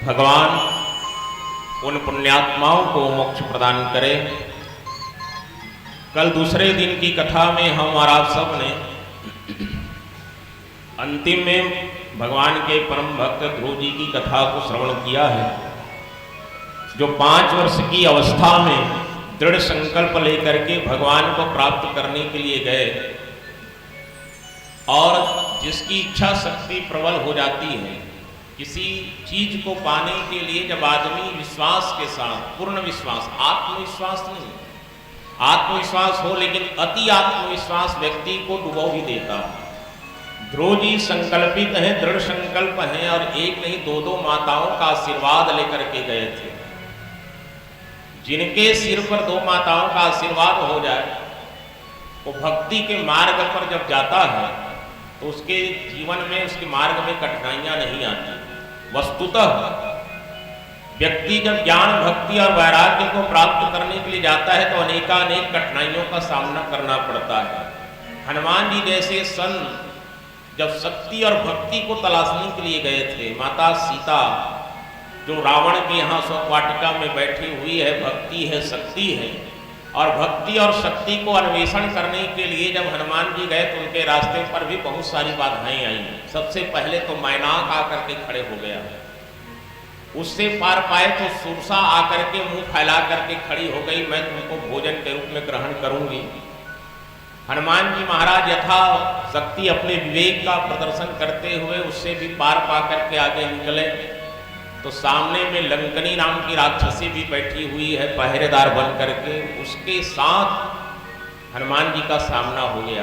भगवान उन पुण्यात्माओं को मोक्ष प्रदान करे। कल दूसरे दिन की कथा में हम और आप सब ने अंतिम में भगवान के परम भक्त ध्रुव जी की कथा को श्रवण किया है, जो 5 वर्ष की अवस्था में दृढ़ संकल्प लेकर के भगवान को प्राप्त करने के लिए गए और जिसकी इच्छा शक्ति प्रबल हो जाती है। किसी चीज को पाने के लिए जब आदमी विश्वास के साथ, पूर्ण विश्वास, आत्मविश्वास नहीं, आत्मविश्वास हो लेकिन अति आत्मविश्वास व्यक्ति को डुबो भी देता है। ध्रुव जी संकल्पित हैं, दृढ़ संकल्प हैं और एक नहीं 2 माताओं का आशीर्वाद लेकर के गए थे। जिनके सिर पर 2 माताओं का आशीर्वाद हो जाए, वो भक्ति के मार्ग पर जब जाता है तो उसके जीवन में, उसके मार्ग में कठिनाइयां नहीं आती। वस्तुतः व्यक्ति जब ज्ञान, भक्ति और वैराग्य को प्राप्त करने के लिए जाता है तो अनेकानेक कठिनाइयों का सामना करना पड़ता है। हनुमान जी जैसे संत जब शक्ति और भक्ति को तलाशने के लिए गए थे, माता सीता जो रावण के यहाँ शोक वाटिका में बैठी हुई है, भक्ति है, शक्ति है, और भक्ति और शक्ति को अन्वेषण करने के लिए जब हनुमान जी गए तो उनके रास्ते पर भी बहुत सारी बाधाएं आई। सबसे पहले तो मैनाक आकर के खड़े हो गया, उससे पार पाए तो सुरसा आकर के मुंह फैला करके खड़ी हो गई, मैं तुमको भोजन के रूप में ग्रहण करूंगी। हनुमान जी महाराज यथा शक्ति अपने विवेक का प्रदर्शन करते हुए उससे भी पार पा करके आगे निकले तो सामने में लंकनी नाम की राक्षसी भी बैठी हुई है पहरेदार बन करके, उसके साथ हनुमान जी का सामना हो गया।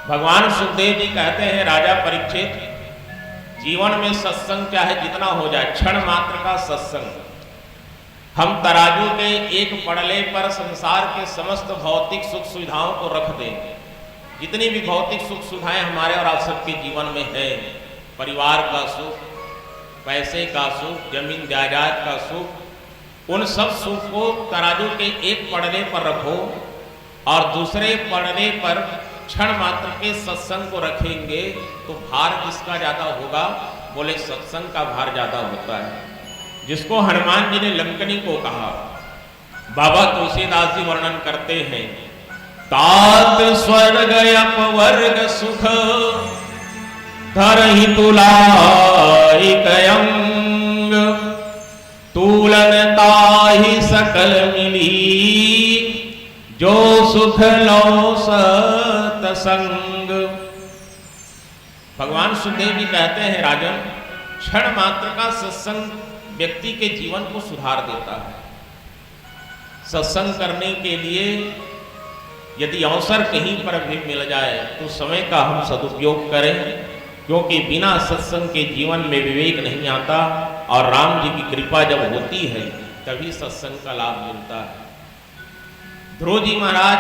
भगवान सुखदेव जी कहते हैं, राजा परीक्षित, जीवन में सत्संग चाहे जितना हो जाए, क्षण मात्र का सत्संग, हम तराजू के एक पड़ले पर संसार के समस्त भौतिक सुख सुविधाओं को रख दें। जितनी भी भौतिक सुख सुविधाएं हमारे और आप सबके जीवन में है, परिवार का सुख, पैसे का सुख, जमीन जायदाद का सुख, उन सब सुख को तराजू के एक पड़ने पर रखो और दूसरे पड़ने पर क्षण मात्र के सत्संग को रखेंगे तो भार किसका ज्यादा होगा? बोले सत्संग का भार ज्यादा होता है। जिसको हनुमान जी ने लंकनी को कहा, बाबा तुलसीदास जी वर्णन करते हैं, तात स्वर्ग अपवर्ग सुख धरहि तुलाई कयंग, तूलन ताहि सकल मिली, जो सुख लो सतसंग। भगवान सुखदेव जी कहते हैं, राजन, क्षण मात्र का सत्संग व्यक्ति के जीवन को सुधार देता है। सत्संग करने के लिए यदि अवसर कहीं पर भी मिल जाए तो समय का हम सदुपयोग करें, क्योंकि बिना सत्संग के जीवन में विवेक नहीं आता और राम जी की कृपा जब होती है तभी सत्संग का लाभ मिलता है। ध्रुव जी महाराज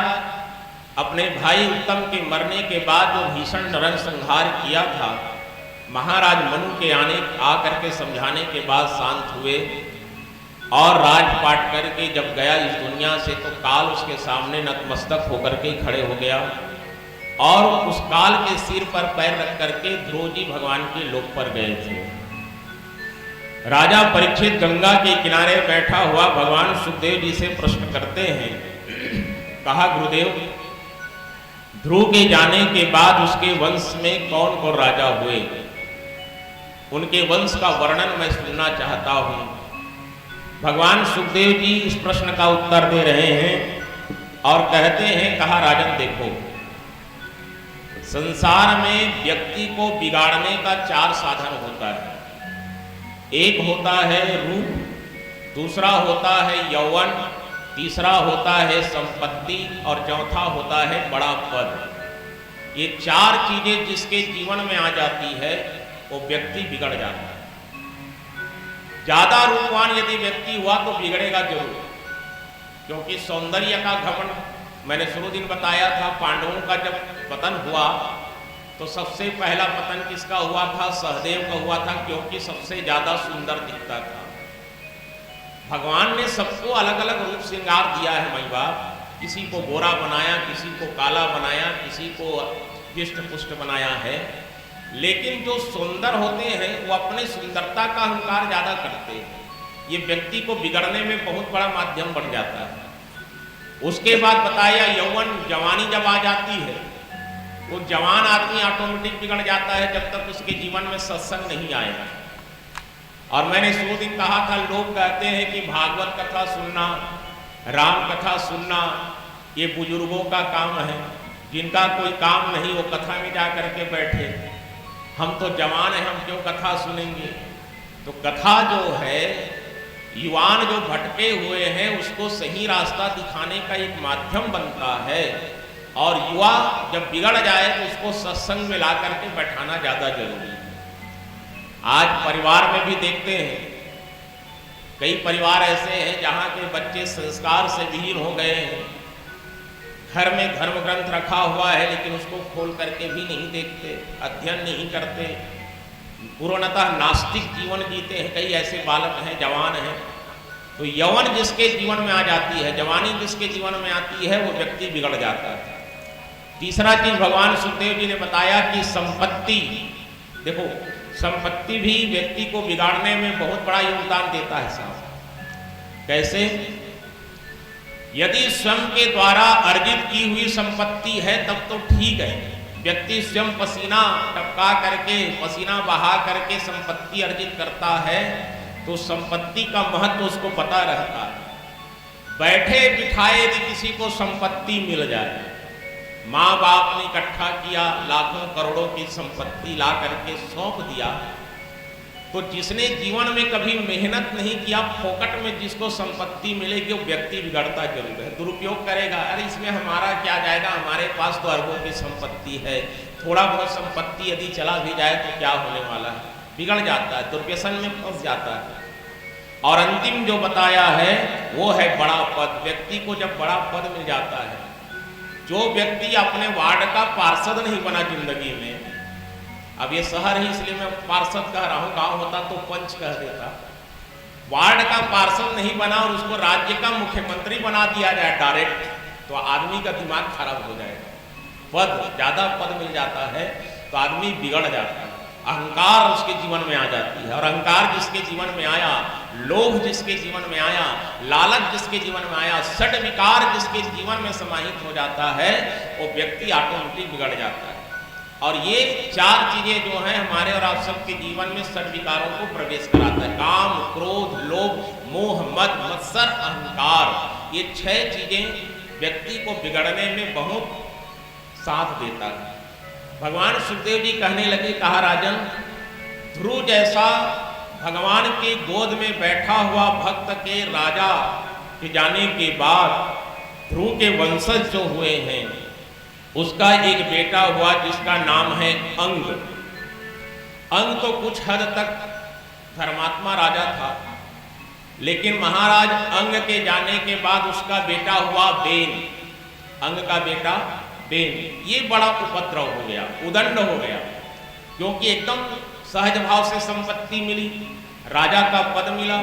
अपने भाई उत्तम के मरने के बाद जो भीषण नरसंहार किया था, महाराज मनु के आकर के समझाने के बाद शांत हुए और राजपाट करके जब गया इस दुनिया से तो काल उसके सामने नतमस्तक होकर के खड़े हो गया और उस काल के सिर पर पैर रख करके ध्रुव जी भगवान के लोक पर गए थे। राजा परीक्षित गंगा के किनारे बैठा हुआ भगवान सुखदेव जी से प्रश्न करते हैं, कहा, गुरुदेव, ध्रुव के जाने के बाद उसके वंश में कौन कौन राजा हुए? उनके वंश का वर्णन मैं सुनना चाहता हूं। भगवान सुखदेव जी इस प्रश्न का उत्तर दे रहे हैं और कहते हैं, कहा, राजन देखो, संसार में व्यक्ति को बिगाड़ने का 4 साधन होता है। एक होता है रूप, दूसरा होता है यौवन, तीसरा होता है संपत्ति और चौथा होता है बड़ा पद। ये 4 चीजें जिसके जीवन में आ जाती है वो व्यक्ति बिगड़ जाता है। ज्यादा रूपवान यदि व्यक्ति हुआ तो बिगड़ेगा जरूर, क्योंकि सौंदर्य का घमंड, मैंने शुरू दिन बताया था, पांडवों का जब पतन हुआ तो सबसे पहला पतन किसका हुआ था? सहदेव का हुआ था, क्योंकि सबसे ज्यादा सुंदर दिखता था। भगवान ने सबको अलग अलग रूप श्रृंगार दिया है माई बाप, किसी को गोरा बनाया, किसी को काला बनाया, किसी को हिष्ट पुष्ट बनाया है, लेकिन जो सुंदर होते हैं वो अपने सुंदरता का अहंकार ज्यादा करते हैं। ये व्यक्ति को बिगड़ने में बहुत बड़ा माध्यम बन जाता है। उसके बाद बताया यौवन, जवानी जब आ जाती है वो जवान आदमी ऑटोमेटिक बिगड़ जाता है जब तक उसके जीवन में सत्संग नहीं आएगा। और मैंने सो दिन कहा था, लोग कहते हैं कि भागवत कथा सुनना, राम कथा सुनना ये बुजुर्गों का काम है, जिनका कोई काम नहीं वो कथा में जा करके बैठे। हम तो जवान हैं, हम क्यों कथा सुनेंगे। तो कथा जो है युवान जो भटके हुए हैं उसको सही रास्ता दिखाने का एक माध्यम बनता है। और युवा जब बिगड़ जाए तो उसको सत्संग में ला करके बैठाना ज्यादा जरूरी है। आज परिवार में भी देखते हैं, कई परिवार ऐसे हैं जहाँ के बच्चे संस्कार से विहीन हो गए हैं। घर में धर्म ग्रंथ रखा हुआ है लेकिन उसको खोल करके भी नहीं देखते, अध्ययन नहीं करते, पूर्णतः नास्तिक जीवन जीते हैं। कई ऐसे बालक हैं, जवान हैं। तो यौवन जिसके जीवन में आ जाती है, जवानी जिसके जीवन में आती है, वो व्यक्ति बिगड़ जाता है। तीसरा चीज भगवान सुखदेव जी ने बताया कि संपत्ति, देखो संपत्ति भी व्यक्ति को बिगाड़ने में बहुत बड़ा योगदान देता है साहब। कैसे? यदि स्वयं के द्वारा अर्जित की हुई संपत्ति है तब तो ठीक है, व्यक्ति स्वयं पसीना टपका करके, पसीना बहा करके संपत्ति अर्जित करता है तो संपत्ति का महत्व उसको पता रहता है। बैठे बिठाए यदि किसी को संपत्ति मिल जाए, माँ बाप ने इकट्ठा किया, लाखों करोड़ों की संपत्ति ला करके सौंप दिया, तो जिसने जीवन में कभी मेहनत नहीं किया, फोकट में जिसको संपत्ति मिलेगी वो व्यक्ति बिगड़ता जरूर है, दुरुपयोग करेगा। अरे इसमें हमारा क्या जाएगा, हमारे पास तो अरबों की संपत्ति है, थोड़ा बहुत संपत्ति यदि चला भी जाए तो क्या होने वाला है, बिगड़ जाता है, दुर्व्यसन में फंस जाता है। और अंतिम जो बताया है वो है बड़ा पद। व्यक्ति को जब बड़ा पद मिल जाता है, जो व्यक्ति अपने वार्ड का पार्षद नहीं बना जिंदगी में, अब ये शहर ही इसलिए मैं पार्षद कह रहा हूं, गांव होता तो पंच कह देता, वार्ड का पार्षद नहीं बना और उसको राज्य का मुख्यमंत्री बना दिया जाए डायरेक्ट, तो आदमी का दिमाग खराब हो जाएगा। पद, ज्यादा पद मिल जाता है तो आदमी बिगड़ जाता है, अहंकार उसके जीवन में आ जाती है। और अहंकार जिसके जीवन में आया, लोभ जिसके जीवन में आया, लालच जिसके जीवन में आया, षड विकार जिसके जीवन में समाहित हो जाता है, वो व्यक्ति ऑटोमेटिक बिगड़ जाता है। और ये चार चीजें जो हैं हमारे और आप सबके जीवन में षड विकारों को प्रवेश कराता है। काम, क्रोध, लोभ, मोह, मद, मत्सर, अहंकार, ये 6 चीजें व्यक्ति को बिगड़ने में बहुत साथ देता है। भगवान सुखदेव जी कहने लगे, कहा राजन, ध्रुव जैसा भगवान के गोद में बैठा हुआ भक्त के राजा के जाने के बाद ध्रुव के वंशज जो हुए हैं उसका एक बेटा हुआ जिसका नाम है अंग। अंग तो कुछ हद तक धर्मात्मा राजा था, लेकिन महाराज अंग के जाने के बाद उसका बेटा हुआ बेन। अंग का बेटा बेन, ये बड़ा उपद्रव हो गया, उदंड हो गया, क्योंकि एकदम सहज भाव से संपत्ति मिली, राजा का पद मिला,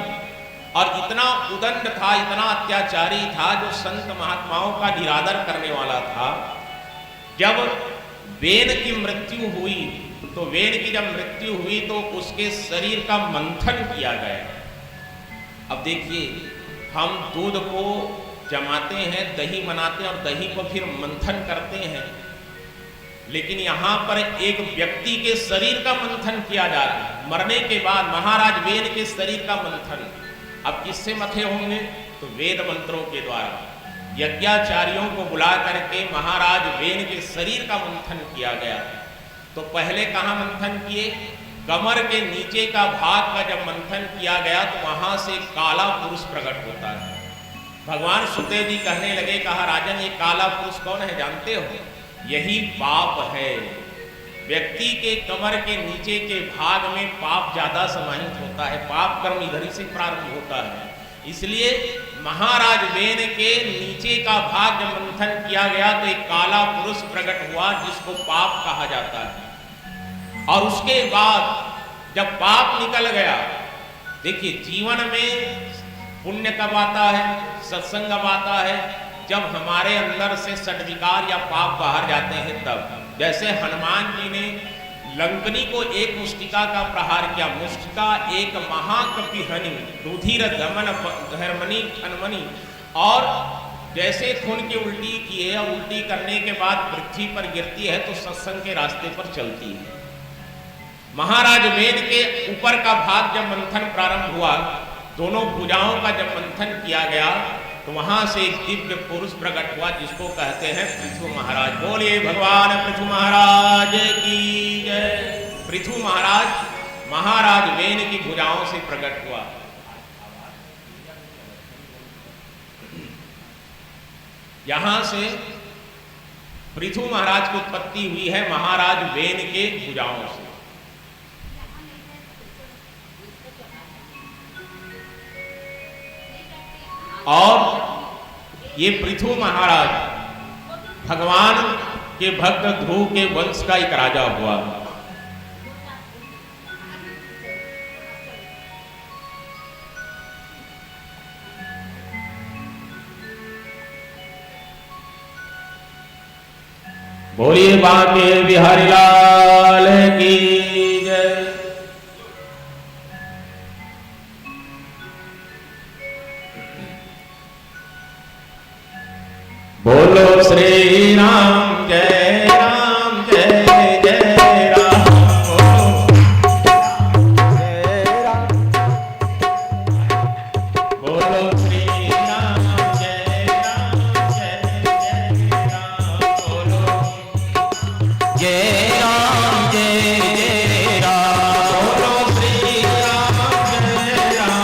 और इतना उदंड था, इतना अत्याचारी था, जो संत महात्माओं का निरादर करने वाला था। जब वेन की मृत्यु हुई तो वेन की जब मृत्यु हुई तो उसके शरीर का मंथन किया गया। अब देखिए, हम दूध को जमाते हैं, दही बनाते हैं और दही को फिर मंथन करते हैं, लेकिन यहां पर एक व्यक्ति के शरीर का मंथन किया जा रहा है। मरने के बाद महाराज वेन के शरीर का मंथन अब किससे मथे होंगे? तो वेद मंत्रों के द्वारा यज्ञाचार्यों को बुला करके महाराज वेन के शरीर का मंथन किया गया। तो पहले कहाँ मंथन किए? कमर के नीचे का भाग का जब मंथन किया गया तो वहां से काला पुरुष प्रकट होता है। भगवान सुखदेव जी कहने लगे, कहा राजन, ये काला पुरुष कौन है जानते हो? यही पाप है। व्यक्ति के कमर के नीचे के भाग में पाप ज्यादा समाहित होता है, पाप कर्म इधर ही से प्रारंभ होता है। इसलिए महाराज वेन के नीचे का भाग जब मंथन किया गया तो एक काला पुरुष प्रकट हुआ जिसको पाप कहा जाता है। और उसके बाद जब पाप निकल गया, देखिए जीवन में पुण्य कब आता है? सत्संग कब आता है? जब हमारे अंदर से षड्विकार या पाप बाहर जाते हैं तब। जैसे हनुमान जी ने लंकनी को एक मुष्टिका का प्रहार किया। मुष्टिका एक महाकपिहनि रुधिर दमन धर्मनि खनमनि, और जैसे खून की उल्टी की है, उल्टी करने के बाद पृथ्वी पर गिरती है तो सत्संग के रास्ते पर चलती है। महाराज वेद के ऊपर का भाग जब मंथन प्रारंभ हुआ, दोनों भुजाओं का जब मंथन किया गया तो वहां से एक दिव्य पुरुष प्रकट हुआ जिसको कहते हैं पृथु महाराज। बोलिए भगवान पृथु महाराज की जय। पृथु महाराज महाराज वेद की भुजाओं से प्रकट हुआ। यहां से पृथु महाराज की उत्पत्ति हुई है महाराज वेद के भुजाओं से। और ये पृथु महाराज भगवान के भक्त ध्रुव के वंश का एक राजा हुआ। बोलिए बांके बिहारी लाल की जय। बोलो श्री राम जय राम जय जय राम। बोलो श्री राम जय राम जय जय राम। बोलो जय राम जय जय राम। बोलो श्री राम जय राम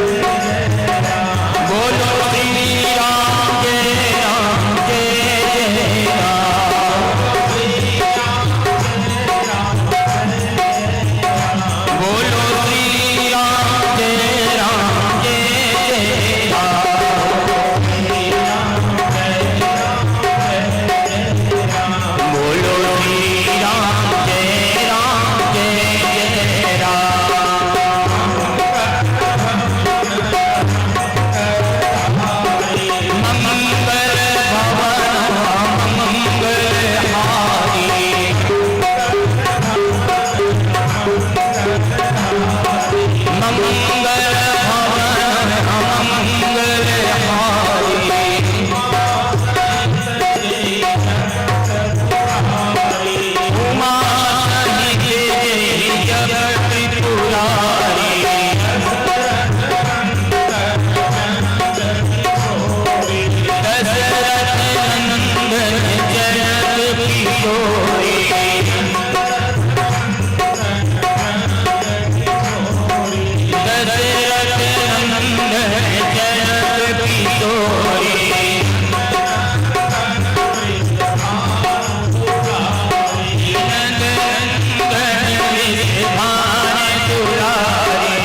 जय जय राम। बोलो श्री राम जय राम जय जय राम। बोलो श्री राम जय राम जय जय राम। बोलो श्री राम जय राम जय जय राम। मंगल भवन मंगलहारी। मंगल भवन मंगलहारी। उमा सहित जगत त्रिपुरारी। दशरथ नंदन जनक किशोरी। दशरथ नंदन जनक किशोरी। नंदन विद्वान दुलारी।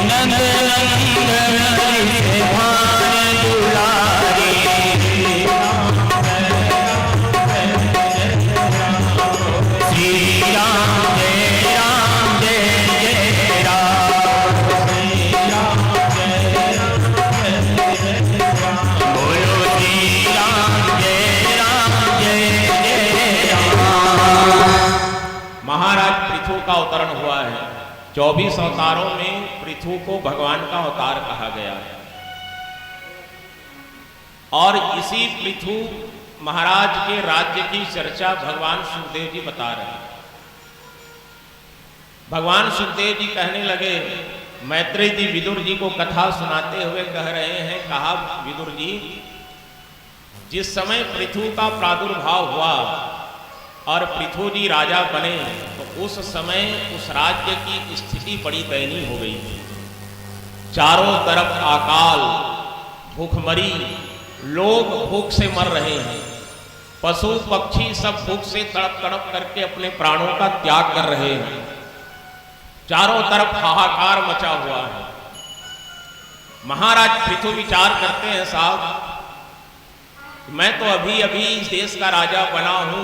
नंदन विद्वान दुलारी। श्री राम जय राम जय जय राम। बोलो श्री राम जय राम जय जय राम। महाराज पृथु का अवतरण हुआ है। 24 अवतारों में पृथु को भगवान का अवतार कहा गया है। और इसी पृथु महाराज के राज्य की चर्चा भगवान सुखदेव जी बता रहे हैं। भगवान सुखदेव जी कहने लगे, मैत्रेय जी विदुर जी को कथा सुनाते हुए कह रहे हैं, कहा विदुर जी, जिस समय पृथु का प्रादुर्भाव हुआ और पृथु जी राजा बने तो उस समय उस राज्य की स्थिति बड़ी दयनीय हो गई थी। चारों तरफ अकाल, भूखमरी, लोग भूख से मर रहे हैं, पशु पक्षी सब भूख से तड़प तड़प करके अपने प्राणों का त्याग कर रहे हैं। चारों तरफ हाहाकार मचा हुआ है। महाराज पृथु विचार करते हैं, साहब मैं तो अभी अभी इस देश का राजा बना हूं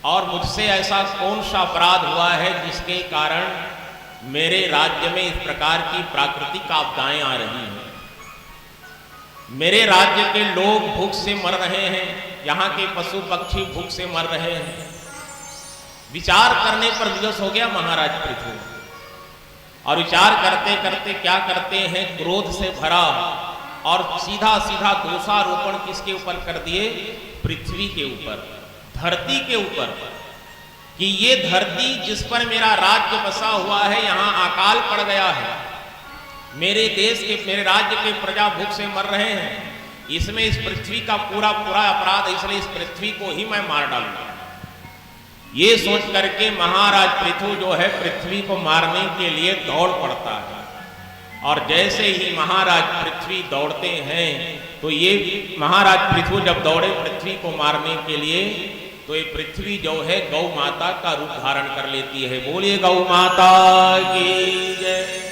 और मुझसे ऐसा कौन सा अपराध हुआ है जिसके कारण मेरे राज्य में इस प्रकार की प्राकृतिक आपदाएं आ रही हैं। मेरे राज्य के लोग भूख से मर रहे हैं, यहाँ के पशु पक्षी भूख से मर रहे हैं। विचार करने पर विवश हो गया महाराज पृथु, और विचार करते करते क्या करते हैं, क्रोध से भरा और सीधा सीधा दोषारोपण किसके ऊपर कर दिए, पृथ्वी के ऊपर, धरती के ऊपर, कि ये धरती जिस पर मेरा राज्य बसा हुआ है, यहाँ अकाल पड़ गया है, मेरे देश के, मेरे राज्य के प्रजा भूख से मर रहे हैं, इसमें इस पृथ्वी का पूरा पूरा अपराध, इसलिए इस पृथ्वी को ही मैं मार डालूंगा। ये सोच करके महाराज पृथु जो है पृथ्वी को मारने के लिए दौड़ पड़ता है। और जैसे ही महाराज पृथ्वी दौड़ते हैं, तो ये महाराज पृथु जब दौड़े पृथ्वी को मारने के लिए, तो ये पृथ्वी जो है गौ माता का रूप धारण कर लेती है। बोलिए गौ माता की जय।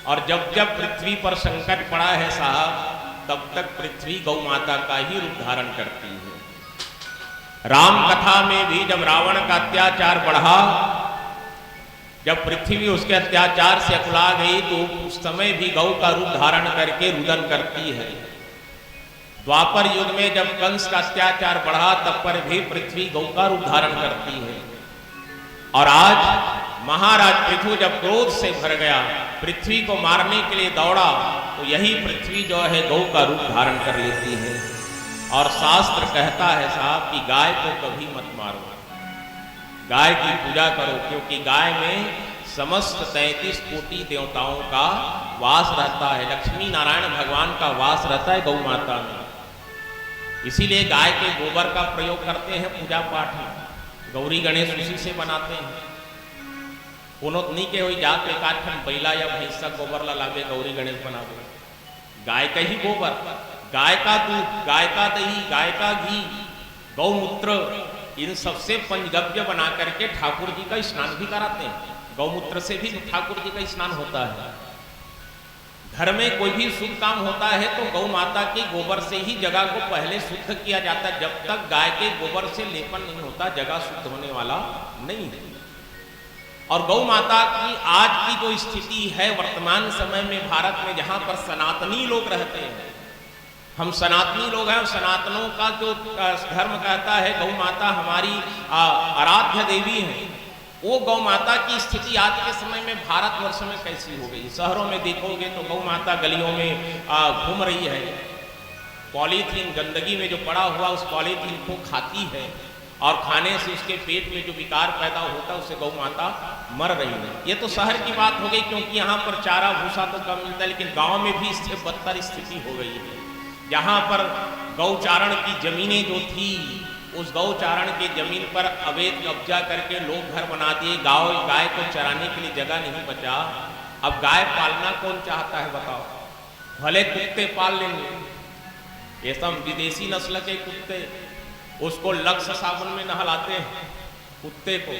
और जब जब पृथ्वी पर संकट पड़ा है साहब, तब तक पृथ्वी गौ माता का ही रूप धारण करती है। राम कथा में भी जब रावण का अत्याचार बढ़ा, जब पृथ्वी उसके अत्याचार से अकुला गई, तो उस समय भी गौ का रूप धारण करके रुदन करती है। द्वापर युग में जब कंस का अत्याचार बढ़ा, तब पर भी पृथ्वी गौ का रूप धारण करती है। और आज महाराज पृथु जब क्रोध से भर गया, पृथ्वी को मारने के लिए दौड़ा, तो यही पृथ्वी जो है गौ का रूप धारण कर लेती है। और शास्त्र कहता है साहब कि गाय को कभी मत मारो, गाय की पूजा करो, क्योंकि गाय में समस्त 33 कोटि देवताओं का वास रहता है, लक्ष्मी नारायण भगवान का वास रहता है गौ माता में। इसीलिए गाय के गोबर का प्रयोग करते हैं पूजा पाठ में, गौरी गणेश उसी से बनाते हैं। कोनो नहीं के हुई जात एक आठ बैला या भैंस का गोबर लावे गौरी गणेश बनावे, गाय का ही गोबर, गाय का दूध, गाय का दही, गाय का घी, गौमूत्र, इन सबसे पंचगव्य बना करके ठाकुर जी का स्नान भी कराते हैं। गौमूत्र से भी ठाकुर जी का स्नान होता है। घर में कोई भी शुभ काम होता है तो गौ माता के गोबर से ही जगह को पहले शुद्ध किया जाता है। जब तक गाय के गोबर से लेपन नहीं होता, जगह शुद्ध होने वाला नहीं है। और गौ माता की आज की जो स्थिति है वर्तमान समय में भारत में, जहां पर सनातनी लोग रहते हैं, हम सनातनी लोग हैं, सनातनों का जो धर्म कहता है गौ माता हमारी आराध्य देवी है, वो गौ माता की स्थिति आज के समय में भारतवर्ष में कैसी हो गई। शहरों में देखोगे तो गौ माता गलियों में घूम रही है, पॉलीथीन गंदगी में जो पड़ा हुआ उस पॉलीथीन को खाती है, और खाने से उसके पेट में जो विकार पैदा होता है उससे गौ माता मर रही है। ये तो शहर की बात हो गई, क्योंकि यहाँ पर चारा भूसा तो कम मिलता है, लेकिन गाँव में भी इससे बदतर स्थिति हो गई है। जहाँ पर गौचारण की जमीनें जो थी, उस गौचारण के जमीन पर अवैध कब्जा करके लोग घर बना दिए, गाय को चराने के लिए जगह नहीं बचा। अब गाय पालना कौन चाहता है बताओ? भले कुत्ते पाल लेंगे, ये सब विदेशी नस्ल के कुत्ते, उसको लक्स साबुन में नहलाते हैं कुत्ते को,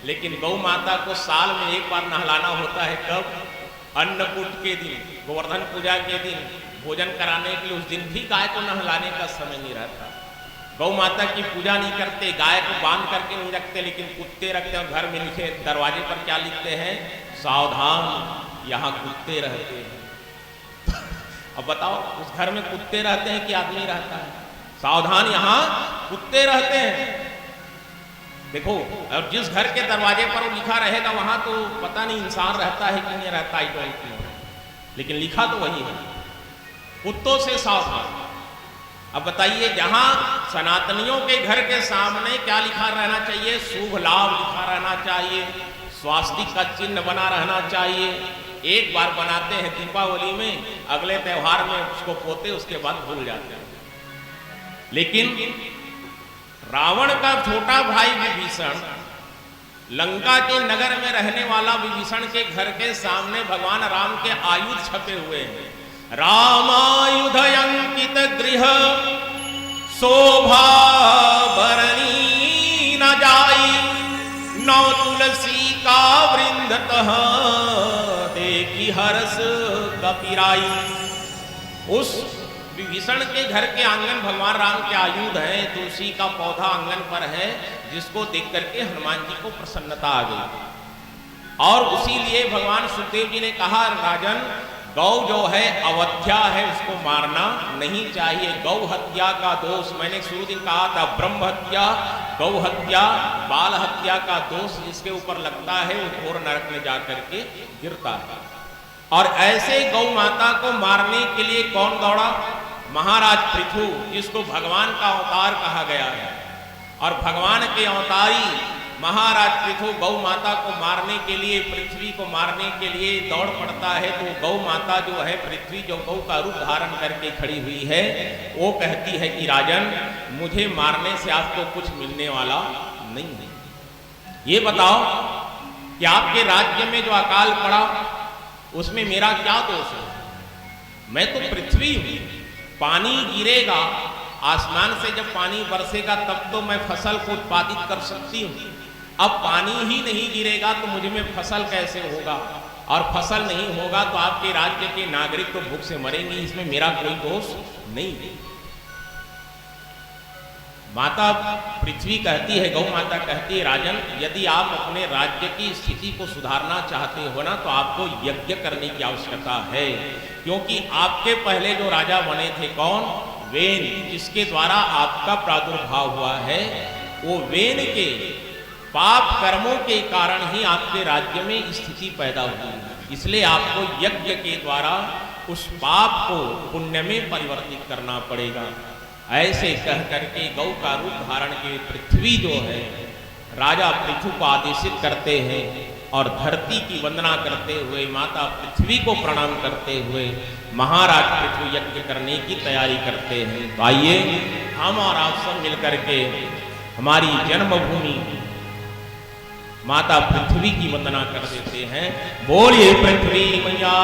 लेकिन गौ माता को साल में एक बार नहलाना होता है। कब? अन्नकूट के दिन, गोवर्धन पूजा के दिन भोजन कराने के लिए, उस दिन भी गाय को नहलाने का समय नहीं रहता। गौ माता की पूजा नहीं करते, गाय को बांध करके नहीं रखते, लेकिन कुत्ते रखते हैं। घर में लिखे दरवाजे पर क्या लिखते हैं? सावधान, यहाँ कुत्ते रहते हैं। अब बताओ, उस घर में कुत्ते रहते हैं कि आदमी रहता है? सावधान, यहाँ कुत्ते रहते हैं। देखो, और जिस घर के दरवाजे पर वो लिखा रहेगा, वहां तो पता नहीं इंसान रहता है कि नहीं रहता, आई डोंट नो, लेकिन लिखा तो वही है, कुत्तों से सावधान। अब बताइए, जहां सनातनियों के घर के सामने क्या लिखा रहना चाहिए? शुभ लाभ लिखा रहना चाहिए, स्वास्तिक का चिन्ह बना रहना चाहिए। एक बार बनाते हैं दीपावली में, अगले त्योहार में उसको पोते, उसके बाद भूल जाते हैं। लेकिन रावण का छोटा भाई विभीषण, लंका के नगर में रहने वाला विभीषण के घर के सामने भगवान राम के आयुध छपे हुए हैं। रामायुध अंकित गृह, शोभा बरनी न जाई, नौ तुलसी का वृंद तह, देखी हर्ष कपिराई। उस विभीषण के घर के आंगन भगवान राम के आयुध हैं, तुलसी का पौधा आंगन पर है, जिसको देख करके हनुमान जी को प्रसन्नता आ गई। और उसी लिए भगवान सुखदेव जी ने कहा, राजन, गौ जो है अवध्या है, उसको मारना नहीं चाहिए। गौ हत्या का दोष, मैंने शुरू दिन कहा था, ब्रह्म हत्या, गौ हत्या, बाल हत्या का दोष जिसके ऊपर लगता है वो घोर नरक में जाकर के गिरता है। और ऐसे गौ माता को मारने के लिए कौन दौड़ा? महाराज पृथु, जिसको भगवान का अवतार कहा गया है। और भगवान के अवतारी महाराज पृथु गौ माता को मारने के लिए, पृथ्वी को मारने के लिए दौड़ पड़ता है। तो गौ माता जो है, पृथ्वी जो गौ का रूप धारण करके खड़ी हुई है, वो कहती है कि राजन, मुझे मारने से आपको कुछ मिलने वाला नहीं है। ये बताओ कि आपके राज्य में जो अकाल पड़ा उसमें मेरा क्या दोष है? मैं तो पृथ्वी हूं, पानी गिरेगा, आसमान से जब पानी बरसेगा तब तो मैं फसल को उत्पादित कर सकती हूं। अब पानी ही नहीं गिरेगा तो मुझ में फसल कैसे होगा? और फसल नहीं होगा तो आपके राज्य के नागरिक तो भूख से मरेंगे, इसमें मेरा कोई दोष नहीं है। माता पृथ्वी कहती है, गौ माता कहती है, राजन, यदि आप अपने राज्य की स्थिति को सुधारना चाहते हो ना, तो आपको यज्ञ करने की आवश्यकता है। क्योंकि आपके पहले जो राजा बने थे, कौन? वेन, जिसके द्वारा आपका प्रादुर्भाव हुआ है, वो वेन के पाप कर्मों के कारण ही आपके राज्य में स्थिति पैदा हुई। इसलिए आपको यज्ञ के द्वारा उस पाप को पुण्य में परिवर्तित करना पड़ेगा। ऐसे कह करके गौ का रूप धारण के पृथ्वी जो है, राजा पृथु को आदेशित करते हैं और धरती की वंदना करते हुए, माता पृथ्वी को प्रणाम करते हुए महाराज पृथु यज्ञ करने की तैयारी करते हैं। तो आइए हम और आप सब मिलकर के हमारी जन्मभूमि माता पृथ्वी की वंदना कर देते हैं। बोलिए पृथ्वी मैया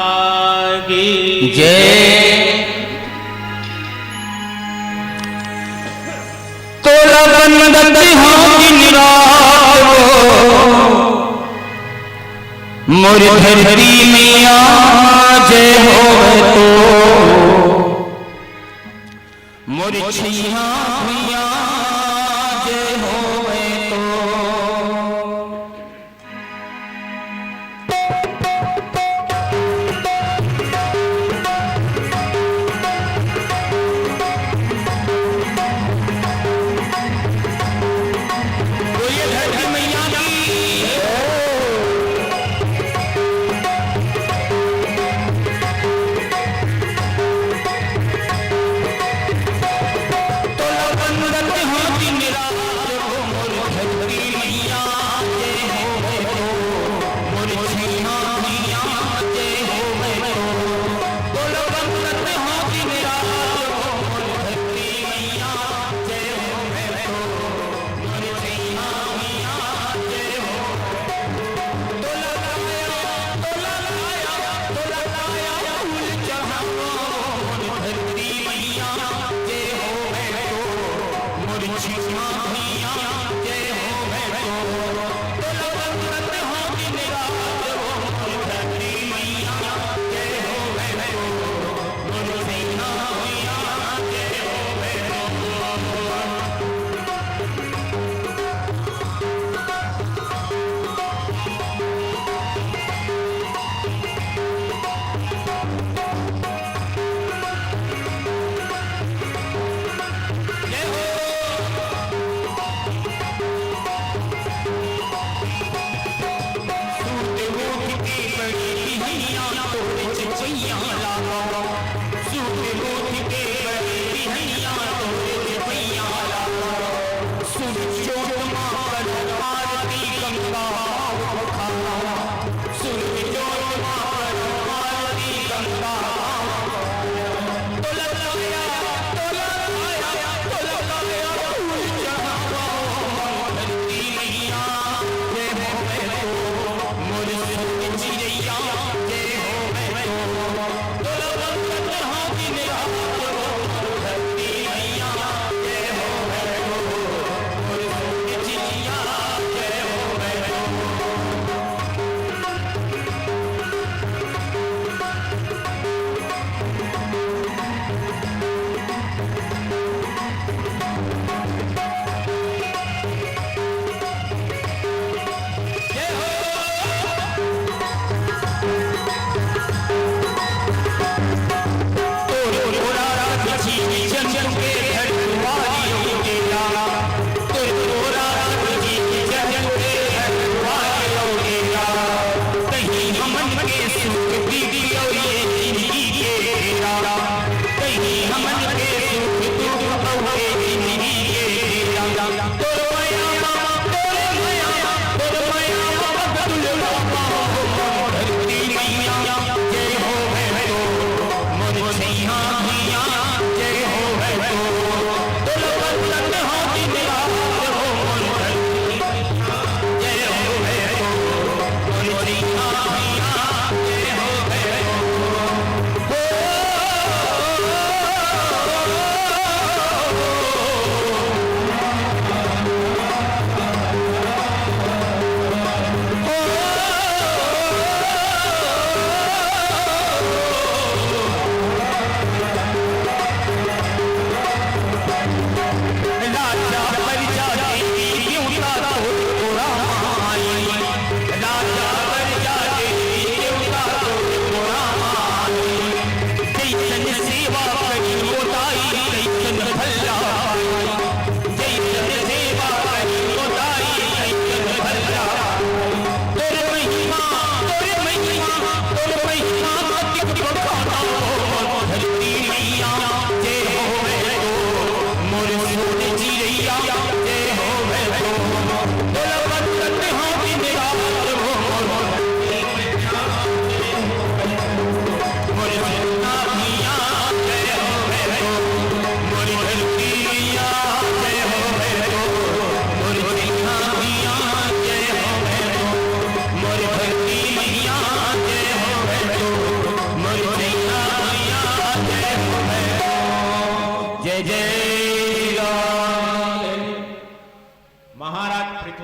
की जय। तोला बंदती होगी निरालो, मोर धरती मैया जय हो तो, मोर छैया मैया जय हो तो।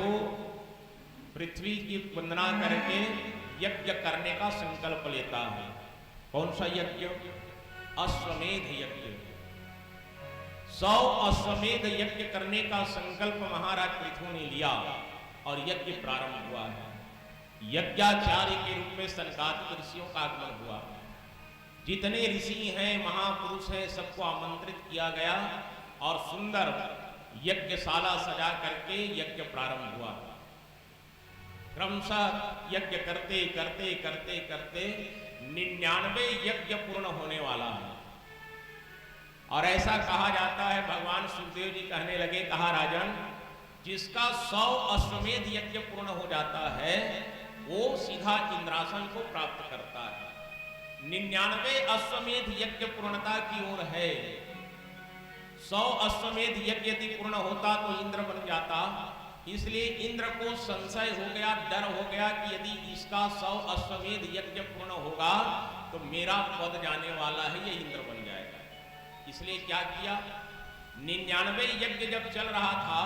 पृथु पृथ्वी की वंदना करके यज्ञ करने का संकल्प लेता है। कौन सा यज्ञ? अश्वमेध यज्ञ। 100 अश्वमेध यज्ञ करने का संकल्प महाराज पृथु ने लिया और यज्ञ प्रारंभ हुआ है। यज्ञाचार्य के रूप में सनकादिक ऋषियों का आगमन हुआ। जितने ऋषि हैं, महापुरुष हैं, सबको आमंत्रित किया गया और सुंदर यज्ञशाला सजा करके यज्ञ प्रारंभ हुआ। क्रमशः यज्ञ करते करते करते करते 99 यज्ञ पूर्ण होने वाला है। और ऐसा कहा जाता है, भगवान सुखदेव जी कहने लगे, कहा राजन, जिसका 100 अश्वमेध यज्ञ पूर्ण हो जाता है वो सीधा इंद्रासन को प्राप्त करता है। 99 अश्वमेध यज्ञ पूर्णता की ओर है। 100 अश्वमेध यज्ञ यदि पूर्ण होता तो इंद्र बन जाता। इसलिए इंद्र को संशय हो गया, डर हो गया कि यदि इसका 100 अश्वमेध यज्ञ पूर्ण होगा तो मेरा पद जाने वाला है, ये इंद्र बन जाएगा। इसलिए क्या किया, 99 यज्ञ जब चल रहा था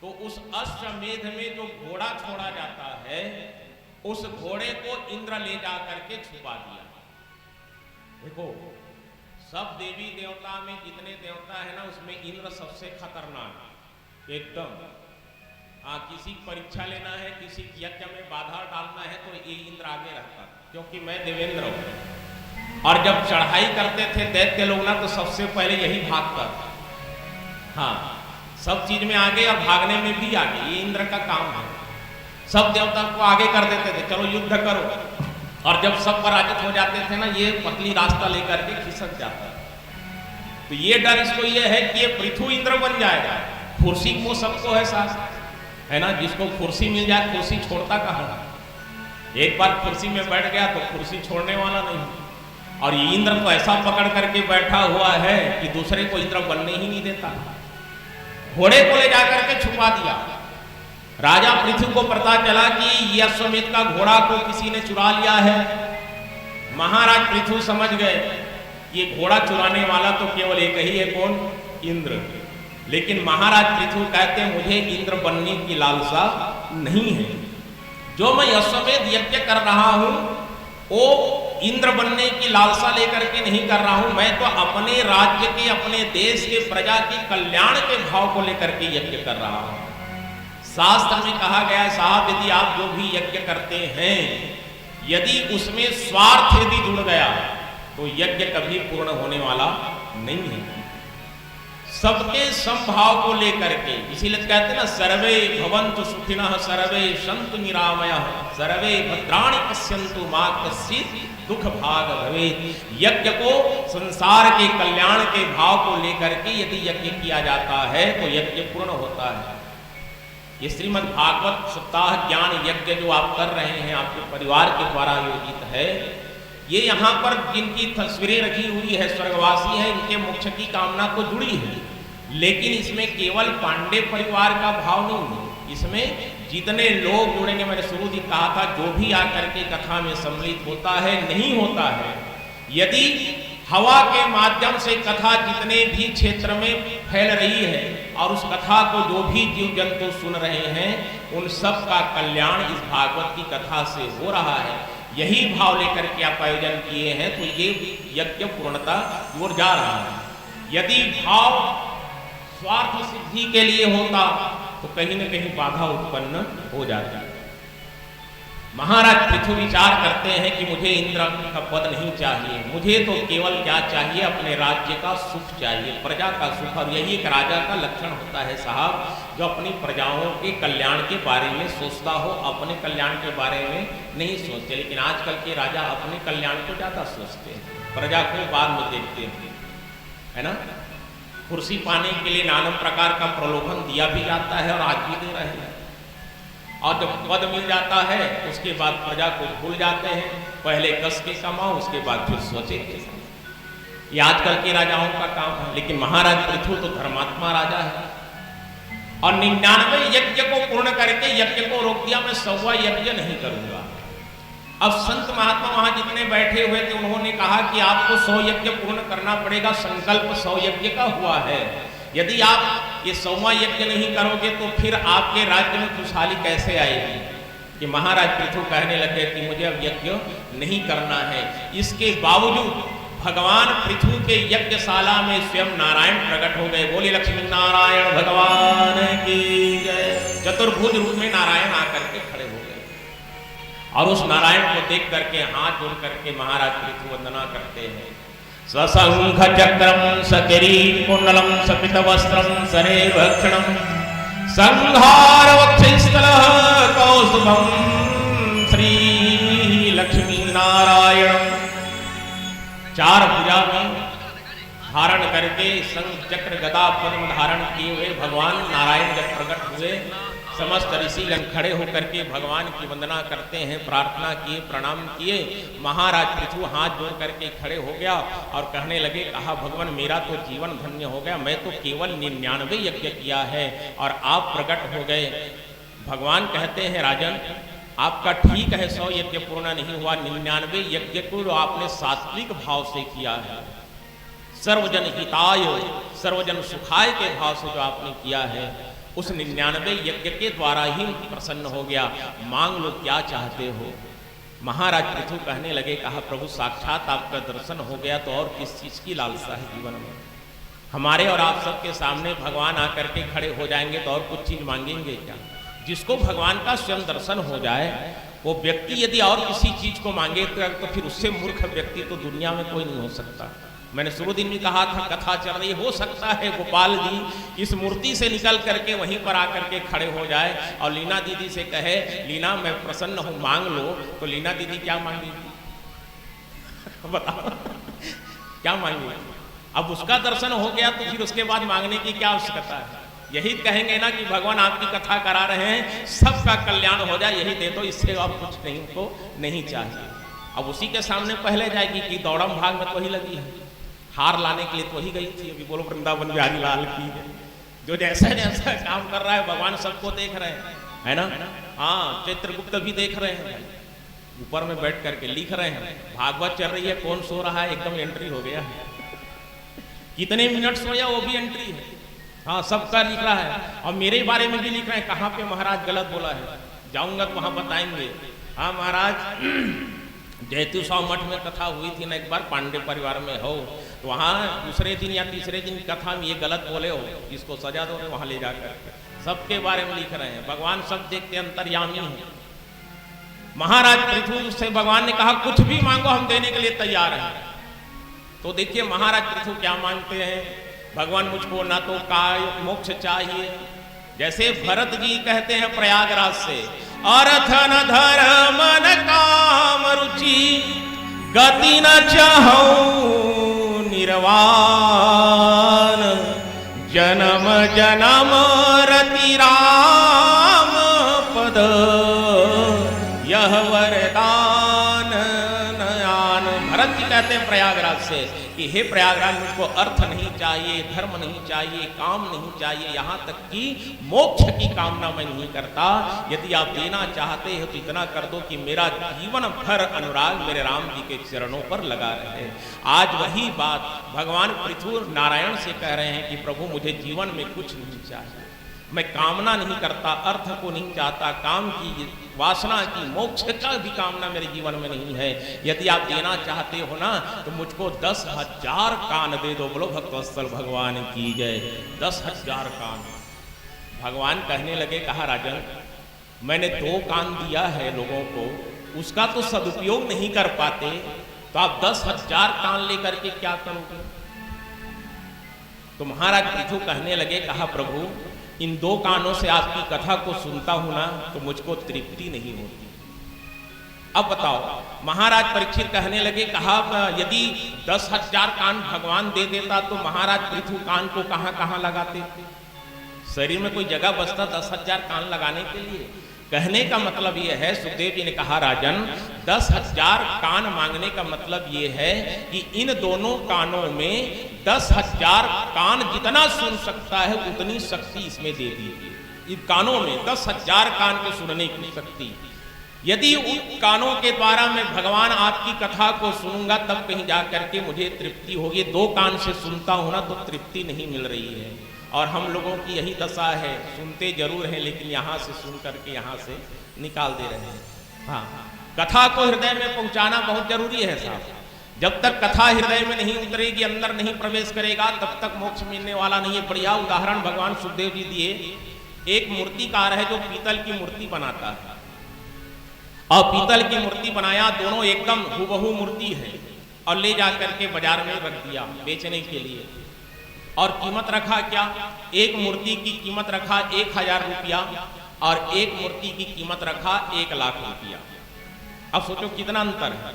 तो उस अश्वमेध में जो घोड़ा छोड़ा जाता है उस घोड़े को इंद्र ले जा करके छुपा दिया। देखो, सब देवी देवता में जितने देवता है ना, उसमें इंद्र सबसे खतरनाक एकदम। किसी परीक्षा लेना है, किसी यज्ञ में बाधा डालना है तो ये इंद्र आगे रहता, क्योंकि मैं देवेंद्र हूं। और जब चढ़ाई करते थे दैत्य लोग ना, तो सबसे पहले यही भागता था। हाँ, सब चीज में आगे और भागने में भी आगे, ये इंद्र का काम है। सब देवता को आगे कर देते थे, चलो युद्ध करो। और जब सब पराजित हो जाते थे ना, ये पतली रास्ता लेकर के खिसक जाता। तो ये डर इसको ये है कि ये पृथु इंद्र बन जाएगा। कुर्सी को सबको है साथ, है ना, जिसको कुर्सी मिल जाए कुर्सी छोड़ता कहाँ। एक बार कुर्सी में बैठ गया तो कुर्सी छोड़ने वाला नहीं। और ये इंद्र को ऐसा पकड़ करके बैठा हुआ है कि दूसरे को इंद्र बनने ही नहीं देता। घोड़े को ले जाकर के छुपा दिया। राजा पृथु को पता चला कि ये अश्वमेध का घोड़ा को किसी ने चुरा लिया है। महाराज पृथु समझ गए ये घोड़ा चुराने वाला तो केवल एक ही है, कौन? इंद्र। लेकिन महाराज पृथु कहते हैं मुझे इंद्र बनने की लालसा नहीं है। जो मैं अश्वमेध यज्ञ कर रहा हूं वो इंद्र बनने की लालसा लेकर के नहीं कर रहा हूं, मैं तो अपने राज्य के, अपने देश के, प्रजा के कल्याण के भाव को लेकर के यज्ञ कर रहा हूं। शास्त्र में कहा गया है, साहब यदि आप जो भी यज्ञ करते हैं यदि उसमें स्वार्थ यदि जुड़ गया तो यज्ञ कभी पूर्ण होने वाला नहीं है। सबके समभाव को लेकर के, इसीलिए कहते हैं ना, सर्वे भवन्तु सुखिनः सर्वे सन्तु निरामयः सर्वे भद्राणि पश्यन्तु मा कश्चित् दुख भाग भवेत्। यज्ञ को संसार के कल्याण के भाव को लेकर के यदि यज्ञ किया जाता है तो यज्ञ पूर्ण होता है। ये श्रीमद् भागवत सप्ताह ज्ञान यज्ञ जो आप कर रहे हैं, आपके परिवार के द्वारा आयोजित है, ये यहाँ पर जिनकी तस्वीरें रखी हुई है स्वर्गवासी है, इनके मोक्ष की कामना तो जुड़ी है। लेकिन इसमें केवल पांडे परिवार का भाव नहीं है, इसमें जितने लोग जुड़ेंगे, मैंने शुरू दिन कहा था, जो भी आकर के कथा में सम्मिलित होता है नहीं होता है, यदि हवा के माध्यम से कथा जितने भी क्षेत्र में फैल रही है और उस कथा को जो भी जीव जंतु सुन रहे हैं उन सब का कल्याण इस भागवत की कथा से हो रहा है। यही भाव लेकर के आप आयोजन किए हैं तो ये यज्ञ पूर्णता की ओर जा रहा है। यदि भाव स्वार्थ सिद्धि के लिए होता तो कहीं न कहीं बाधा उत्पन्न हो जाती। महाराज पृथु विचार करते हैं कि मुझे इंद्र का पद नहीं चाहिए, मुझे तो केवल क्या चाहिए, अपने राज्य का सुख चाहिए, प्रजा का सुख। और यही एक राजा का लक्षण होता है साहब, जो अपनी प्रजाओं के कल्याण के बारे में सोचता हो, अपने कल्याण के बारे में नहीं सोचते। लेकिन आजकल के राजा अपने कल्याण को ज्यादा सोचते हैं, प्रजा को बाद में देखते हैं, है ना। कुर्सी पाने के लिए नाना प्रकार का प्रलोभन दिया भी जाता है और आज भी दे रहे हैं। और जब पद मिल जाता है उसके बाद प्रजा को भूल जाते हैं, पहले कस के कमाओ उसके बाद फिर सोचे। ये आजकल के राजाओं का काम है। लेकिन महाराज पृथु तो धर्मात्मा राजा है और 99 यज्ञ को पूर्ण करके यज्ञ को रोक दिया, मैं 100वां यज्ञ नहीं करूंगा। अब संत महात्मा वहां जितने बैठे हुए थे उन्होंने कहा कि आपको 100 यज्ञ पूर्ण करना पड़ेगा, संकल्प 100 यज्ञ का हुआ है। यदि आप ये 100वां यज्ञ नहीं करोगे तो फिर आपके राज्य में खुशहाली कैसे आएगी? कि महाराज पृथु कहने लगे कि मुझे अब यज्ञ नहीं करना है। इसके बावजूद भगवान पृथु के यज्ञशाला में स्वयं नारायण प्रकट हो गए। बोले लक्ष्मी नारायण भगवान की जय। चतुर्भुज रूप में नारायण आकर के खड़े हो गए और उस नारायण को देख करके हाथ जोड़ करके महाराज पृथु वंदना करते हैं। सशंख चक्रम सकिरीट कुंडलम सपित वस्त्रम सरे भक्षणम संहार वक्षस्थल कौस्तुभम श्री लक्ष्मी नारायण। चार भुजा में धारण करके शंख चक्र गदा पद्म धारण किए हुए भगवान नारायण जब प्रकट हुए, समस्त ऋषिगण खड़े होकर के भगवान की वंदना करते हैं, प्रार्थना किए, प्रणाम किए। महाराज पृथु हाथ जोड़ करके खड़े हो गया और कहने लगे, कहा भगवान मेरा तो जीवन धन्य हो गया, मैं तो केवल 99 यज्ञ किया है और आप प्रकट हो गए। भगवान कहते हैं राजन आपका ठीक है 100 यज्ञ पूर्ण नहीं हुआ, 99 यज्ञ को आपने सात्विक भाव से किया है, सर्वजन हिताय सर्वजन सुखाय के भाव से जो आपने किया है, उस 99 यज्ञ के द्वारा ही प्रसन्न हो गया। मांग लो क्या चाहते हो। महाराज पृथु कहने लगे, कहा प्रभु साक्षात आपका दर्शन हो गया तो और किस चीज की लालसा है जीवन में। हमारे और आप सबके सामने भगवान आकर के खड़े हो जाएंगे तो और कुछ चीज मांगेंगे क्या? जिसको भगवान का स्वयं दर्शन हो जाए वो व्यक्ति यदि और किसी चीज को मांगे तो फिर उससे मूर्ख व्यक्ति तो दुनिया में कोई नहीं हो सकता। मैंने शुरू दिन भी कहा था, कथा चल रही, हो सकता है गोपाल जी इस मूर्ति से निकल करके वहीं पर आकर के खड़े हो जाए और लीना दीदी से कहे, लीना मैं प्रसन्न हूं मांग लो। तो लीना दीदी क्या मांगेगी? बताओ क्या मांगेगी? अब उसका दर्शन हो गया तो फिर उसके बाद मांगने की क्या आवश्यकता है? यही कहेंगे ना कि भगवान आपकी कथा करा रहे हैं, सबका कल्याण हो जाए, यही दे दो, इससे अब कुछ नहीं उनको नहीं चाहिए। अब उसी के सामने पहले जाएगी कि दौड़म भाग में तो वही लगी है, हार लाने के लिए तो वही गई थी। अभी बोलो वृंदावन बिहारी लाल की है। जो जैसा जैसा काम कर रहा है भगवान सबको देख रहे हैं, है ना? हाँ, चित्रगुप्त भी देख रहे हैं, ऊपर में बैठ करके लिख रहे हैं। भागवत चल रही है, कौन सो रहा है, एकदम एंट्री हो गया है। कितने मिनट सोया वो भी एंट्री है। हाँ, सबका लिख रहा है और मेरे बारे में भी लिख रहे हैं, कहाँ पे महाराज गलत बोला है, जाऊंगा तो वहां बताएंगे। हाँ महाराज, जैतू साव मठ में कथा हुई थी ना एक बार, पांडे परिवार में हो, तो वहाँ दूसरे दिन या तीसरे दिन कथा में ये गलत बोले हो, इसको सजा दो, वहां ले जाकर सबके बारे में लिख रहे हैं। भगवान सब देखते अंतर्यामी है। महाराज पृथु से भगवान ने कहा कुछ भी मांगो हम देने के लिए तैयार हैं। तो देखिए महाराज पृथु क्या मांगते हैं, भगवान मुझको ना तो काय मोक्ष चाहिए, जैसे भरत जी कहते हैं प्रयागराज से, अर्थ न धर्म न काम रुचि गति न चाहूं निर्वाण, जन्म जन्म रति राम पद यह वरदान नयान। भरत जी कहते हैं प्रयागराज से कि हे प्रयागराज मुझको अर्थ नहीं चाहिए, धर्म नहीं चाहिए, काम नहीं चाहिए, यहाँ तक कि मोक्ष की कामना मैं नहीं करता। यदि आप देना चाहते हो तो इतना कर दो कि मेरा जीवन भर अनुराग मेरे राम जी के चरणों पर लगा रहे। आज वही बात भगवान पृथु नारायण से कह रहे हैं कि प्रभु मुझे जीवन में कुछ नहीं चाहिए, मैं कामना नहीं करता, अर्थ को नहीं चाहता, काम की वासना की, मोक्ष का भी कामना मेरे जीवन में नहीं है। यदि आप देना चाहते हो ना तो मुझको 10,000 कान दे दो। बोलो भक्तवत्सल भगवान की जय। 10,000 कान। भगवान कहने लगे, कहा राजन मैंने 2 कान दिया है लोगों को, उसका तो सदुपयोग नहीं कर पाते, तो आप 10,000 कान लेकर के क्या करोगे? तो महाराज पृथु कहने लगे, कहा प्रभु इन 2 कानों से आपकी कथा को सुनता हूं ना तो मुझको तृप्ति नहीं होती। अब बताओ, महाराज परीक्षित कहने लगे, कहा यदि 10,000 कान भगवान दे देता तो महाराज पृथु कान को कहां कहां लगाते? शरीर में कोई जगह बचता 10,000 कान लगाने के लिए? कहने का मतलब यह है, सुखदेव जी ने कहा राजन 10,000 कान मांगने का मतलब यह है कि इन दोनों कानों में 10,000 कान जितना सुन सकता है उतनी शक्ति इसमें दे दीजिए। इन कानों में 10,000 कान को सुनने की शक्ति। यदि उन कानों के द्वारा मैं भगवान आपकी कथा को सुनूंगा तब कहीं जा करके मुझे तृप्ति होगी। 2 कान से सुनता हूं ना तो तृप्ति नहीं मिल रही है। और हम लोगों की यही दशा है, सुनते जरूर हैं लेकिन यहाँ से सुन करके यहाँ से निकाल दे रहे हैं। हाँ, कथा को हृदय में पहुंचाना बहुत जरूरी है साहब। जब तक कथा हृदय में नहीं उतरेगी, अंदर नहीं प्रवेश करेगा, तब तक मोक्ष मिलने वाला नहीं है। बढ़िया उदाहरण भगवान सुखदेव जी दिए। एक मूर्तिकार है जो पीतल की मूर्ति बनाता है, और पीतल की मूर्ति बनाया, दोनों एकदम हूबहू मूर्ति है, और ले जा करके बाजार में रख दिया बेचने के लिए। और कीमत रखा क्या? एक मूर्ति की कीमत रखा 1000 रुपया, और एक मूर्ति की कीमत रखा 1 लाख रुपया। अब सोचो कितना अंतर है।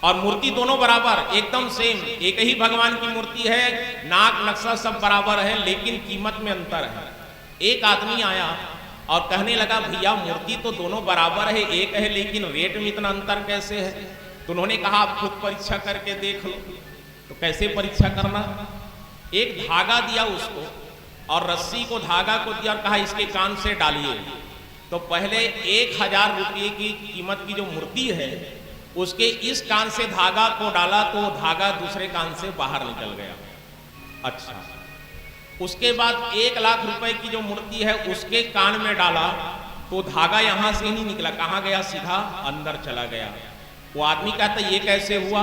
और मूर्ति दोनों बराबर, एकदम सेम, एक ही भगवान की मूर्ति है, नाक नक्शा सब बराबर है, लेकिन कीमत में अंतर है। एक आदमी आया और कहने लगा, भैया मूर्ति तो दोनों बराबर है, एक है, लेकिन रेट में इतना अंतर कैसे है? तो उन्होंने कहा, आप खुद परीक्षा करके देख लो। तो कैसे परीक्षा करना? एक धागा दिया उसको, और रस्सी को धागा को दिया और कहा, इसके कान से डालिए। तो पहले 1000 रुपये की कीमत की जो मूर्ति है, उसके इस कान से धागा को डाला तो धागा दूसरे कान से बाहर निकल गया। अच्छा, उसके बाद 1 लाख रुपए की जो मूर्ति है, उसके कान में डाला तो धागा यहां से नहीं निकला, कहां गया? सीधा अंदर चला गया। वो आदमी कहता, ये कैसे हुआ?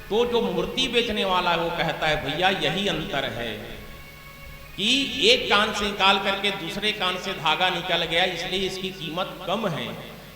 तो जो मूर्ति बेचने वाला है वो कहता है, भैया यही अंतर है कि एक कान से निकाल करके दूसरे कान से धागा निकल गया, इसलिए इसकी कीमत कम है,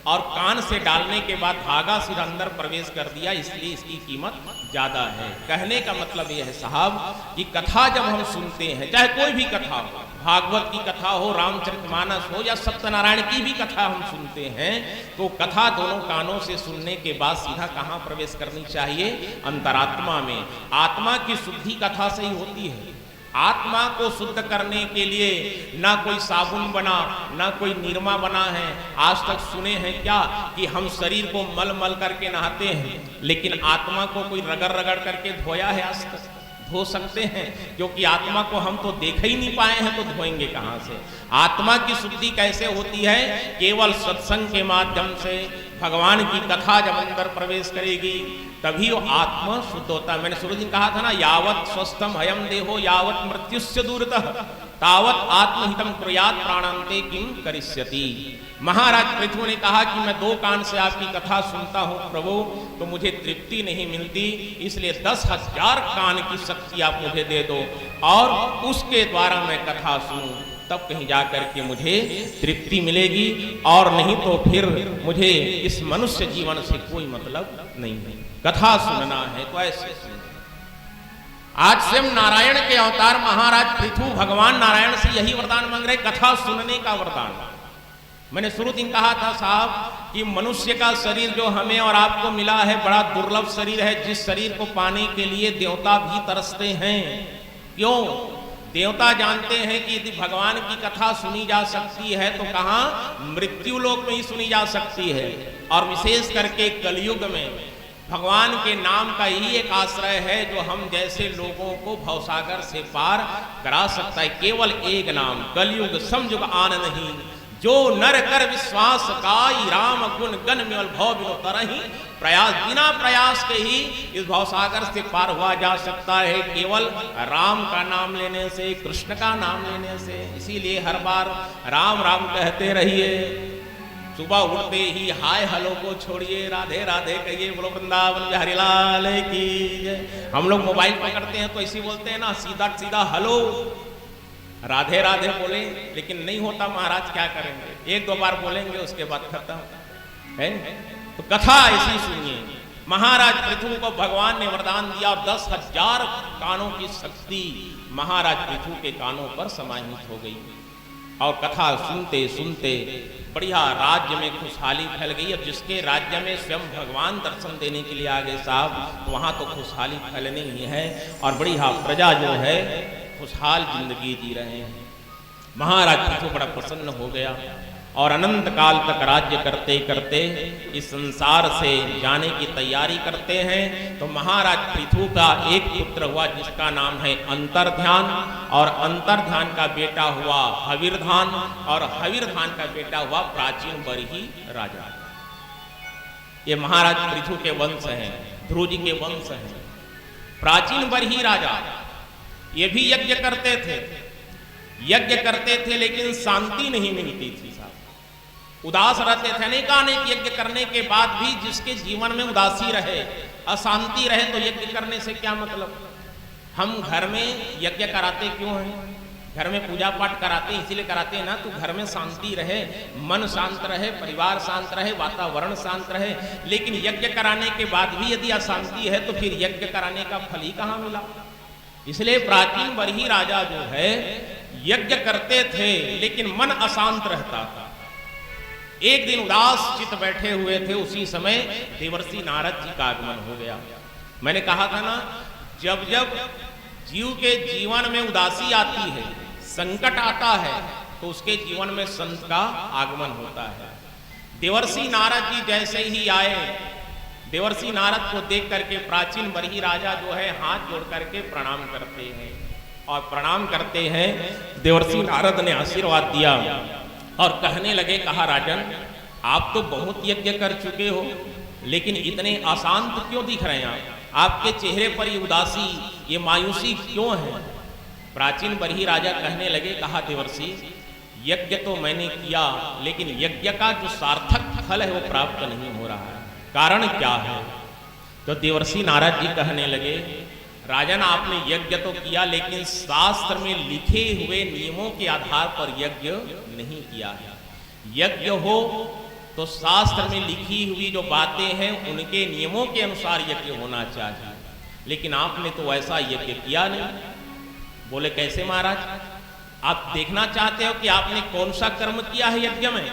और कान से डालने के बाद धागा सीधा अंदर प्रवेश कर दिया, इसलिए इसकी कीमत ज्यादा है। कहने का मतलब यह है साहब कि कथा जब हम सुनते हैं, चाहे कोई भी कथा हो, भागवत की कथा हो, रामचरितमानस हो, या सत्यनारायण की भी कथा हम सुनते हैं, तो कथा दोनों कानों से सुनने के बाद सीधा कहाँ प्रवेश करनी चाहिए? अंतरात्मा में। आत्मा की शुद्धि कथा से ही होती है। आत्मा को शुद्ध करने के लिए ना कोई साबुन बना, ना कोई निरमा बना है। आज तक सुने हैं क्या कि हम शरीर को मल मल करके नहाते हैं, लेकिन आत्मा को कोई रगड़ रगड़ करके धोया है? आज तक धो सकते हैं? क्योंकि आत्मा को हम तो देख ही नहीं पाए हैं, तो धोएंगे कहां से? आत्मा की शुद्धि कैसे होती है? केवल सत्संग के माध्यम से। भगवान की कथा जब अंदर प्रवेश करेगी, तभी वो आत्मा शुद्ध होता है। मैंने शुरू दिन कहा था ना, यावत स्वस्थम हयम देहो यावत मृत्युस्य दूरतः तावत आत्महितम कुर्यात प्राणांते किम करिष्यति। महाराज पृथु ने कहा कि मैं 2 कान से आपकी कथा सुनता हूं प्रभु, तो मुझे तृप्ति नहीं मिलती, इसलिए 10,000 कान की शक्ति आप मुझे दे दो, और उसके द्वारा मैं कथा सुनूं, तब कहीं जाकर के मुझे तृप्ति मिलेगी, और नहीं तो फिर मुझे इस मनुष्य जीवन से कोई मतलब नहीं है। कथा सुनना है तो ऐसे सुनो। आज से हम नारायण के अवतार महाराज पृथु भगवान नारायण से यही वरदान मांग रहे, कथा सुनने का वरदान। मैंने शुरू दिन कहा था साहब कि मनुष्य का शरीर जो हमें और आपको मिला है, बड़ा दुर्लभ शरीर है, जिस शरीर को पाने के लिए देवता भी तरसते हैं। क्यों? देवता जानते हैं कि यदि भगवान की कथा सुनी जा सकती है तो कहाँ? मृत्यु लोक में ही सुनी जा सकती है। और विशेष करके कलयुग में भगवान के नाम का ही एक आश्रय है जो हम जैसे लोगों को भवसागर से पार करा सकता है। केवल एक नाम, कलयुग समयुग आन नहीं, जो नर कर विश्वास काई, राम गुण गण में भव बिनो तरहि प्रयास। बिना प्रयास के ही इस भवसागर से पार हुआ जा सकता है, केवल राम का नाम लेने से, कृष्ण का नाम लेने से। इसीलिए हर बार राम राम कहते रहिए। सुबह उठते ही हाय हेलो को छोड़िए, राधे राधे कहिए, बोलो वृंदावन बिहारी लाल की जय। हम लोग मोबाइल पकड़ते हैं तो ऐसे बोलते हैं ना, सीधा सीधा हेलो राधे राधे बोले, लेकिन नहीं होता महाराज, क्या करेंगे? 1-2 बार बोलेंगे, उसके बाद खत्म है। तो कथा ऐसी सुनिए। महाराज पृथु को भगवान ने वरदान दिया, और 10,000 कानों की शक्ति महाराज पृथु के कानों पर समाहित हो गई, और कथा सुनते सुनते बढ़िया राज्य में खुशहाली फैल गई। और जिसके राज्य में स्वयं भगवान दर्शन देने के लिए आ गए साहब, तो वहां तो खुशहाली फैलनी ही है, और बढ़िया प्रजा जो है खुशहाल जिंदगी जी रहे हैं। महाराज पृथु बड़ा प्रसन्न हो गया, और अनंत काल तक राज्य करते करते इस संसार से जाने की तैयारी करते हैं। तो महाराज पृथु का एक पुत्र हुआ जिसका नाम है अंतर्ध्यान, और अंतर्ध्यान का बेटा हुआ हविर्धान, और हविर्धान का बेटा हुआ प्राचीन बरही राजा। ये महाराज पृथु के वंश हैं, ध्रुव जी के वंश हैं। प्राचीन बरही राजा ये भी यज्ञ करते थे, यज्ञ करते थे लेकिन शांति नहीं मिलती थी साहब, उदास रहते थे। अनेक यज्ञ करने के बाद भी जिसके जीवन में उदासी रहे, अशांति रहे, तो यज्ञ करने से क्या मतलब। हम घर में यज्ञ कराते क्यों हैं? घर में पूजा पाठ कराते इसीलिए कराते हैं ना, तो घर में शांति रहे, मन शांत रहे, परिवार शांत रहे, वातावरण शांत रहे। लेकिन यज्ञ कराने के बाद भी यदि अशांति है तो फिर यज्ञ कराने का फल ही कहां मिला। इसलिए प्राचीन बरही राजा जो है यज्ञ करते थे लेकिन मन अशांत रहता था। एक दिन उदास चित्त बैठे हुए थे, उसी समय देवर्षि नारद जी का आगमन हो गया। मैंने कहा था ना, जब जब जीव के जीवन में उदासी आती है, संकट आता है, तो उसके जीवन में संत का आगमन होता है। देवर्षि नारद जी जैसे ही आए, देवर्षि नारद को देख करके प्राचीन बरही राजा जो है हाथ जोड़ करके प्रणाम करते हैं, और प्रणाम करते हैं। देवर्षि नारद ने आशीर्वाद दिया और कहने लगे, कहा राजन, आप तो बहुत यज्ञ कर चुके हो, लेकिन इतने अशांत क्यों दिख रहे हैं? आपके चेहरे पर ये उदासी, ये मायूसी क्यों है? प्राचीन बरही राजा कहने लगे, कहा देवर्षि, यज्ञ तो मैंने किया लेकिन यज्ञ का जो सार्थक फल है वो प्राप्त नहीं हो रहा है। कारण क्या है? तो देवर्षि नारद जी कहने लगे, राजन, आपने यज्ञ तो किया लेकिन शास्त्र में लिखे हुए नियमों के आधार पर यज्ञ नहीं किया है। यज्ञ हो तो शास्त्र में लिखी हुई जो बातें हैं उनके नियमों के अनुसार यज्ञ होना चाहिए, लेकिन आपने तो ऐसा यज्ञ किया नहीं। बोले, कैसे महाराज? आप देखना चाहते हो कि आपने कौन सा कर्म किया है यज्ञ में?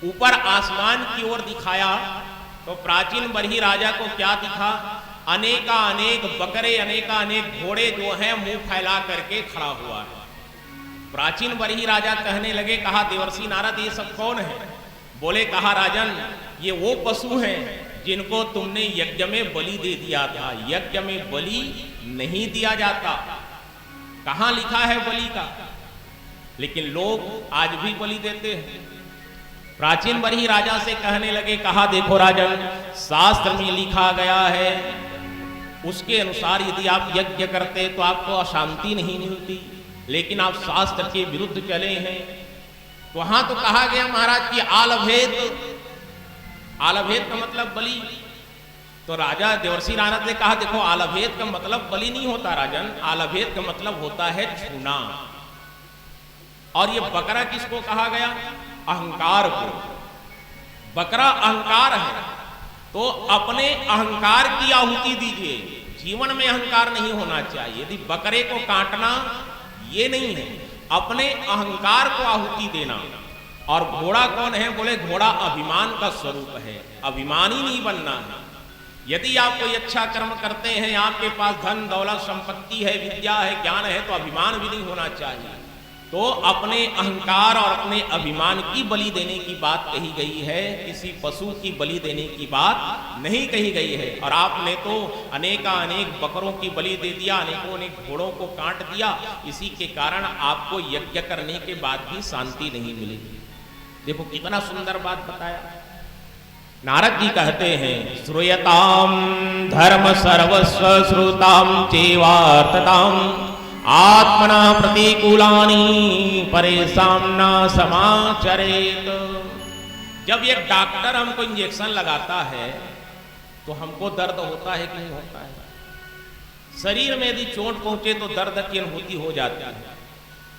ऊपर आसमान की ओर दिखाया तो प्राचीन बरही राजा को क्या दिखा? अनेक बकरे, अनेक घोड़े जो हैं मुंह फैला करके खड़ा हुआ है। प्राचीन बरही राजा कहने लगे, कहा देवर्षि नारद, ये सब कौन है? बोले, कहा राजन, ये वो पशु हैं जिनको तुमने यज्ञ में बलि दे दिया था। यज्ञ में बलि नहीं दिया जाता, कहां लिखा है बलि का? लेकिन लोग आज भी बलि देते हैं। प्राचीन बरही राजा से कहने लगे, कहा देखो राजन, शास्त्र में लिखा गया है, उसके अनुसार यदि आप यज्ञ करते तो आपको अशांति नहीं मिलती, लेकिन आप शास्त्र के विरुद्ध चले हैं। तो वहां तो कहा गया महाराज कि आलभेद, आलभेद का मतलब बलि। तो राजा देवर्षि नारद ने कहा, देखो, आलभेद का मतलब बलि नहीं होता राजन, आलभेद का मतलब होता है छूना। और ये बकरा किसको कहा गया? अहंकार को। बकरा अहंकार है, तो अपने अहंकार की आहुति दीजिए। जीवन में अहंकार नहीं होना चाहिए। यदि बकरे को काटना ये नहीं है, अपने अहंकार को आहुति देना। और घोड़ा कौन है? बोले, घोड़ा अभिमान का स्वरूप है, अभिमानी नहीं बनना है। यदि आप कोई अच्छा कर्म करते हैं, आपके पास धन दौलत संपत्ति है, विद्या है, ज्ञान है, तो अभिमान भी नहीं होना चाहिए। तो अपने अहंकार और अपने अभिमान की बलि देने की बात कही गई है, किसी पशु की बलि देने की बात नहीं कही गई है। और आपने तो अनेक बकरों की बलि दे दिया, अनेक घोड़ों को काट दिया। इसी के कारण आपको यज्ञ करने के बाद भी शांति नहीं मिलेगी। देखो कितना सुंदर बात बताया। नारद जी कहते हैं, श्रूयताम धर्म सर्वस्व श्रुताम चेवार्तताम आत्मना प्रतिकूलानि परेशान न समाचरेत। जब एक डॉक्टर हमको इंजेक्शन लगाता है तो हमको दर्द होता है कि नहीं होता है? शरीर में यदि चोट पहुंचे तो दर्द की अनुभूति हो जाती है।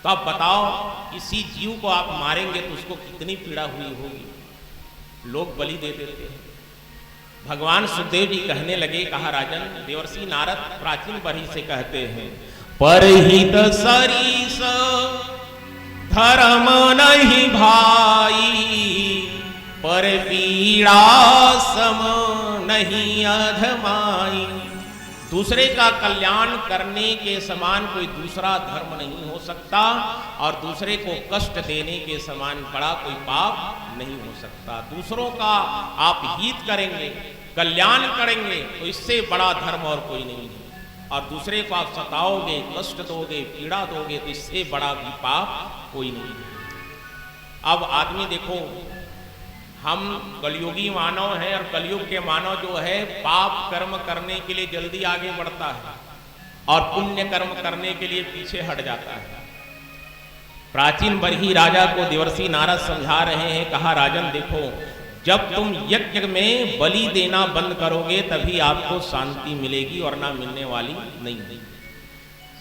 तो आप बताओ, किसी जीव को आप मारेंगे तो उसको कितनी पीड़ा हुई होगी। लोग बलि दे देते हैं। भगवान सुखदेव जी कहने लगे, कहा राजन, देवर्षि नारद प्राचीन बरही से कहते हैं, परहित सरीस धर्म नहीं भाई, पर पीड़ा सम नहीं अधमाई। दूसरे का कल्याण करने के समान कोई दूसरा धर्म नहीं हो सकता, और दूसरे को कष्ट देने के समान बड़ा कोई पाप नहीं हो सकता। दूसरों का आप हित करेंगे, कल्याण करेंगे, तो इससे बड़ा धर्म और कोई नहीं है। और दूसरे को आप सताओगे, कष्ट दोगे, पीड़ा दोगे, तो इससे बड़ा भी पाप कोई नहीं है। अब आदमी देखो, हम कलयुगी मानव हैं, और कलयुग के मानव जो है पाप कर्म करने के लिए जल्दी आगे बढ़ता है और पुण्य कर्म करने के लिए पीछे हट जाता है। प्राचीन बरही राजा को देवर्षि नारद समझा रहे हैं, कहा राजन देखो, जब तुम यज्ञ में बलि देना बंद करोगे तभी आपको शांति मिलेगी, और ना मिलने वाली नहीं।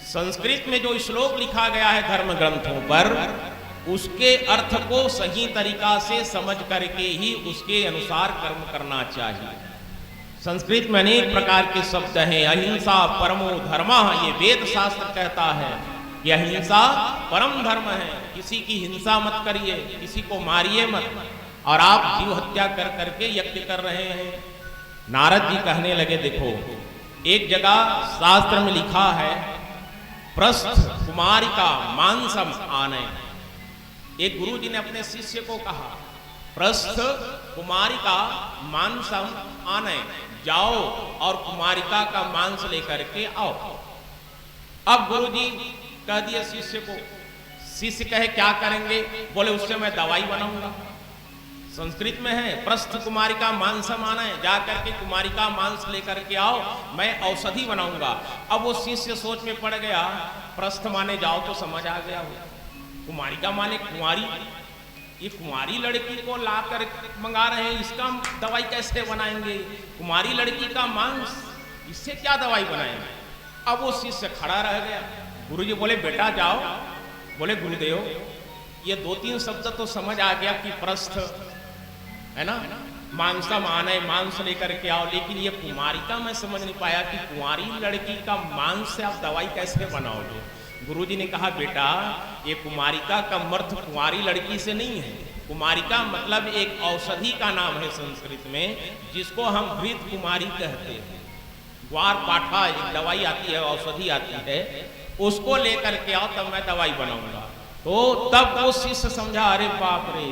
संस्कृत में जो श्लोक लिखा गया है धर्म ग्रंथों पर, उसके अर्थ को सही तरीका से समझ करके ही उसके अनुसार कर्म करना चाहिए। संस्कृत में अनेक प्रकार के शब्द हैं। अहिंसा परमो धर्मः, ये वेद शास्त्र कहता है कि अहिंसा परम धर्म है। किसी की हिंसा मत करिए, किसी को मारिए मत, और आप जीव हत्या कर करके यज्ञ कर रहे हैं। नारद जी कहने लगे देखो, एक जगह शास्त्र में लिखा है प्रस्थ कुमारिका मांसम आने। एक गुरु जी ने अपने शिष्य को कहा प्रस्थ कुमारिका मांसम आने, जाओ और कुमारिका का मांस लेकर के आओ। अब गुरु जी कह दिए शिष्य को, शिष्य कहे क्या करेंगे? बोले उससे मैं दवाई बनाऊंगा। संस्कृत में है प्रस्थ कुमारिका मांसम आना है, जाकर के कुमारिका मांस लेकर के आओ, मैं औषधि बनाऊंगा। अब वो शिष्य सोच में पड़ गया, प्रस्थ माने जाओ तो समझ आ गया, कुमारिका माने कुंवारी, ये कुंवारी लड़की को ला कर मंगा रहे हैं, इसका दवाई कैसे बनाएंगे? कुमारी लड़की का मांस, इससे क्या दवाई बनाएंगे? अब वो शिष्य खड़ा रह गया। गुरुजी बोले बेटा जाओ। बोले गुरुदेव ये 2-3 शब्द तो समझ आ गया कि प्रस्थ है ना, मांसम आने, मांस लेकर के आओ, लेकिन ये कुमारिका मैं समझ नहीं पाया कि कुंवारी लड़की का मांस से आप दवाई कैसे बनाओगे? गुरुजी ने कहा बेटा ये कुमारिका का अर्थ कुंवारी लड़की से नहीं है। कुमारिका मतलब एक औषधि का नाम है संस्कृत में, जिसको हम घृत कुमारी कहते हैं। ग्वार पाठा एक दवाई आती है, औषधि आती है, उसको लेकर के आओ तब मैं दवाई बनाऊंगा। तो तब वो शिष्य समझा, अरे बाप रे,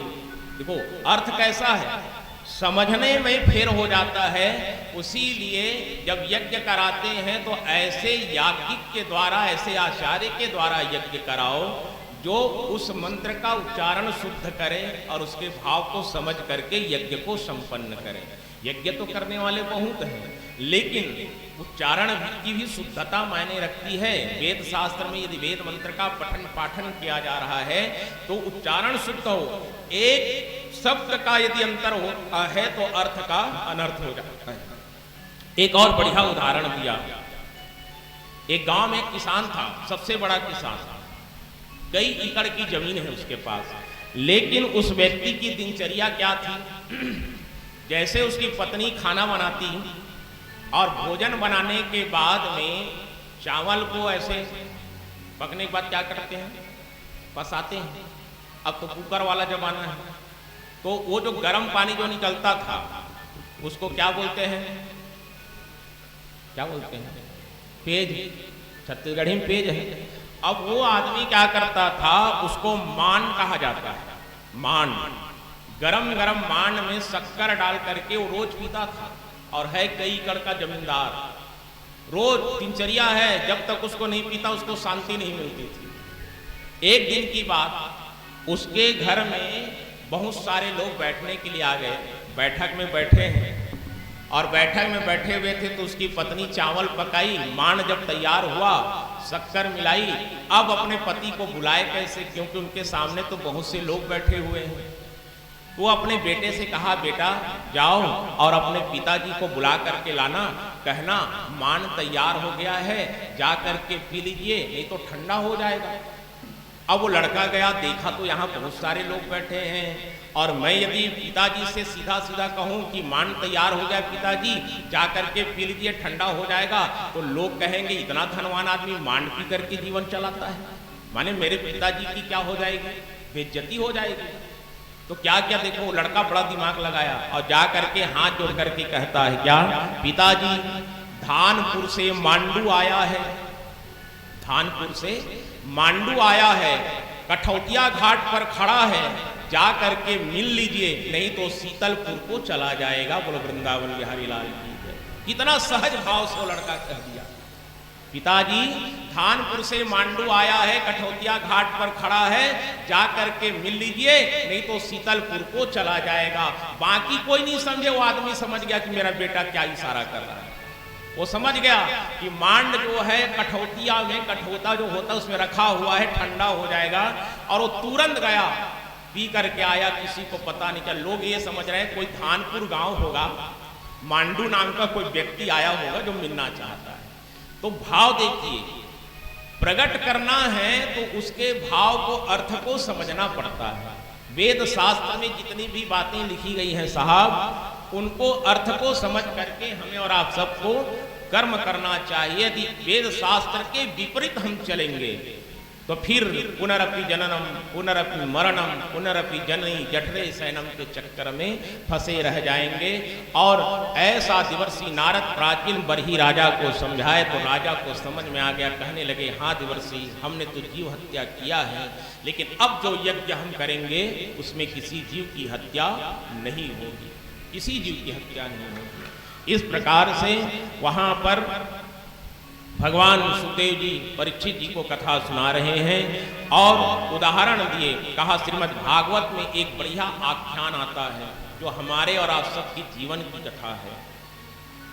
देखो अर्थ कैसा है, समझने में फेर हो जाता है। उसी लिए जब यज्ञ कराते हैं तो ऐसे याज्ञिक के द्वारा, ऐसे आचार्य के द्वारा यज्ञ कराओ जो उस मंत्र का उच्चारण शुद्ध करे और उसके भाव को समझ करके यज्ञ को संपन्न करे। यज्ञ तो करने वाले बहुत हैं, लेकिन उच्चारण की भी शुद्धता मायने रखती है। वेद शास्त्र में यदि वेद मंत्र का पठन पाठन किया जा रहा है तो उच्चारण शुद्ध हो। एक शब्द का यदि अंतर होता है तो अर्थ का अनर्थ हो जाता है। एक और बढ़िया उदाहरण दिया। एक गांव में एक किसान था, सबसे बड़ा किसान था, कई एकड़ की जमीन है उसके पास, लेकिन उस व्यक्ति की दिनचर्या क्या थी? जैसे उसकी पत्नी खाना बनाती और भोजन बनाने के बाद में चावल को ऐसे पकने के बाद क्या करते हैं? पसाते हैं। अब तो कुकर वाला जमाना है, तो वो जो गर्म पानी जो निकलता था उसको क्या बोलते हैं? क्या बोलते हैं? पेज। छत्तीसगढ़ी में पेज है। अब वो आदमी क्या करता था, उसको मान कहा जाता है। मान, गरम गरम मान में शक्कर डाल करके वो रोज पीता था, और है कई एकड़ का जमींदार। रोज दिनचर्या है, जब तक उसको नहीं पीता उसको शांति नहीं मिलती थी। एक दिन की बात, उसके घर में बहुत सारे लोग बैठने के लिए आ गए, बैठक में बैठे हैं, और बैठक में बैठे हुए थे तो उसकी पत्नी चावल पकाई, मान जब तैयार हुआ, शक्कर मिलाई। अब अपने पति को बुलाए कैसे, क्योंकि उनके सामने तो बहुत से लोग बैठे हुए हैं। वो अपने बेटे से कहा बेटा जाओ और अपने पिताजी को बुला करके लाना, कहना मान तैयार हो गया है, जा करके पी लीजिए, नहीं तो ठंडा हो जाएगा। अब वो लड़का गया, देखा तो यहाँ बहुत सारे लोग बैठे हैं, और मैं यदि पिताजी से सीधा सीधा कहूँ कि मान तैयार हो गया पिताजी, जा करके पी लीजिए ठंडा हो जाएगा, तो लोग कहेंगे इतना धनवान आदमी मान पी करके जीवन चलाता है, माने मेरे पिताजी की क्या हो जाएगी? बेइज्जती हो जाएगी। तो क्या क्या देखो, लड़का बड़ा दिमाग लगाया और जा करके हाथ जोड़ करके कहता है क्या? पिताजी धानपुर से मांडू आया है, धानपुर से मांडू आया है, कठौतिया घाट पर खड़ा है, जा करके मिल लीजिए, नहीं तो शीतलपुर को चला जाएगा। बोलो वृंदावन बिहारी लाल की जय। कितना सहज भाव से वो लड़का कह दिया, पिताजी धानपुर से मांडू आया है, कठौतिया घाट पर खड़ा है, जा करके मिल लीजिए, नहीं तो शीतलपुर को चला जाएगा। बाकी कोई नहीं समझे, वो आदमी समझ गया कि मेरा बेटा क्या इशारा कर रहा है। वो समझ गया कि मांड जो है कठौतिया में, कठौता जो होता है उसमें रखा हुआ है, ठंडा हो जाएगा। और वो तुरंत गया, पी करके आया, किसी को पता नहीं चला। लोग ये समझ रहे हैं कोई धानपुर गांव होगा, मांडू नाम का कोई व्यक्ति आया होगा जो मिलना चाहता है। तो भाव देखिए, प्रकट करना है तो उसके भाव को, अर्थ को समझना पड़ता है। वेद शास्त्र में जितनी भी बातें लिखी गई हैं साहब, उनको अर्थ को समझ करके हमें और आप सबको कर्म करना चाहिए। यदि वेद शास्त्र के विपरीत हम चलेंगे तो फिर पुनरपि जननम पुनरपि मरणम पुनरपि जननी जठरे सैनम के चक्कर में फंसे रह जाएंगे। और ऐसा देवर्षि नारद प्राचीन बरही राजा को समझाए तो राजा को समझ में आ गया। कहने लगे, हाँ देवर्षि, हमने तो जीव हत्या किया है, लेकिन अब जो यज्ञ हम करेंगे उसमें किसी जीव की हत्या नहीं होगी, किसी जीव की हत्या नहीं होगी। इस प्रकार से वहां पर भगवान सुखदेव जी परीक्षित जी को कथा सुना रहे हैं और उदाहरण दिए। कहा श्रीमद् भागवत में एक बढ़िया आख्यान आता है जो हमारे और आप सबकी जीवन की कथा है।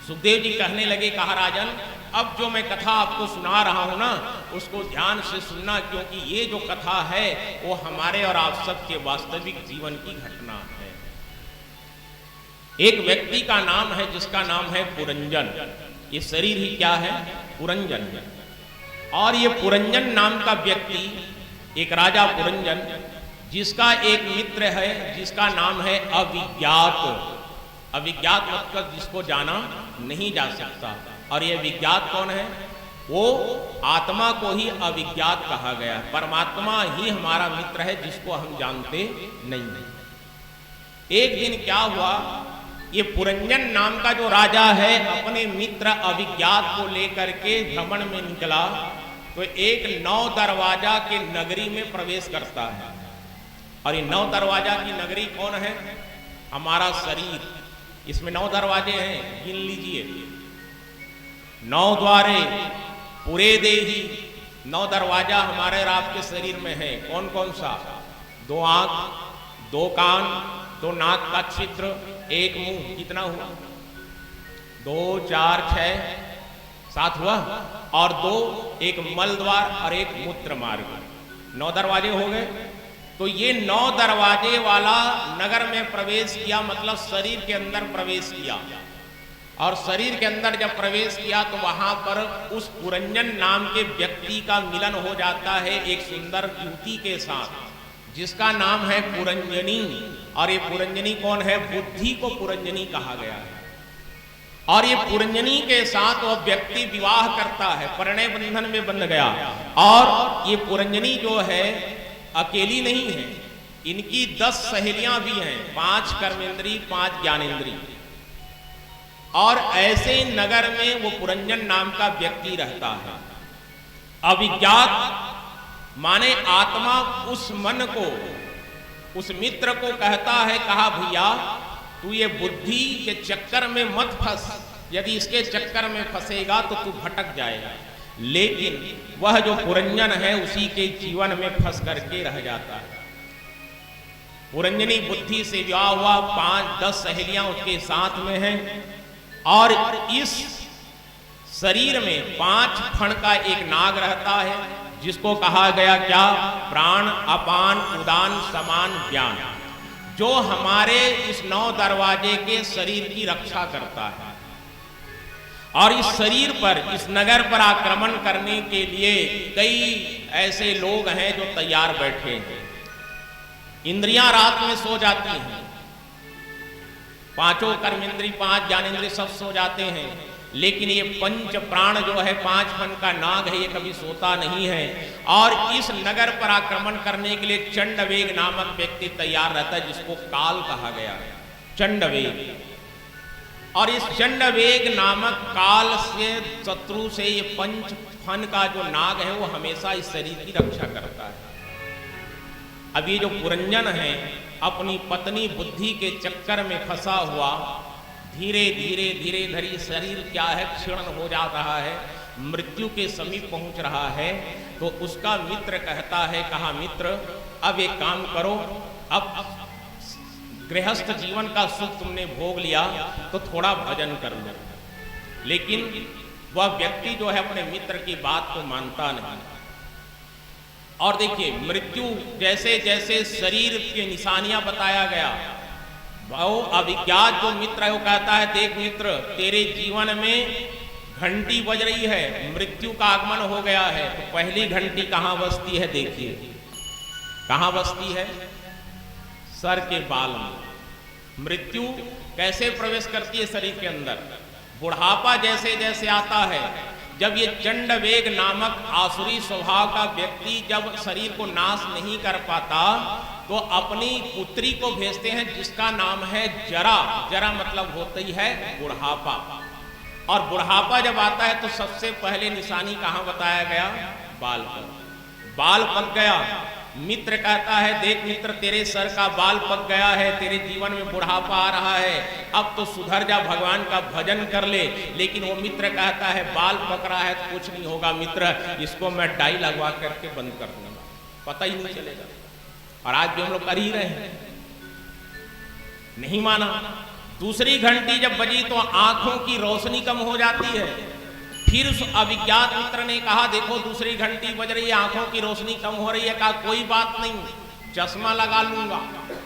सुखदेव जी कहने लगे, कहा राजन, अब जो मैं कथा आपको सुना रहा हूं ना, उसको ध्यान से सुनना, क्योंकि ये जो कथा है वो हमारे और आप सबके वास्तविक जीवन की घटना है। एक व्यक्ति का नाम है जिसका नाम है पुरंजन। ये शरीर ही क्या है? पुरंजन। और ये पुरंजन नाम का व्यक्ति, एक राजा पुरंजन, जिसका एक मित्र है जिसका नाम है अविज्ञात। अविज्ञात मतलब जिसको जाना नहीं जा सकता। और ये विज्ञात कौन है? वो आत्मा को ही अविज्ञात कहा गया। परमात्मा ही हमारा मित्र है जिसको हम जानते नहीं। एक दिन क्या हुआ, ये पुरंजन नाम का जो राजा है अपने मित्र अविज्ञात को लेकर के भ्रमण में निकला तो एक 9 दरवाजा के नगरी में प्रवेश करता है। और ये 9 दरवाजा की नगरी कौन है? हमारा शरीर। इसमें 9 दरवाजे हैं, गिन लीजिए। 9 द्वारे पूरे देही, 9 दरवाजा हमारे और आपके शरीर में है। कौन कौन सा? 2 आंख, 2 कान, 2 नाक का छिद्र, 1 मुंह। कितना हुआ? 2, 4, 6, 7 हुआ। और 2 एक मल द्वार और एक मूत्र मार्ग। 9 दरवाजे हो गए। तो ये 9 दरवाजे वाला नगर में प्रवेश किया, मतलब शरीर के अंदर प्रवेश किया। और शरीर के अंदर जब प्रवेश किया तो वहां पर उस पुरंजन नाम के व्यक्ति का मिलन हो जाता है एक सुंदर युवती के साथ जिसका नाम है पुरंजनी। और ये पुरंजनी कौन है? बुद्धि को पुरंजनी कहा गया है। और ये पुरंजनी के साथ वह व्यक्ति विवाह करता है, परिणय बंधन में बंध गया। और ये पुरंजनी जो है अकेली नहीं है, इनकी 10 सहेलियां भी हैं, 5 कर्मेंद्री, 5 ज्ञानेंद्री। और ऐसे नगर में वो पुरंजन नाम का व्यक्ति रहता है। अविज्ञात माने आत्मा उस मन को, उस मित्र को कहता है, कहा भैया तू ये बुद्धि के चक्कर में मत फंस, यदि इसके चक्कर में फंसेगा तो तू भटक जाएगा। लेकिन वह जो पुरंजन है उसी के जीवन में फंस करके रह जाता है। पुरंजनी बुद्धि से विवाह हुआ, 5-10 सहेलियां उसके साथ में हैं। और इस शरीर में 5 फण का एक नाग रहता है जिसको कहा गया क्या? प्राण, अपान, उदान, समान, ज्ञान, जो हमारे इस 9 दरवाजे के शरीर की रक्षा करता है। और इस शरीर पर, इस नगर पर आक्रमण करने के लिए कई ऐसे लोग हैं जो तैयार बैठे हैं। इंद्रियां रात में सो जाती हैं, 5 कर्मेंद्री, 5 ज्ञानेंद्री सब सो जाते हैं, लेकिन ये 5 प्राण जो है, 5 फन का नाग है, ये कभी सोता नहीं है। और इस नगर पर आक्रमण करने के लिए चंडवेग नामक व्यक्ति तैयार रहता है जिसको काल कहा गया है, चंडवेग। और इस चंडवेग नामक काल से, शत्रु से, ये 5 फन का जो नाग है वो हमेशा इस शरीर की रक्षा करता है। अब ये जो पुरंजन है अपनी पत्नी बुद्धि के चक्कर में फंसा हुआ, धीरे धीरे धीरे धीरे शरीर क्या है, क्षीण हो जा रहा है, मृत्यु के समीप पहुंच रहा है। तो उसका मित्र कहता है, कहा मित्र अब एक काम करो, अब गृहस्थ जीवन का सुख तुमने भोग लिया तो थोड़ा भजन कर लो। लेकिन वह व्यक्ति जो है अपने मित्र की बात को मानता नहीं। और देखिए, मृत्यु जैसे जैसे शरीर की निशानियां बताया गया, वो अविज्ञात जो मित्र है वो कहता है, देख मित्र, तेरे जीवन में घंटी बज रही है, मृत्यु का आगमन हो गया है। तो पहली घंटी कहां बजती है? देखिए कहां बजती है? सर के बाल में। मृत्यु कैसे प्रवेश करती है शरीर के अंदर? बुढ़ापा जैसे जैसे आता है, जब ये चंड वेग नामक आसुरी स्वभाव का व्यक्ति जब शरीर को नाश नहीं कर पाता, तो अपनी पुत्री को भेजते हैं जिसका नाम है जरा। जरा मतलब होती है बुढ़ापा। और बुढ़ापा जब आता है तो सबसे पहले निशानी कहां बताया गया? बाल पर। बाल पक गया। मित्र कहता है, देख मित्र, तेरे सर का बाल पक गया है, तेरे जीवन में बुढ़ापा आ रहा है, अब तो सुधर जा, भगवान का भजन कर ले। लेकिन वो मित्र कहता है, बाल पक रहा है तो कुछ नहीं होगा मित्र, इसको मैं डाई लगवा करके बंद कर दूंगा, पता ही नहीं चलेगा। और आज भी हम लोग कर ही रहे हैं। नहीं माना। दूसरी घंटी जब बजी तो आंखों की रोशनी कम हो जाती है। फिर उस अविज्ञात मित्र ने कहा, देखो दूसरी घंटी बज रही है, आंखों की रोशनी कम हो रही है। कहा कोई बात नहीं, चश्मा लगा लूंगा।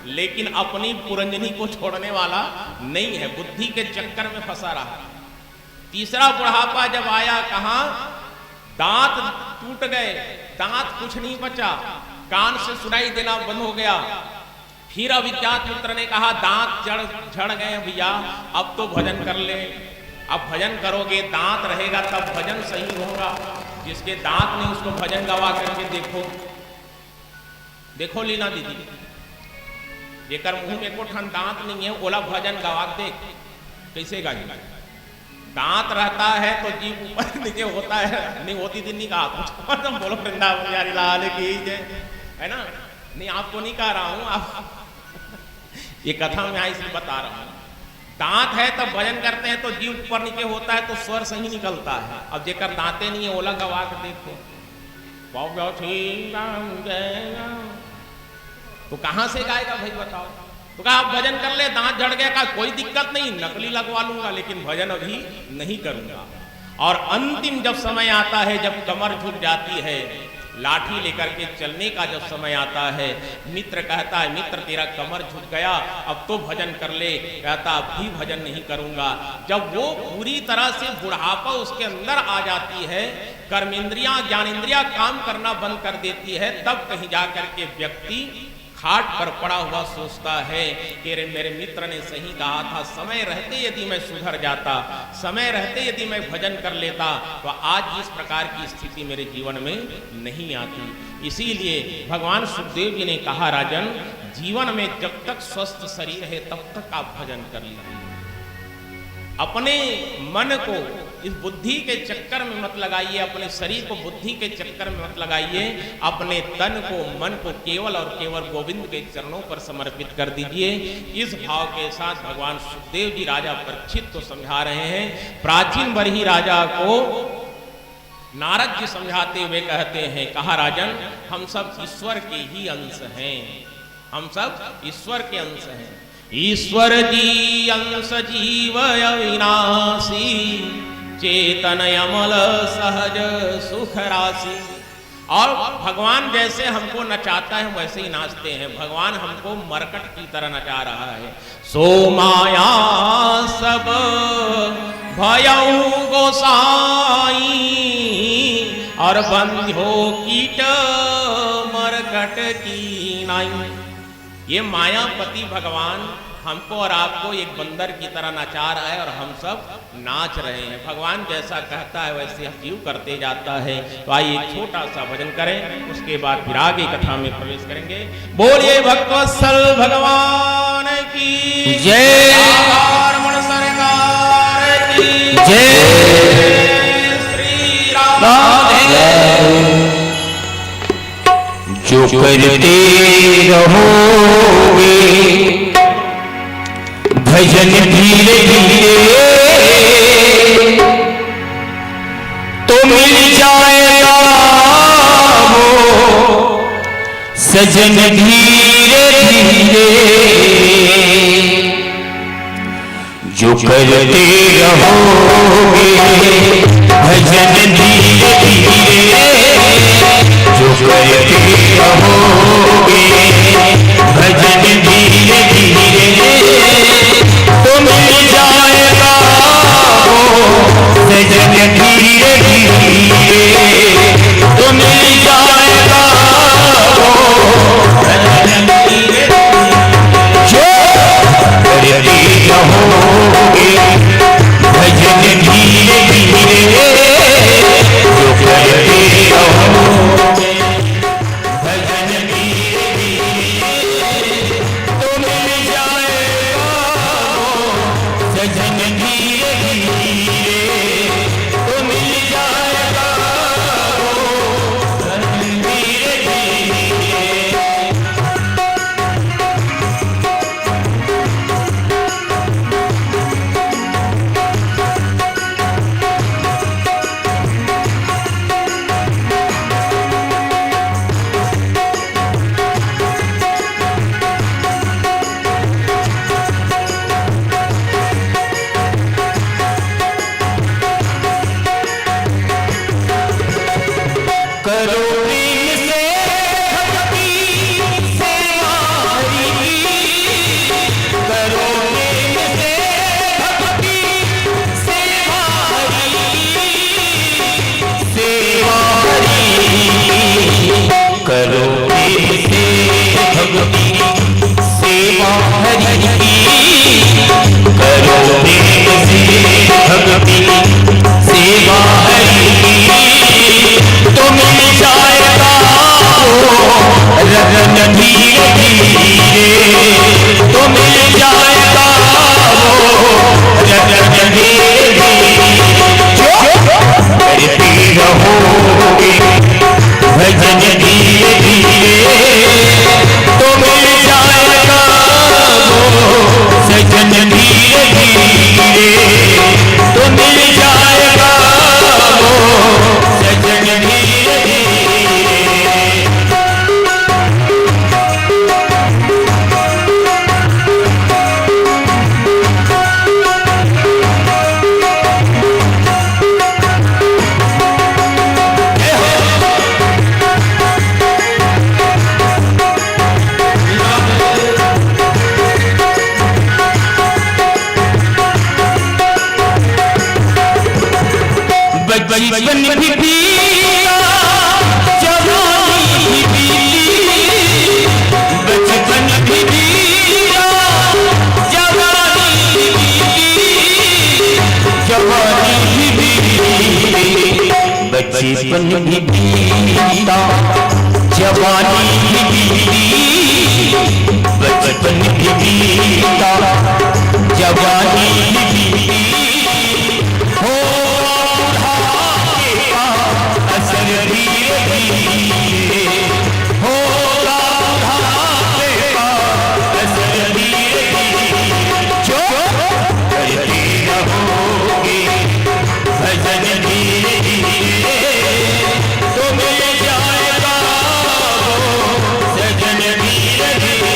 लेकिन अपनी पुरंजनी को छोड़ने वाला नहीं है, बुद्धि के चक्कर में फंसा रहा। तीसरा बुढ़ापा जब आया, कहा दांत टूट गए, दांत कुछ नहीं बचा, कान से सुनाई देना बंद हो गया। फिर अविज्ञात मित्र ने कहा, दांत झड़ गए भैया, अब तो भजन कर ले। अब भजन करोगे, दांत रहेगा तब भजन सही होगा। जिसके दांत नहीं उसको भजन गवा करके देखो। देखो लीना दीदी, जेकर मुंह में कोठन दांत नहीं है, ओला भजन गवा देख कैसे गाएगा। दांत रहता है तो जीव ऊपर नीचे होता है, नहीं होती दिन नहीं कहा कुछ। तुम बोलो वृंदावन यारी लाल की जय, है ना? नहीं आपको नहीं कह रहा हूं, आप ये कथा में आई इसलिए बता रहा हूं। दांत है तब भजन करते हैं तो जीव ऊपर नीचे होता है तो स्वर सही निकलता है। अब जेकर दांते नहीं है, ओला गवा के देखो, तो कहां से गाएगा भाई बताओ? तो कहा आप भजन कर ले, दांत झड़ गया, कहा कोई दिक्कत नहीं, नकली लगवा लूंगा, लेकिन भजन अभी नहीं करूंगा। और अंतिम जब समय आता है, जब कमर झुक जाती है, लाठी लेकर के चलने का जब समय आता है, मित्र कहता है, मित्र तेरा कमर झुक गया, अब तो भजन कर ले। कहता अब भी भजन नहीं करूंगा। जब वो पूरी तरह से बुढ़ापा उसके अंदर आ जाती है, कर्मेंद्रियां ज्ञानेंद्रियां काम करना बंद कर देती है, तब कहीं जाकर के व्यक्ति खाट पर पड़ा हुआ सोचता है कि मेरे मित्र ने सही कहा था, समय रहते यदि मैं सुधर जाता, समय रहते यदि मैं भजन कर लेता, तो आज इस प्रकार की स्थिति मेरे जीवन में नहीं आती। इसीलिए भगवान सुखदेव जी ने कहा, राजन, जीवन में जब तक स्वस्थ शरीर है तब तक आप भजन कर लीजिए। अपने मन को इस बुद्धि के चक्कर में मत लगाइए, अपने शरीर को बुद्धि के चक्कर में मत लगाइए, अपने तन को, मन को केवल और केवल गोविंद के चरणों पर समर्पित कर दीजिए। इस भाव के साथ भगवान सुखदेव जी राजा परीक्षित को समझा रहे हैं। प्राचीन बरही राजा को नारद जी समझाते हुए कहते हैं, कहा राजन, हम सब ईश्वर के ही अंश हैं, हम सब ईश्वर के अंश हैं। ईश्वर जी अंश जीव अविनाशी, चेतन अमल सहज सुख राशि। और भगवान जैसे हमको नचाता है वैसे ही नाचते हैं। भगवान हमको मरकट की तरह नचा रहा है। सो माया सब भयउ गोसाई, और बंध्यो कीट मरकट की नाई। ये मायापति भगवान हमको और आपको एक बंदर की तरह नचा रहा है और हम सब नाच रहे हैं। भगवान जैसा कहता है वैसे जीव करते जाता है। तो आइए एक छोटा सा भजन करें, उसके बाद फिर आगे कथा में प्रवेश करेंगे। बोलिए भक्तवत्सल भगवान की जय, रमण सरकार की जय, श्री राम। जो करते रहोगे भजन धीरे धीरे, तो मिल जाएगा वो सजन धीरे धीरे। जो करते रहोगे भजन धीरे धीरे, जो करते रहोगे भजन धीरे धीरे, तो मिल जाएगा वो सजन धीरे धीरे, तो मिल जाएगा वो सजन धीरे धीरे, करते रहोगे भजन धीरे धीरे, जो करते रहोगे भजन धीरे धीरे, तो मिल जाएगा सजन धीरे धीरे, तो मिल जाएगा सजन धीरे धीरे। करो प्रेम से भक्ति सेवा हरि की, करो प्रेम से भक्ति सेवा हरि की, सेवा हरि की, करो प्रेम से भक्ति सेवा हरि की, करो प्रेम से भक्ति सेवा हरि की, तो मिल जाएगा रतन धीरे धीरे, तो मिल जाएगा रतन धीरे धीरे, जो करते रहोगे भजन धीरे धीरे, तो मिल जाएगा सजन धीरे धीरे, तो मिल जाएगा सजन धीरे धीरे। बचपन भी बीता, जवानी भी बीती, बचपन भी बीता, जवानी भी बीती, जवानी भी बीती, बचपन भी बीता, जवानी भी बीती, बचपन भी बीता, जवानी भी बीती, हो असर धीरे धीरे, होगा बुढ़ापे का असर धीरे धीरे, जो करते रहोगे भजन धीरे धीरे, तो मिल जाएगा सजन धीरे धीरे।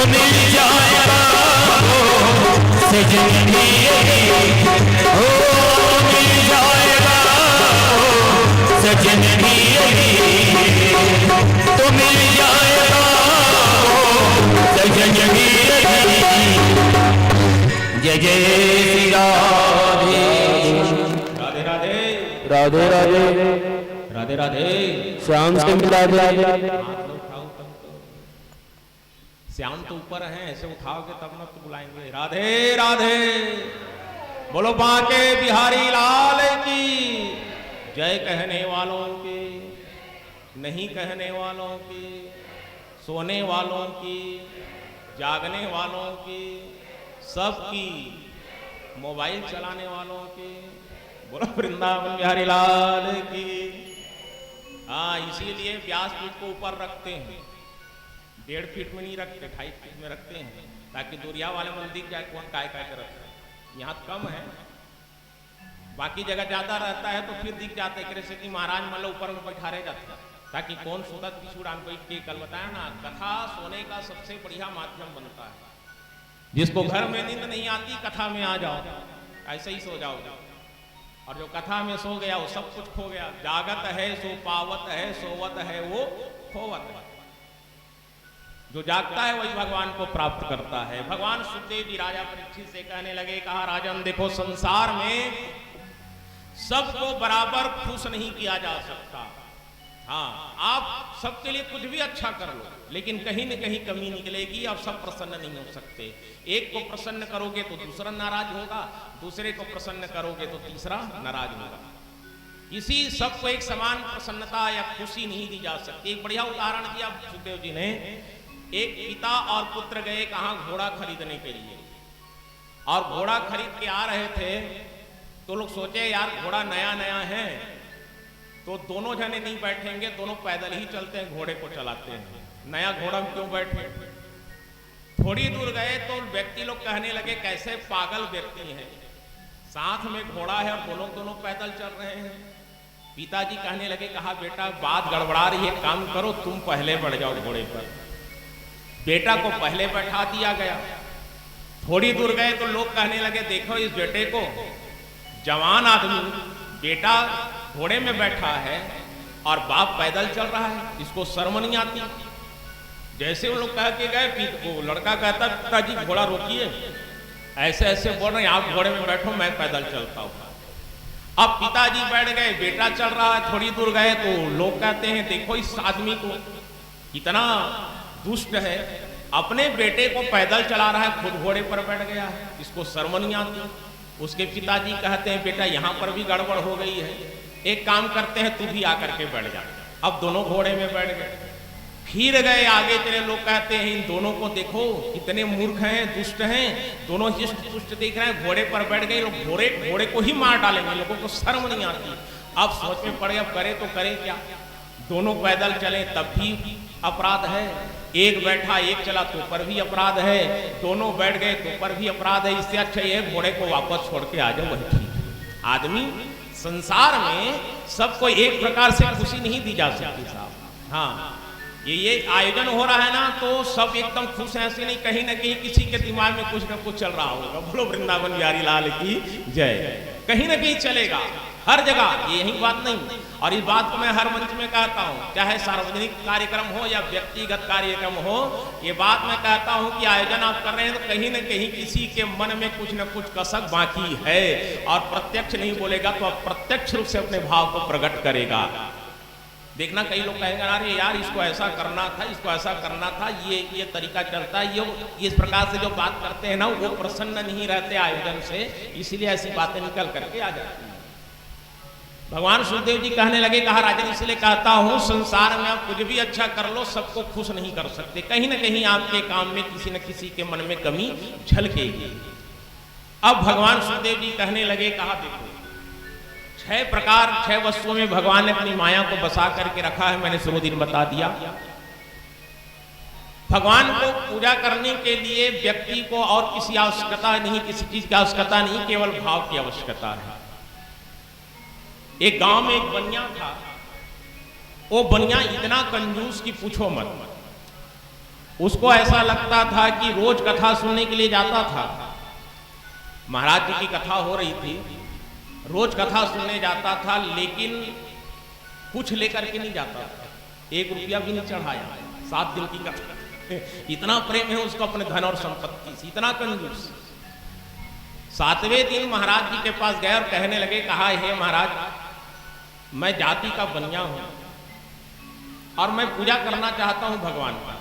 तो मिल जाएगा सजन भी हो, मिल जाएगा सजन भी तो मिल जाएगा सजन भी। जय जय श्री राधे राधे राधे राधे राधे राधे राधे। श्याम से मिला दे। हाथ लो, उठाओ तब तो। श्याम तो ऊपर हैं, ऐसे उठाओगे तब ना तो बुलाएंगे। राधे राधे बोलो बांके बिहारी लाल की जय। कहने वालों की, नहीं कहने वालों की, सोने वालों की, जागने वालों की, सबकी, मोबाइल चलाने वालों की, बोलो वृंदावन बिहारी लाल की। हाँ, इसीलिए व्यासपीठ को ऊपर रखते हैं, 1.5 फीट में नहीं रखते, 2.5 फीट में रखते हैं, ताकि दूरिया वाले मंदिर क्या कौन काय काय के रखते हैं। यहाँ कम है, बाकी जगह ज्यादा रहता है तो फिर दिख जाते हैं। जैसे कि महाराज मान लो ऊपर में बैठा रह जाता है, ताकि कौन सुदत पिछुड़ान को कल बताया ना, कथा सोने का सबसे बढ़िया माध्यम बनता है। जिसको घर में नींद नहीं आती, कथा में आ जाओ, ऐसे ही सो जाओ। और जो कथा में सो गया वो सब कुछ खो गया। जागत है सो पावत है, सोवत है वो खोवत है। जो जागता है वही भगवान को प्राप्त करता है। भगवान सुखदेव जी राजा परीक्षित से कहने लगे, कहा राजन देखो, संसार में सबको बराबर खुश नहीं किया जा सकता। हाँ, आप सबके लिए कुछ भी अच्छा कर लो, लेकिन कहीं न कहीं कमी निकलेगी और सब प्रसन्न नहीं हो सकते। एक को प्रसन्न करोगे तो दूसरा नाराज होगा, दूसरे को प्रसन्न करोगे तो तीसरा नाराज होगा। इसी सबको एक समान प्रसन्नता या खुशी नहीं दी जा सकती। एक बढ़िया उदाहरण दिया सुखदेव जी ने। एक पिता और पुत्र गए कहाँ, घोड़ा खरीदने के लिए, और घोड़ा खरीद के आ रहे थे तो लोग सोचे यार घोड़ा नया नया है तो दोनों जने नहीं बैठेंगे, दोनों पैदल ही चलते हैं, घोड़े को चलाते हैं, नया घोड़ा में क्यों बैठे। थोड़ी दूर गए तो व्यक्ति लोग कहने लगे कैसे पागल व्यक्ति है, साथ में घोड़ा है और दोनों पैदल चल रहे हैं। पिताजी कहने लगे, कहा बेटा बात गड़बड़ा रही है, काम करो तुम पहले बढ़ जाओ घोड़े पर। बेटा को पहले बैठा दिया गया। थोड़ी दूर गए तो लोग कहने लगे देखो इस बेटे को, जवान आदमी, बेटा घोड़े में बैठा है और बाप पैदल चल रहा है, इसको शर्म नहीं आती। जैसे वो लोग कह के गए, वो लड़का कहता पिताजी घोड़ा रोकिए, ऐसे ऐसे बोल रहे हैं आप घोड़े में बैठो मैं पैदल चलता हूँ। अब पिताजी बैठ गए, बेटा चल रहा है। थोड़ी दूर गए तो लोग कहते हैं देखो इस आदमी को, कितना दुष्ट है, अपने बेटे को पैदल चला रहा है, खुद घोड़े पर बैठ गया है, इसको शर्म नहीं आती। उसके पिताजी कहते हैं बेटा यहाँ पर भी गड़बड़ हो गई है, एक काम करते हैं तू भी आकर के बैठ जा। अब दोनों घोड़े में बैठ गए। फिर गए आगे चले, लोग कहते हैं इन दोनों को देखो कितने मूर्ख हैं, दुष्ट हैं, दोनों हिष्ट पुष्ट दिख रहे हैं, घोड़े पर बैठ गए। लोग घोड़े को ही मार डालेंगे, लोगों को शर्म नहीं आती। अब सोच में पड़े अब करे तो करे क्या। दोनों पैदल चले तब भी अपराध है, एक बैठा एक चला तो पर भी अपराध है, दोनों बैठ गए तो पर भी अपराध है। इससे अच्छा ये घोड़े को वापस छोड़ के आ जाओ, वही ठीक। आदमी संसार में सबको एक प्रकार से खुशी नहीं दी जा सकती साहब। हाँ, ये आयोजन हो रहा है ना तो सब एकदम खुश हैं, ऐसे नहीं, कहीं ना कहीं किसी के दिमाग में कुछ ना कुछ चल रहा होगा। बोलो वृंदावन बिहारी लाल की जय। कहीं ना कहीं चलेगा हर जगह, ये यही बात नहीं। और इस बात को मैं हर मंच में कहता हूँ, चाहे सार्वजनिक कार्यक्रम हो या व्यक्तिगत कार्यक्रम हो, ये बात मैं कहता हूँ कि आयोजन आप कर रहे हैं तो कहीं ना कहीं किसी के मन में कुछ न कुछ कसक बाकी है, और प्रत्यक्ष नहीं बोलेगा तो अप्रत्यक्ष रूप से अपने भाव को प्रकट करेगा। देखना कई लोग कहेंगे अरे यार इसको ऐसा करना था, इसको ऐसा करना था, ये तरीका चलता है, ये इस प्रकार से जो बात करते हैं ना वो प्रसन्न नहीं रहते आयोजन से, इसलिए ऐसी बातें निकल करके आ जाती हैं। भगवान सुखदेव जी कहने लगे, कहा राजन इसलिए कहता हूं संसार में आप कुछ भी अच्छा कर लो सबको खुश नहीं कर सकते, कहीं ना कहीं आपके काम में किसी न किसी के मन में कमी झलकेगी। अब भगवान सुखदेव जी कहने लगे, कहा देखो 6 प्रकार 6 वस्तुओं में भगवान ने अपनी माया को बसा करके रखा है, मैंने शुरू दिन बता दिया। भगवान को पूजा करने के लिए व्यक्ति को और किसी आवश्यकता नहीं, किसी चीज की आवश्यकता नहीं, केवल भाव की आवश्यकता है। एक गांव में एक बनिया था, वो बनिया इतना कंजूस कि पूछो मत। उसको ऐसा लगता था कि रोज कथा सुनने के लिए जाता था। महाराज जी की कथा हो रही थी, रोज कथा सुनने जाता था, लेकिन कुछ लेकर के नहीं जाता था, 1 रुपया भी नहीं चढ़ाया। 7 दिन की कथा, इतना प्रेम है उसको अपने धन और संपत्ति से, इतना कंजूस। 7वें दिन महाराज जी के पास गए और कहने लगे, कहा हे महाराज, मैं जाति का बनिया हूं और मैं पूजा करना चाहता हूं भगवान का,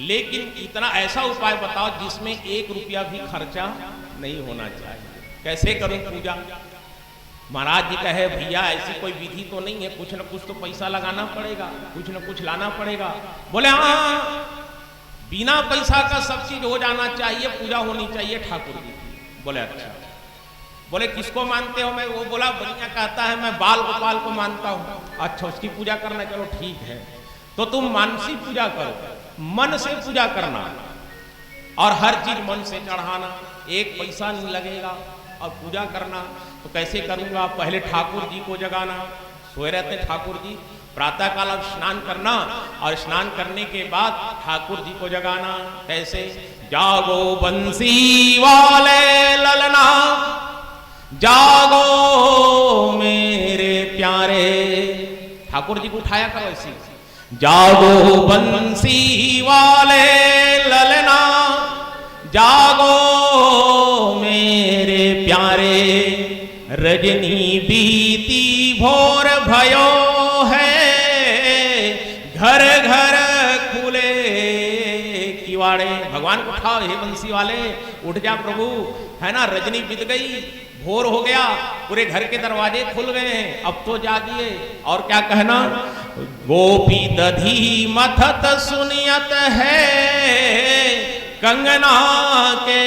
लेकिन इतना ऐसा उपाय बताओ जिसमें 1 रुपया भी खर्चा नहीं होना चाहिए, कैसे करूं पूजा। महाराज जी कहे, भैया ऐसी कोई विधि तो नहीं है, कुछ न कुछ तो पैसा लगाना पड़ेगा, कुछ न कुछ लाना पड़ेगा। बोले हाँ, बिना पैसा का सब चीज हो जाना चाहिए, पूजा होनी चाहिए ठाकुर जी की। बोले अच्छा। बोले किसको मानते हो? मैं वो बोला, बनिया कहता है मैं बाल गोपाल को मानता हूं। अच्छा, उसकी पूजा करना, चलो ठीक है, तो तुम मानसी पूजा करो, मन से पूजा करना और हर चीज मन से चढ़ाना, 1 पैसा नहीं लगेगा और पूजा करना। तो कैसे करूंगा? पहले ठाकुर जी को जगाना, सोए रहते ठाकुर जी, प्रातः काल अब स्नान करना और स्नान करने के बाद ठाकुर जी को जगाना। कैसे? जागो बंसी वाले ललना, जागो मेरे प्यारे। ठाकुर जी को उठाया करो ऐसे, जागो बंसी वाले ललना, जागो मेरे प्यारे। रजनी बीती भोर भयो है, घर घर खुले किवाड़े। भगवान को उठाओ, हे बंसी वाले उठ जा प्रभु, है ना, रजनी बीत गई, भोर हो गया, पूरे घर के दरवाजे खुल गए हैं, अब तो जागिए। और क्या कहना? गोपी दधी मथत सुनियत है, कंगना के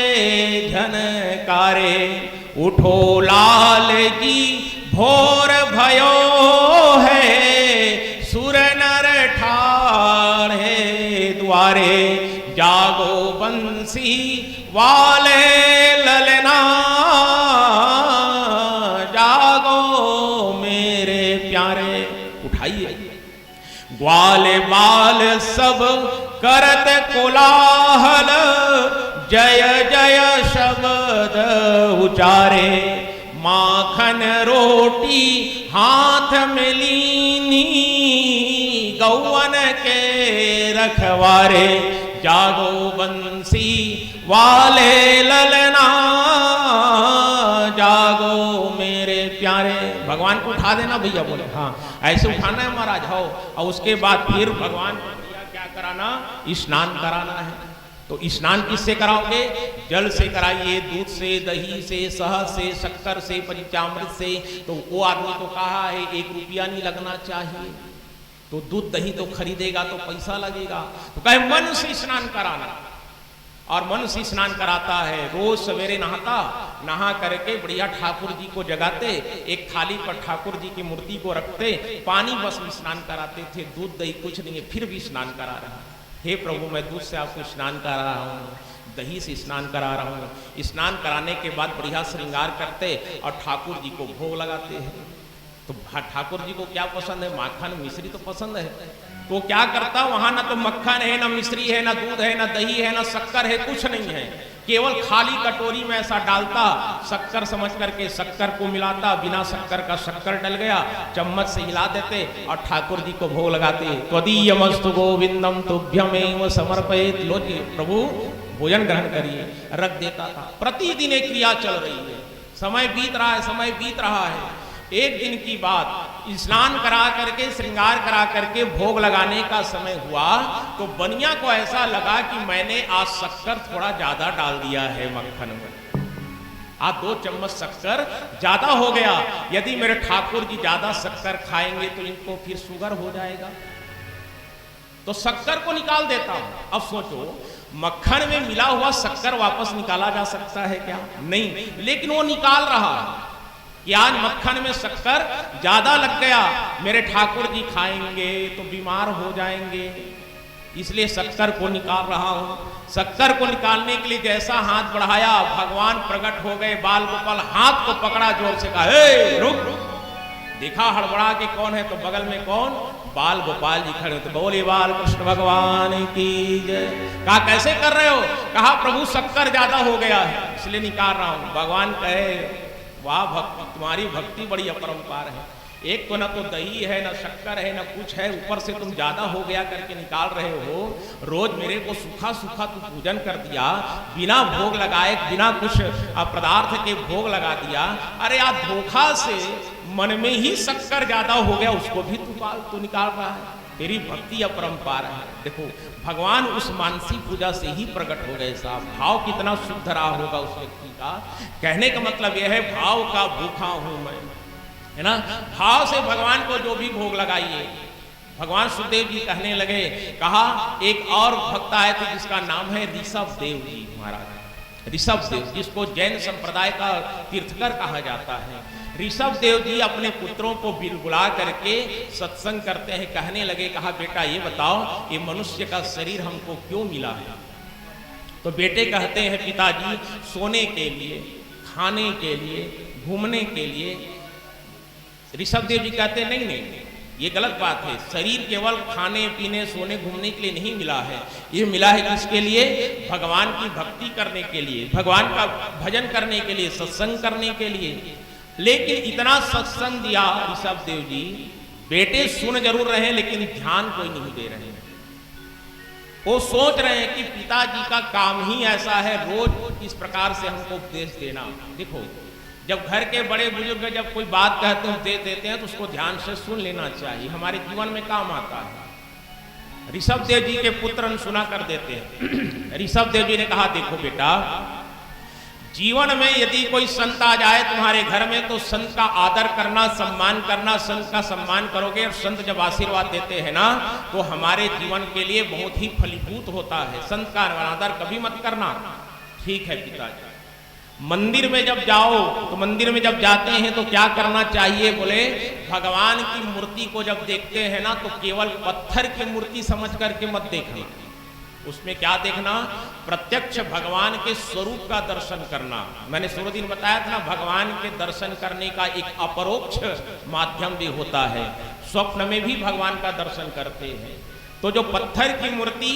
झनकारे। उठो लाल जी भोर भयो है, सुर नर ठाड़े द्वारे। जागो बंसी वाले ललना, जागो मेरे प्यारे। उठाइए। ग्वाल बाल सब करत कोलाहल, जय जय शब्द उचारे। माखन रोटी हाथ में लीनी, गौवन के रखवारे। जागो बंसी वाले ललना, जागो मेरे प्यारे। भगवान को उठा देना भैया। बोले हाँ, ऐसे उठाना है महाराज। हो, और उसके बाद फिर भगवान को क्या कराना? स्नान कराना है। तो स्नान किससे कराओगे? जल से कराइए, दूध से, दही से, शहद से, शक्कर से, पंचामृत से। तो वो आदमी को कहा है 1 रुपया नहीं लगना चाहिए, तो दूध दही तो खरीदेगा तो पैसा लगेगा। तो कहे मन से स्नान कराना, और मन से स्नान कराता है। रोज सवेरे नहाता, नहा करके बढ़िया ठाकुर जी को जगाते, एक थाली पर ठाकुर जी की मूर्ति को रखते, पानी बस में स्नान कराते थे, दूध दही कुछ नहीं है, फिर भी स्नान करा रहा। हे प्रभु, मैं दूध से आपको स्नान करा रहा हूँ, दही से स्नान करा रहा हूँ। स्नान कराने के बाद बढ़िया श्रृंगार करते और ठाकुर जी को भोग लगाते हैं। तो ठाकुर जी को क्या पसंद है? माखन मिश्री तो पसंद है। तो क्या करता? वहां ना तो मक्खन है, ना मिश्री है, ना दूध है, ना दही है, ना शक्कर है, कुछ नहीं है, केवल खाली कटोरी में ऐसा डालता, शक्कर समझ करके शक्कर को मिलाता, बिना शक्कर का शक्कर डल गया, चम्मच से हिला देते और ठाकुर जी को भोग लगाते। त्वदीयमस्तु गोविंदम तुभ्यमेव समर्पयेत्। लो जी प्रभु, भोजन ग्रहण करिए, रख देता था। प्रतिदिन एक क्रिया चल रही है, समय बीत रहा है, समय बीत रहा है। एक दिन की बात, स्नान करा करके, श्रृंगार करा करके भोग लगाने का समय हुआ, तो बनिया को ऐसा लगा कि मैंने आज शक्कर थोड़ा ज्यादा डाल दिया है मक्खन में, आज 2 चम्मच शक्कर ज्यादा हो गया। यदि मेरे ठाकुर जी ज्यादा शक्कर खाएंगे तो इनको फिर शुगर हो जाएगा, तो शक्कर को निकाल देता हूं। अब सोचो, मक्खन में मिला हुआ शक्कर वापस निकाला जा सकता है क्या? नहीं, लेकिन वो निकाल रहा है कि आज मक्खन में शक्कर ज्यादा लग गया, मेरे ठाकुर जी खाएंगे तो बीमार हो जाएंगे, इसलिए शक्कर को निकाल रहा हूं। शक्कर को निकालने के लिए जैसा हाथ बढ़ाया, भगवान प्रकट हो गए। बाल गोपाल हाथ को पकड़ा, जोर से कहा, हे रुक। देखा हड़बड़ा के कौन है, तो बगल में कौन? बाल गोपाल जी खड़े थे, बोले बाल कृष्ण भगवान की जय। कहा कैसे कर रहे हो? कहा प्रभु शक्कर ज्यादा हो गया है इसलिए निकाल रहा हूं। भगवान कहे वाह भक्ति, तुम्हारी भक्ति बड़ी अपरंपार है, एक तो ना तो दही है ना शक्कर है ना कुछ है, ऊपर से तुम ज्यादा हो गया करके निकाल रहे हो। रोज मेरे को सूखा सूखा तू पूजन कर दिया, बिना भोग लगाए बिना कुछ पदार्थ के भोग लगा दिया। अरे यार धोखा से मन में ही शक्कर ज्यादा हो गया, उसको भी तू निकाल रहा है। तेरी भक्ति अपरंपार है। देखो भगवान उस मानसी पूजा से ही प्रकट हो गए साहब। भाव कितना शुद्ध रहा होगा उस व्यक्ति का। कहने का मतलब यह है भाव का भूखा हूं मैं, है ना। भाव से भगवान को जो भी भोग लगाइए। भगवान सुखदेव जी कहने लगे, कहा एक और भक्त आए थे जिसका नाम है ऋषभ देव जी महाराज। ऋषभ देव जिसको जैन संप्रदाय का तीर्थकर कहा जाता है। ऋषभ देव जी अपने पुत्रों को बुला करके सत्संग करते हैं। कहने लगे, कहा बेटा ये बताओ ये मनुष्य का शरीर हमको क्यों मिला है? तो बेटे कहते हैं पिताजी सोने के लिए, खाने के लिए, घूमने के लिए। ऋषभ देव जी कहते हैं नहीं, ये गलत बात है। शरीर केवल खाने पीने सोने घूमने के लिए नहीं मिला है, ये मिला है किसके लिए? भगवान की भक्ति करने के लिए, भगवान का भजन करने के लिए, सत्संग करने के लिए। लेकिन इतना सत्संग दिया ऋषभ देव जी, बेटे सुन जरूर रहे हैं लेकिन ध्यान कोई नहीं दे रहे हैं। वो सोच रहे हैं कि पिताजी का काम ही ऐसा है रोज इस प्रकार से हमको उपदेश देना। देखो जब घर के बड़े बुजुर्ग जब कोई बात कहते हैं उपदेश देते हैं तो उसको ध्यान से सुन लेना चाहिए, हमारे जीवन में काम आता है। ऋषभ देव जी के पुत्र सुना कर देते हैं। ऋषभ देव जी ने कहा देखो बेटा, जीवन में यदि कोई संत आ जाए तुम्हारे घर में तो संत का आदर करना, सम्मान करना, संत का सम्मान करोगे और संत जब आशीर्वाद देते हैं ना तो हमारे जीवन के लिए बहुत ही फलीभूत होता है। संत का अनादर कभी मत करना। ठीक है पिताजी। मंदिर में जब जाओ तो मंदिर में जब जाते हैं तो क्या करना चाहिए? बोले भगवान की मूर्ति को जब देखते हैं ना तो केवल पत्थर की मूर्ति समझ करके मत देखना, उसमें क्या देखना? प्रत्यक्ष भगवान के स्वरूप का दर्शन करना। मैंने शुरू दिन बताया था ना, भगवान के दर्शन करने का एक अपरोक्ष माध्यम भी होता है। स्वप्न में भी भगवान का दर्शन करते हैं। तो जो पत्थर की मूर्ति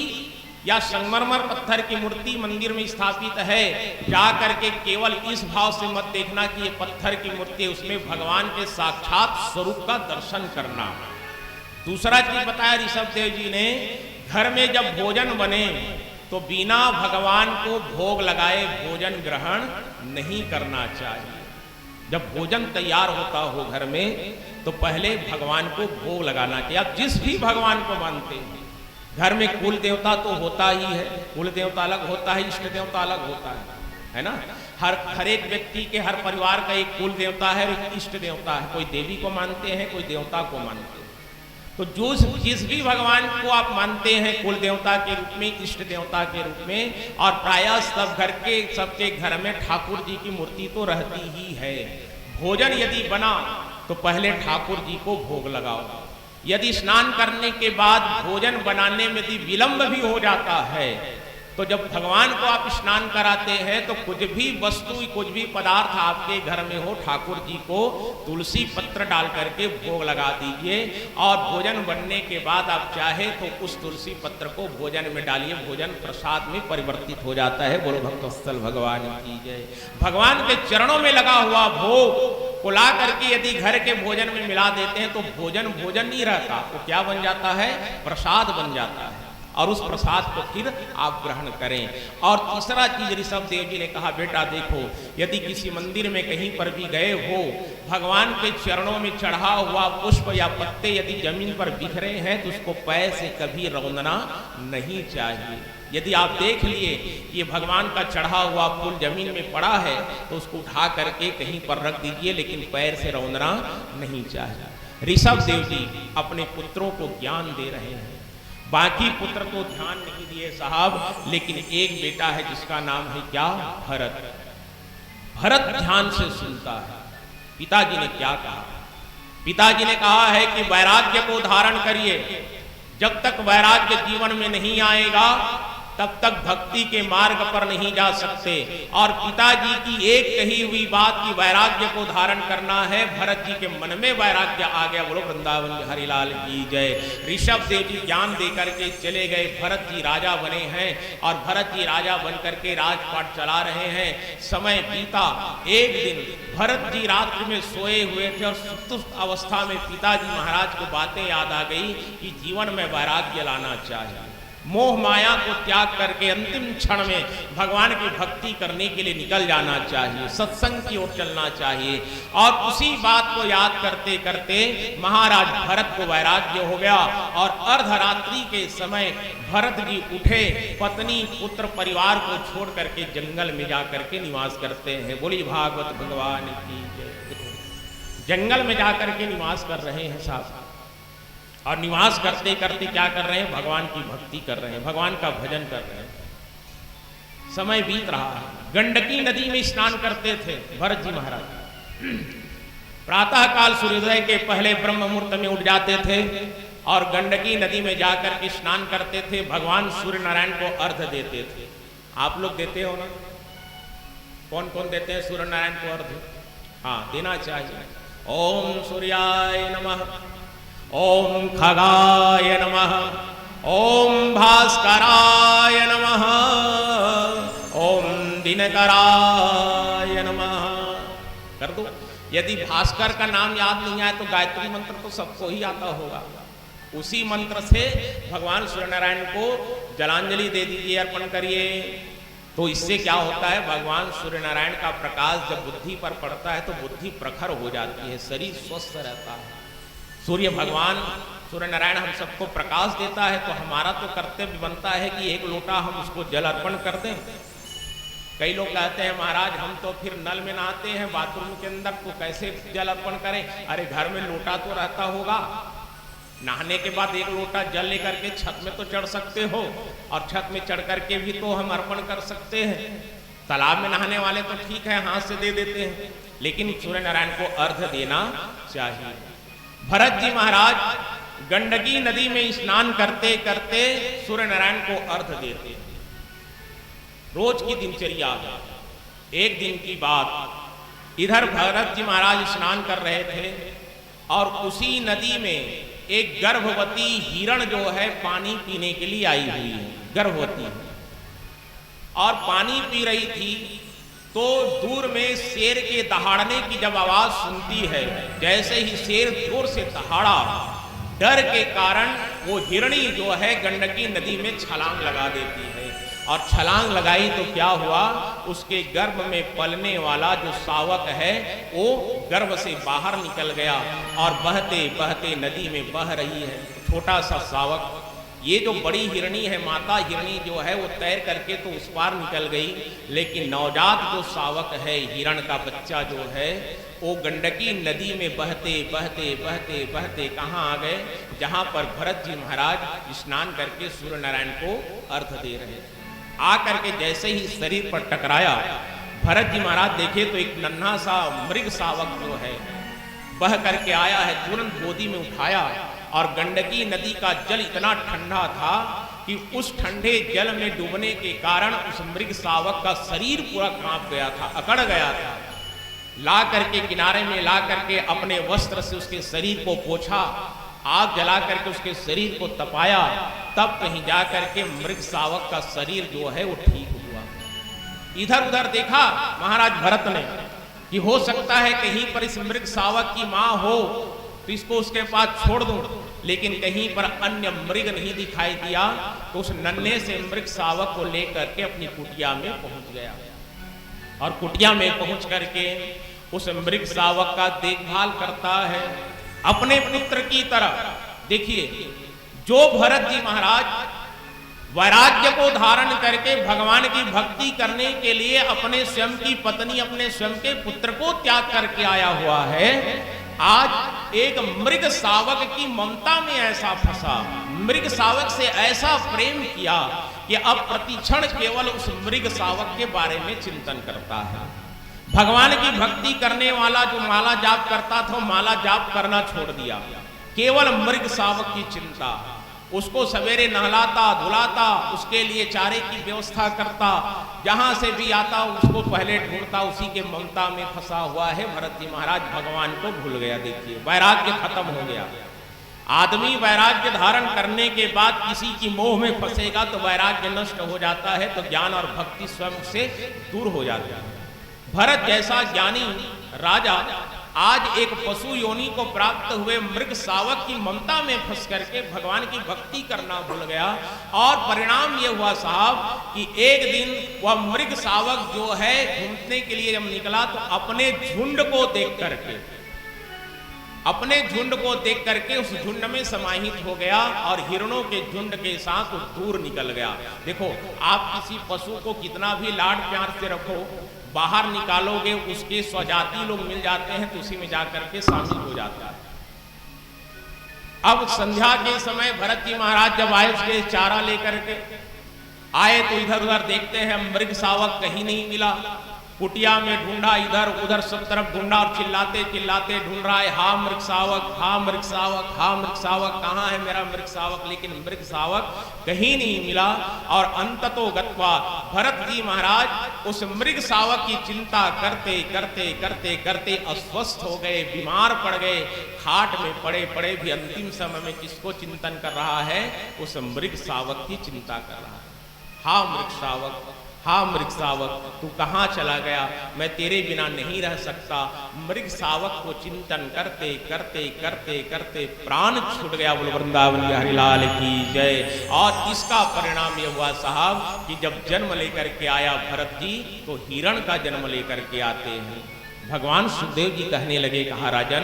या संगमरमर पत्थर की मूर्ति मंदिर में स्थापित है, जा करके केवल इस भाव से मत देखना कि ये पत्थर की मूर्ति है, उसमें भगवान के साक्षात स्वरूप का दर्शन करना। दूसरा चीज बताया ऋषभ देव जी ने, घर में जब भोजन बने तो बिना भगवान को भोग लगाए भोजन ग्रहण नहीं करना चाहिए। जब भोजन तैयार होता हो घर में तो पहले भगवान को भोग लगाना चाहिए। आप जिस भी भगवान को मानते हैं, घर में कुल देवता तो होता ही है, कुल देवता अलग होता है, इष्ट देवता अलग होता है ना। हर एक व्यक्ति के, हर परिवार का एक कुल देवता है और एक इष्ट देवता है। कोई देवी को मानते हैं, कोई देवता को मानते हैं। तो जिस भी भगवान को आप मानते हैं कुल देवता के रूप में, इष्ट देवता के रूप में, और प्रायः सबके घर में ठाकुर जी की मूर्ति तो रहती ही है। भोजन यदि बना तो पहले ठाकुर जी को भोग लगाओ। यदि स्नान करने के बाद भोजन बनाने में यदि विलंब भी हो जाता है तो जब भगवान को आप स्नान कराते हैं तो कुछ भी वस्तु, कुछ भी पदार्थ आपके घर में हो, ठाकुर जी को तुलसी पत्र डाल करके भोग लगा दीजिए। और भोजन बनने के बाद आप चाहे तो उस तुलसी पत्र को भोजन में डालिए, भोजन प्रसाद में परिवर्तित हो जाता है। बोलो भक्तवत्सल भगवान की जय। भगवान के चरणों में लगा हुआ भोग को ला करके यदि घर के भोजन में मिला देते हैं तो भोजन नहीं रहता, वो क्या बन जाता है? प्रसाद बन जाता है। और उस प्रसाद को फिर आप ग्रहण करें। और तीसरा चीज ऋषभ देव जी ने कहा बेटा देखो, यदि किसी मंदिर में कहीं पर भी गए हो, भगवान के चरणों में चढ़ा हुआ पुष्प या पत्ते यदि जमीन पर बिखरे हैं तो उसको पैर से कभी रौंदना नहीं चाहिए। यदि आप देख लिए ये भगवान का चढ़ा हुआ फूल जमीन में पड़ा है तो उसको उठा करके कहीं पर रख दीजिए, लेकिन पैर से रौंदना नहीं चाहिए। ऋषभ देव जी अपने पुत्रों को ज्ञान दे रहे हैं। बाकी पुत्र तो ध्यान नहीं दिए साहब, लेकिन एक बेटा है जिसका नाम है क्या? भरत। भरत ध्यान से सुनता है। पिताजी ने क्या कहा? पिताजी ने कहा है कि वैराग्य को धारण करिए। जब तक वैराग्य जीवन में नहीं आएगा तब तक भक्ति के मार्ग पर नहीं जा सकते। और पिताजी की एक कही हुई बात की वैराग्य को धारण करना है, भरत जी के मन में वैराग्य आ गया। बोलो वृंदावन हरिलाल की जय। ऋषभ देव जी ज्ञान देकर के चले गए, भरत जी राजा बने हैं और भरत जी राजा बन करके राजपाट चला रहे हैं। समय बीता, एक दिन भरत जी रात्रि में सोए हुए थे और सुप्त अवस्था में पिताजी महाराज को बातें याद आ गई कि जीवन में वैराग्य लाना चाहिए, मोह माया को त्याग करके अंतिम क्षण में भगवान की भक्ति करने के लिए निकल जाना चाहिए, सत्संग की ओर चलना चाहिए। और उसी बात को याद करते करते महाराज भरत को वैराग्य हो गया और अर्धरात्रि के समय भरत जी उठे, पत्नी पुत्र परिवार को छोड़ करके जंगल में जाकर के निवास करते हैं। बोली भागवत भगवान की जय। जंगल में जाकर के निवास कर रहे हैं साहब, और निवास करते करते क्या कर रहे हैं, भगवान की भक्ति कर रहे हैं, भगवान का भजन कर रहे हैं। समय बीत रहा है, गंडकी नदी में स्नान करते थे भरत जी महाराज। प्रातः काल सूर्योदय के पहले ब्रह्म मुहूर्त में उठ जाते थे और गंडकी नदी में जाकर के स्नान करते थे, भगवान सूर्य नारायण को अर्घ देते थे। आप लोग देते हो ना? कौन कौन देते हैं सूर्य नारायण को अर्घ? हाँ, देना चाहिए। ओम सूर्याय नमः, ओम खगाय नमः, ओम भास्कराय नमः, ओम दिनकराय नमः कर दो। यदि भास्कर का नाम याद नहीं आए तो गायत्री मंत्र तो सबको ही आता होगा। उसी मंत्र से भगवान सूर्यनारायण को जलांजलि दे दीजिए, अर्पण करिए। तो इससे क्या होता है, भगवान सूर्यनारायण का प्रकाश जब बुद्धि पर पड़ता है तो बुद्धि प्रखर हो जाती है, शरीर स्वस्थ रहता है। सूर्य भगवान सूर्य नारायण हम सबको प्रकाश देता है, तो हमारा तो कर्तव्य बनता है कि एक लोटा हम उसको जल अर्पण कर दें। कई लोग कहते हैं महाराज हम तो फिर नल में नहाते हैं बाथरूम के अंदर, तो कैसे जल अर्पण करें? अरे घर में लोटा तो रहता होगा, नहाने के बाद एक लोटा जल लेकर के छत में तो चढ़ सकते हो, और छत में चढ़ करके भी तो हम अर्पण कर सकते हैं। तालाब में नहाने वाले तो ठीक है हाथ से दे देते हैं, लेकिन सूर्य नारायण को अर्घ देना चाहिए। भरत जी महाराज गंडकी नदी में स्नान करते करते सूर्य नारायण को अर्घ देते। रोज की दिनचर्या। एक दिन की बात, इधर भरत जी महाराज स्नान कर रहे थे और उसी नदी में एक गर्भवती हिरण जो है पानी पीने के लिए आई हुई है, गर्भवती है, और पानी पी रही थी। तो दूर में शेर के दहाड़ने की जब आवाज सुनती है, जैसे ही शेर जोर से दहाड़ा, डर के कारण वो हिरणी जो है गंडकी नदी में छलांग लगा देती है। और छलांग लगाई तो क्या हुआ, उसके गर्भ में पलने वाला जो शावक है वो गर्भ से बाहर निकल गया और बहते बहते नदी में बह रही है छोटा सा शावक। ये जो बड़ी हिरणी है, माता हिरणी जो है, वो तैर करके तो उस पार निकल गई, लेकिन नवजात जो शावक है, हिरण का बच्चा जो है, वो गंडकी नदी में बहते बहते बहते बहते कहाँ आ गए, जहाँ पर भरत जी महाराज स्नान करके सूर्य नारायण को अर्घ दे रहे थे। आ करके जैसे ही शरीर पर टकराया, भरत जी महाराज देखे तो एक नन्हा सा मृग शावक जो है बह करके आया है, तुरंत गोदी में उठाया। और गंडकी नदी का जल इतना ठंडा था कि उस ठंडे जल में डूबने के कारण उस मृग शावक का शरीर पूरा कांप गया था, अकड़ गया था। ला करके किनारे में ला करके अपने वस्त्र से उसके शरीर को पोंछा, आग जला करके उसके शरीर को तपाया, तब कहीं जा करके मृग शावक का शरीर जो है वो ठीक हुआ। इधर उधर देखा महाराज भरत ने कि हो सकता है कहीं पर इस मृग शावक की मां हो तो इसको उसके पास छोड़ दूं, लेकिन कहीं पर अन्य मृग नहीं दिखाई दिया। तो उस नन्हे से मृग शावक को लेकर के अपनी कुटिया में पहुंच गया और कुटिया में पहुंच करके उस मृग शावक का देखभाल करता है अपने पुत्र की तरह। देखिए, जो भरत जी महाराज वैराग्य को धारण करके भगवान की भक्ति करने के लिए अपने स्वयं की पत्नी, अपने स्वयं के पुत्र को त्याग करके आया हुआ है, आज एक मृग शावक की ममता में ऐसा फंसा, मृग शावक से ऐसा प्रेम किया कि अब प्रतिक्षण केवल उस मृग शावक के बारे में चिंतन करता है। भगवान की भक्ति करने वाला जो माला जाप करता था, माला जाप करना छोड़ दिया, केवल मृग शावक की चिंता। उसको सवेरे नहलाता धुलाता, उसके लिए चारे की व्यवस्था करता, जहां से भी आता उसको पहले ढूंढता, उसी के ममता में फंसा हुआ है भरत जी महाराज। भगवान को भूल गया। देखिए, वैराग्य खत्म हो गया। आदमी वैराग्य धारण करने के बाद किसी की मोह में फंसेगा तो वैराग्य नष्ट हो जाता है, तो ज्ञान और भक्ति स्वयं से दूर हो जाती है। भरत जैसा ज्ञानी राजा आज एक पशु योनि को प्राप्त हुए मृग शावक की ममता में फंस करके भगवान की भक्ति करना भूल गया, और परिणाम यह हुआ साहब कि एक दिन वह मृग शावक जो है घूमने के लिए जब निकला तो अपने झुंड को देख करके उस झुंड में समाहित हो गया और हिरणों के झुंड के साथ दूर निकल गया। देखो, आप किसी पशु को कितना भी लाड प्यार से रखो, बाहर निकालोगे उसके स्वजाति लोग मिल जाते हैं तो उसी में जाकर के शामिल हो जाता है। अब संध्या के समय भरत जी महाराज जब आए, उसके चारा लेकर के आए तो इधर उधर देखते हैं, मृग शावक कहीं नहीं मिला। कुटिया में ढूंढा, इधर उधर सब तरफ ढूंढा और चिल्लाते चिल्लाते ढूंढ रहा है, हा मृग शावक, हा मृग शावक, हा मृग शावक, कहाँ है मेरा मृग शावक। लेकिन मृग शावक कहीं नहीं मिला और अंततो गत्वा भरत जी महाराज उस मृग शावक की चिंता करते करते करते करते अस्वस्थ हो गए, बीमार पड़ गए। खाट में पड़े पड़े भी अंतिम समय में किसको चिंतन कर रहा है? उस मृग शावक की चिंता कर रहा है। हा मृग शावक, हाँ मृग शावक, तू कहाँ चला गया? मैं तेरे बिना नहीं रह सकता। मृग शावक को चिंतन करते करते करते करते प्राण छूट गया। बोलो वृंदावन बिहारी लाल की जय। और इसका परिणाम यह हुआ साहब कि जब जन्म लेकर के आया भरत जी तो हिरण का जन्म लेकर के आते हैं। भगवान सुखदेव जी कहने लगे, कहा राजन,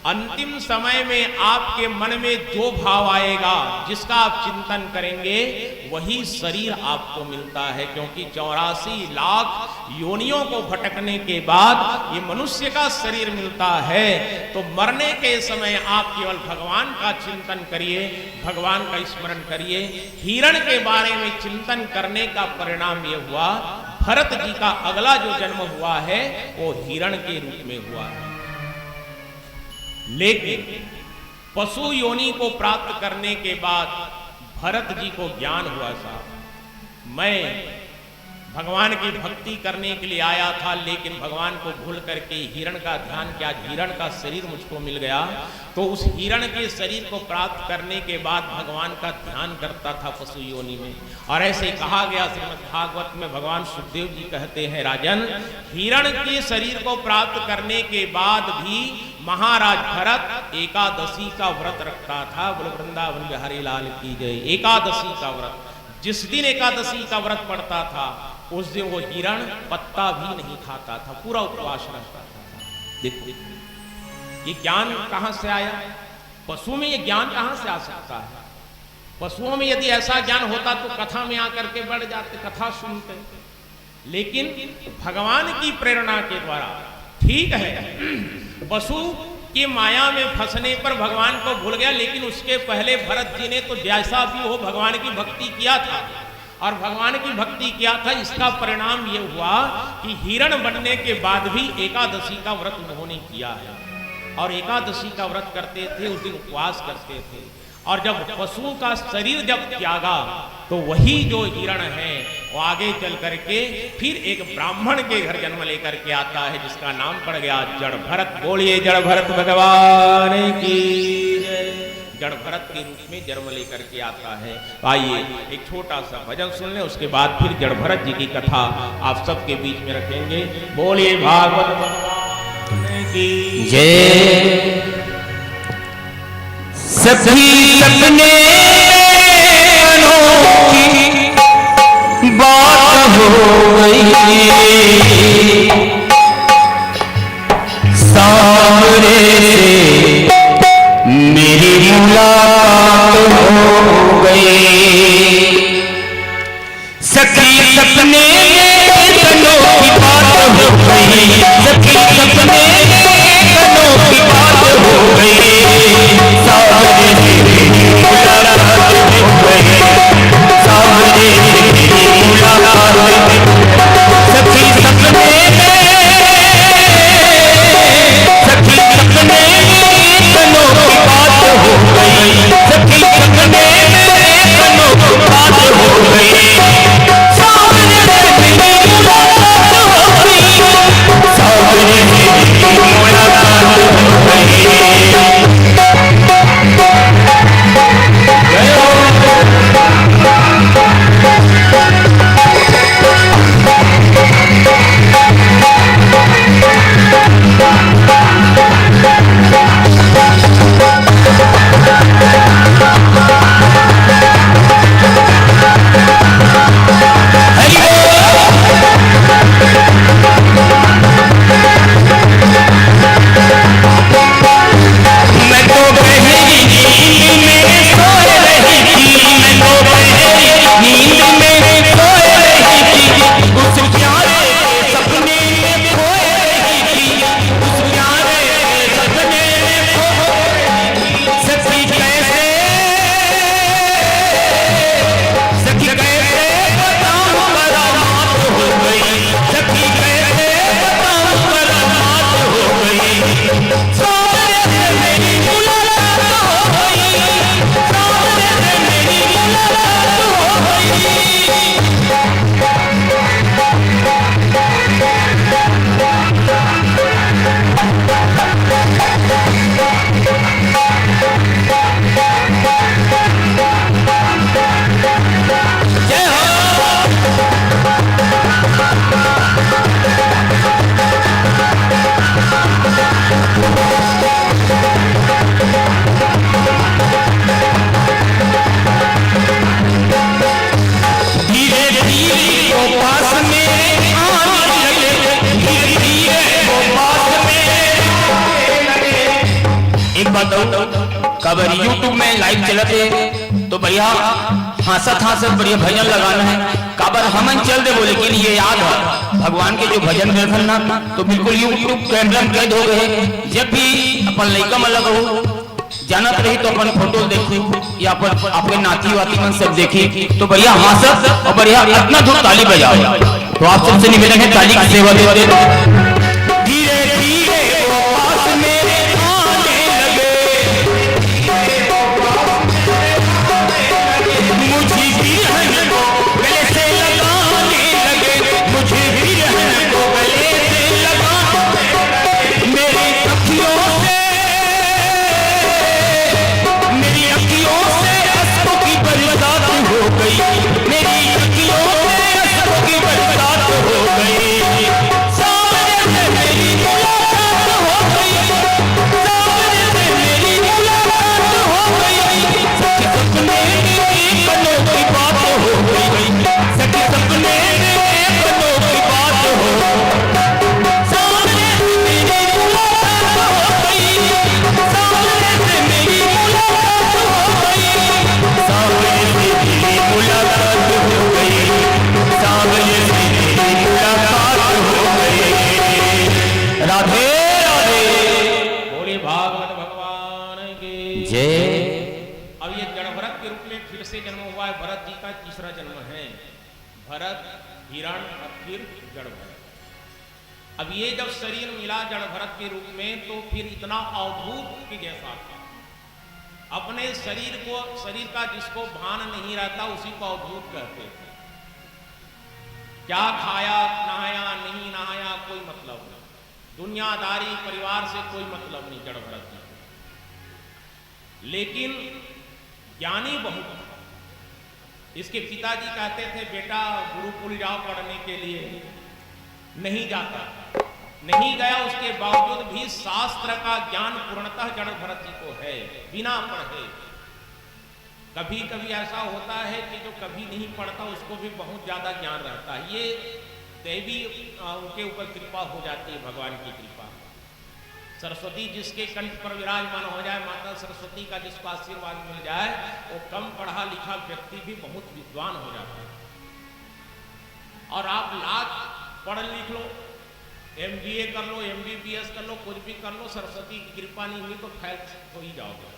अंतिम समय में आपके मन में जो भाव आएगा, जिसका आप चिंतन करेंगे, वही शरीर आपको मिलता है। क्योंकि 84 लाख योनियों को भटकने के बाद ये मनुष्य का शरीर मिलता है। तो मरने के समय आप केवल भगवान का चिंतन करिए, भगवान का स्मरण करिए। हिरण के बारे में चिंतन करने का परिणाम यह हुआ, भरत जी का अगला जो जन्म हुआ है वो हिरण के रूप में हुआ है। लेकिन पशु योनि को प्राप्त करने के बाद भरत जी को ज्ञान हुआ साहब, मैं भगवान की भक्ति करने के लिए आया था, लेकिन भगवान को भूल करके हिरण का ध्यान किया, हिरण का शरीर मुझको मिल गया। तो उस हिरण के शरीर को प्राप्त करने के बाद भगवान का ध्यान करता था पशु योनि में। और ऐसे कहा गया श्रीमद् भागवत में, भगवान सुखदेव जी कहते हैं, राजन, हिरण के शरीर को प्राप्त करने के बाद भी महाराज भरत एकादशी का व्रत रखता था। बोलो वृंदावन बिहारी लाल की जय। एकादशी का व्रत, जिस दिन एकादशी का व्रत पड़ता था उस दिन वो हिरण पत्ता भी नहीं खाता था, पूरा उपवास रहता था। देखो ये ज्ञान कहां से आया? पशु में ये ज्ञान कहां से आ सकता है? पशुओं में यदि ऐसा ज्ञान होता तो कथा में आकर के बढ़ जाते, कथा सुनते। लेकिन भगवान की प्रेरणा के द्वारा, ठीक है, पशु की माया में फंसने पर भगवान को भूल गया, लेकिन उसके पहले भरत जी ने तो जैसा भी हो भगवान की भक्ति किया था। और भगवान की भक्ति किया था, इसका परिणाम ये हुआ कि हिरण बनने के बाद भी एकादशी का व्रत उन्होंने किया है। और एकादशी का व्रत करते थे, उस दिन उपवास करते थे। और जब पशु का शरीर जब त्यागा तो वही जो हिरण है वो आगे चल करके फिर एक ब्राह्मण के घर जन्म लेकर के आता है, जिसका नाम पड़ गया जड़ भरत। बोलिए जड़ भरत भगवान की जय। जड़ भरत के रूप में जन्म लेकर के आता है। आइए एक छोटा सा भजन सुन लें, उसके बाद फिर जड़ भरत जी की कथा आप सबके बीच में रखेंगे। बोलिए भागवत भगवान की जय। सभी सपने अनोखी बात हो गई, सामने से मेरी मुलाकात हो गई। सखी सपने अनोखी बात हो गई, सखी सपने अनोखी बात हो गई, सामने से मेरी मुलाकात हो गई, सामने से मेरी मुलाकात हो गई। अब यूट्यूब में लाइव चलते तो बढ़िया हंसत हंसत बढ़िया भजन लगाना है। काबर हमन चल दे बोले, लेकिन ये याद है भगवान के जो भजन दर्शन ना तो बिल्कुल यूट्यूब कैमरा में कैद हो गए। जब भी अपन लड़का में लगो जानत रही तो अपन फोटो देखी या अपन अपने नाती वाती मन सब देखी तो बढ़िया हंसत और बढ़िया इतना धूम ताली बजाओ। तो आप सबसे निवेदन है ताली की सेवा देते। भरत जी का तीसरा जन्म है। भरत, हिरण और फिर जड़ भरत। अब ये जब शरीर मिला जड़ भरत के रूप में तो फिर इतना अद्भुत के जैसा था। अपने शरीर का जिसको भान नहीं रहता उसी को अद्भुत कहते थे। क्या खाया नहाया नहीं नहाया कोई मतलब नहीं, दुनियादारी परिवार से कोई मतलब नहीं जड़ भरत जी। लेकिन ज्ञानी बहुत। इसके पिताजी कहते थे बेटा गुरुकुल जाओ पढ़ने के लिए, नहीं जाता, नहीं गया। उसके बावजूद भी शास्त्र का ज्ञान पूर्णतः जड़ भरत जी को है बिना पढ़े। कभी कभी ऐसा होता है कि जो कभी नहीं पढ़ता उसको भी बहुत ज्यादा ज्ञान रहता है। ये देवी उनके ऊपर कृपा हो जाती है, भगवान की कृपा। सरस्वती जिसके कंठ पर विराजमान हो जाए, माता सरस्वती का जिसको आशीर्वाद मिल जाए, वो कम पढ़ा लिखा व्यक्ति भी बहुत विद्वान हो जाता है। और आप लाख पढ़ लिख लो, MBA कर लो, MBBS कर लो, कुछ भी कर लो, सरस्वती की कृपा नहीं हुई तो फेल हो ही जाओगे।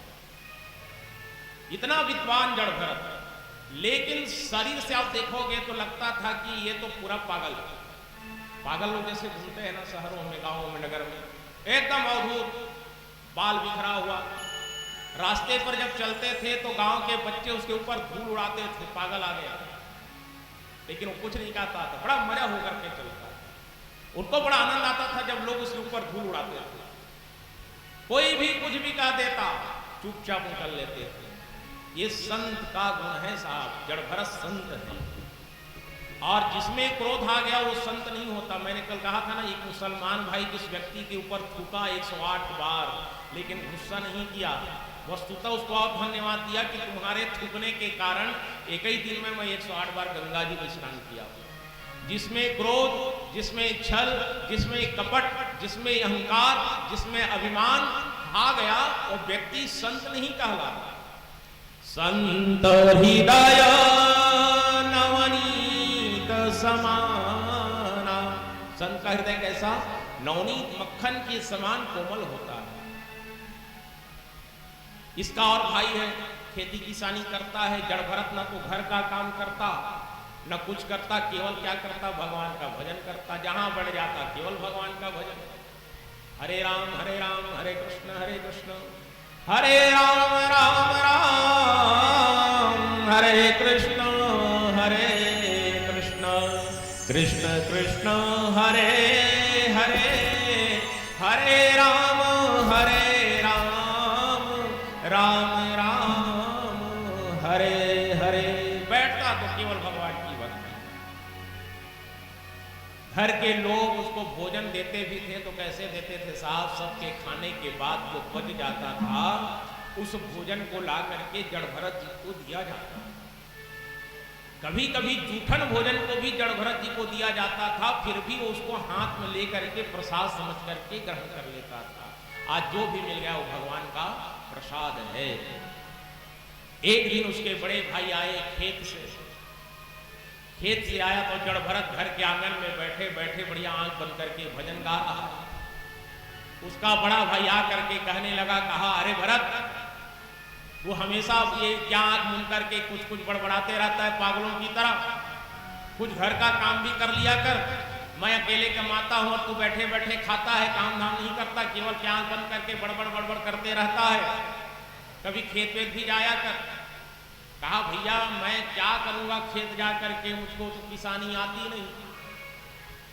इतना विद्वान जड़ भरत। लेकिन शरीर से आप देखोगे तो लगता था कि ये तो पूरा पागल है। पागल लोग जैसे घूमते हैं ना शहरों में, गांवों में, नगर में, एकदम अद्भुत, बाल बिखरा हुआ। रास्ते पर जब चलते थे तो गांव के बच्चे उसके ऊपर धूल उड़ाते थे, पागल आ गया। लेकिन वो कुछ नहीं कहता था, बड़ा मजा होकर के चलता। उनको बड़ा आनंद आता था जब लोग उसके ऊपर धूल उड़ाते थे। कोई भी कुछ भी कह देता, चुपचाप निकल लेते थे। ये संत का गुण है साहब, जड़ भरत संत है। और जिसमें क्रोध आ गया वो संत नहीं होता। मैंने कल कहा था ना, एक मुसलमान भाई जिस व्यक्ति के ऊपर थूका 108 बार, लेकिन गुस्सा नहीं किया, वस्तुतः उसको और धन्यवाद दिया कि तुम्हारे थूकने के कारण एक ही दिन में मैं 108 बार गंगा जी में स्नान किया। जिसमें क्रोध, जिसमें छल, जिसमें कपट, जिसमें अहंकार, जिसमें अभिमान आ गया, वो व्यक्ति संत नहीं कहलाता। संत हृदय नवनीत समाना। संत का हृदय कैसा? नवनीत मक्खन के समान कोमल होता है। इसका और भाई है, खेती किसानी करता है। जड़ भरत न तो घर का काम करता न कुछ करता, केवल क्या करता? भगवान का भजन करता। जहां बढ़ जाता केवल भगवान का भजन। हरे राम हरे कृष्ण हरे राम राम राम हरे कृष्ण कृष्ण कृष्ण हरे हरे, हरे राम राम राम हरे हरे। बैठता तो केवल भगवान की भक्ति। घर के लोग उसको भोजन देते भी थे तो कैसे देते थे साहब? सबके खाने के बाद जो बच जाता था उस भोजन को ला करके जड़ भरत जी को दिया जाता। कभी कभी जूठन भोजन को भी जड़ भरत जी को दिया जाता था, फिर भी वो उसको हाथ में लेकर के प्रसाद समझ करके ग्रहण कर लेता था। आज जो भी मिल गया वो भगवान का प्रसाद है। एक दिन उसके बड़े भाई आए खेत से आया तो जड़ भरत घर के आंगन में बैठे बैठे बढ़िया आंख बंद करके भजन गा रहा है। उसका बड़ा भाई आ करके कहने लगा, कहा अरे भरत, वो हमेशा ये क्या आंख मूंद करके कुछ कुछ बड़बड़ाते रहता है पागलों की तरह, कुछ घर का काम भी कर लिया कर। मैं अकेले कमाता हूँ और तू बैठे बैठे खाता है, काम धाम नहीं करता, केवल क्या आंख बंद करके बड़बड़ करते रहता है, कभी खेत वेत भी जाया कर। कहा भैया मैं क्या करूंगा खेत जा करके, मुझको तो किसानी आती नहीं।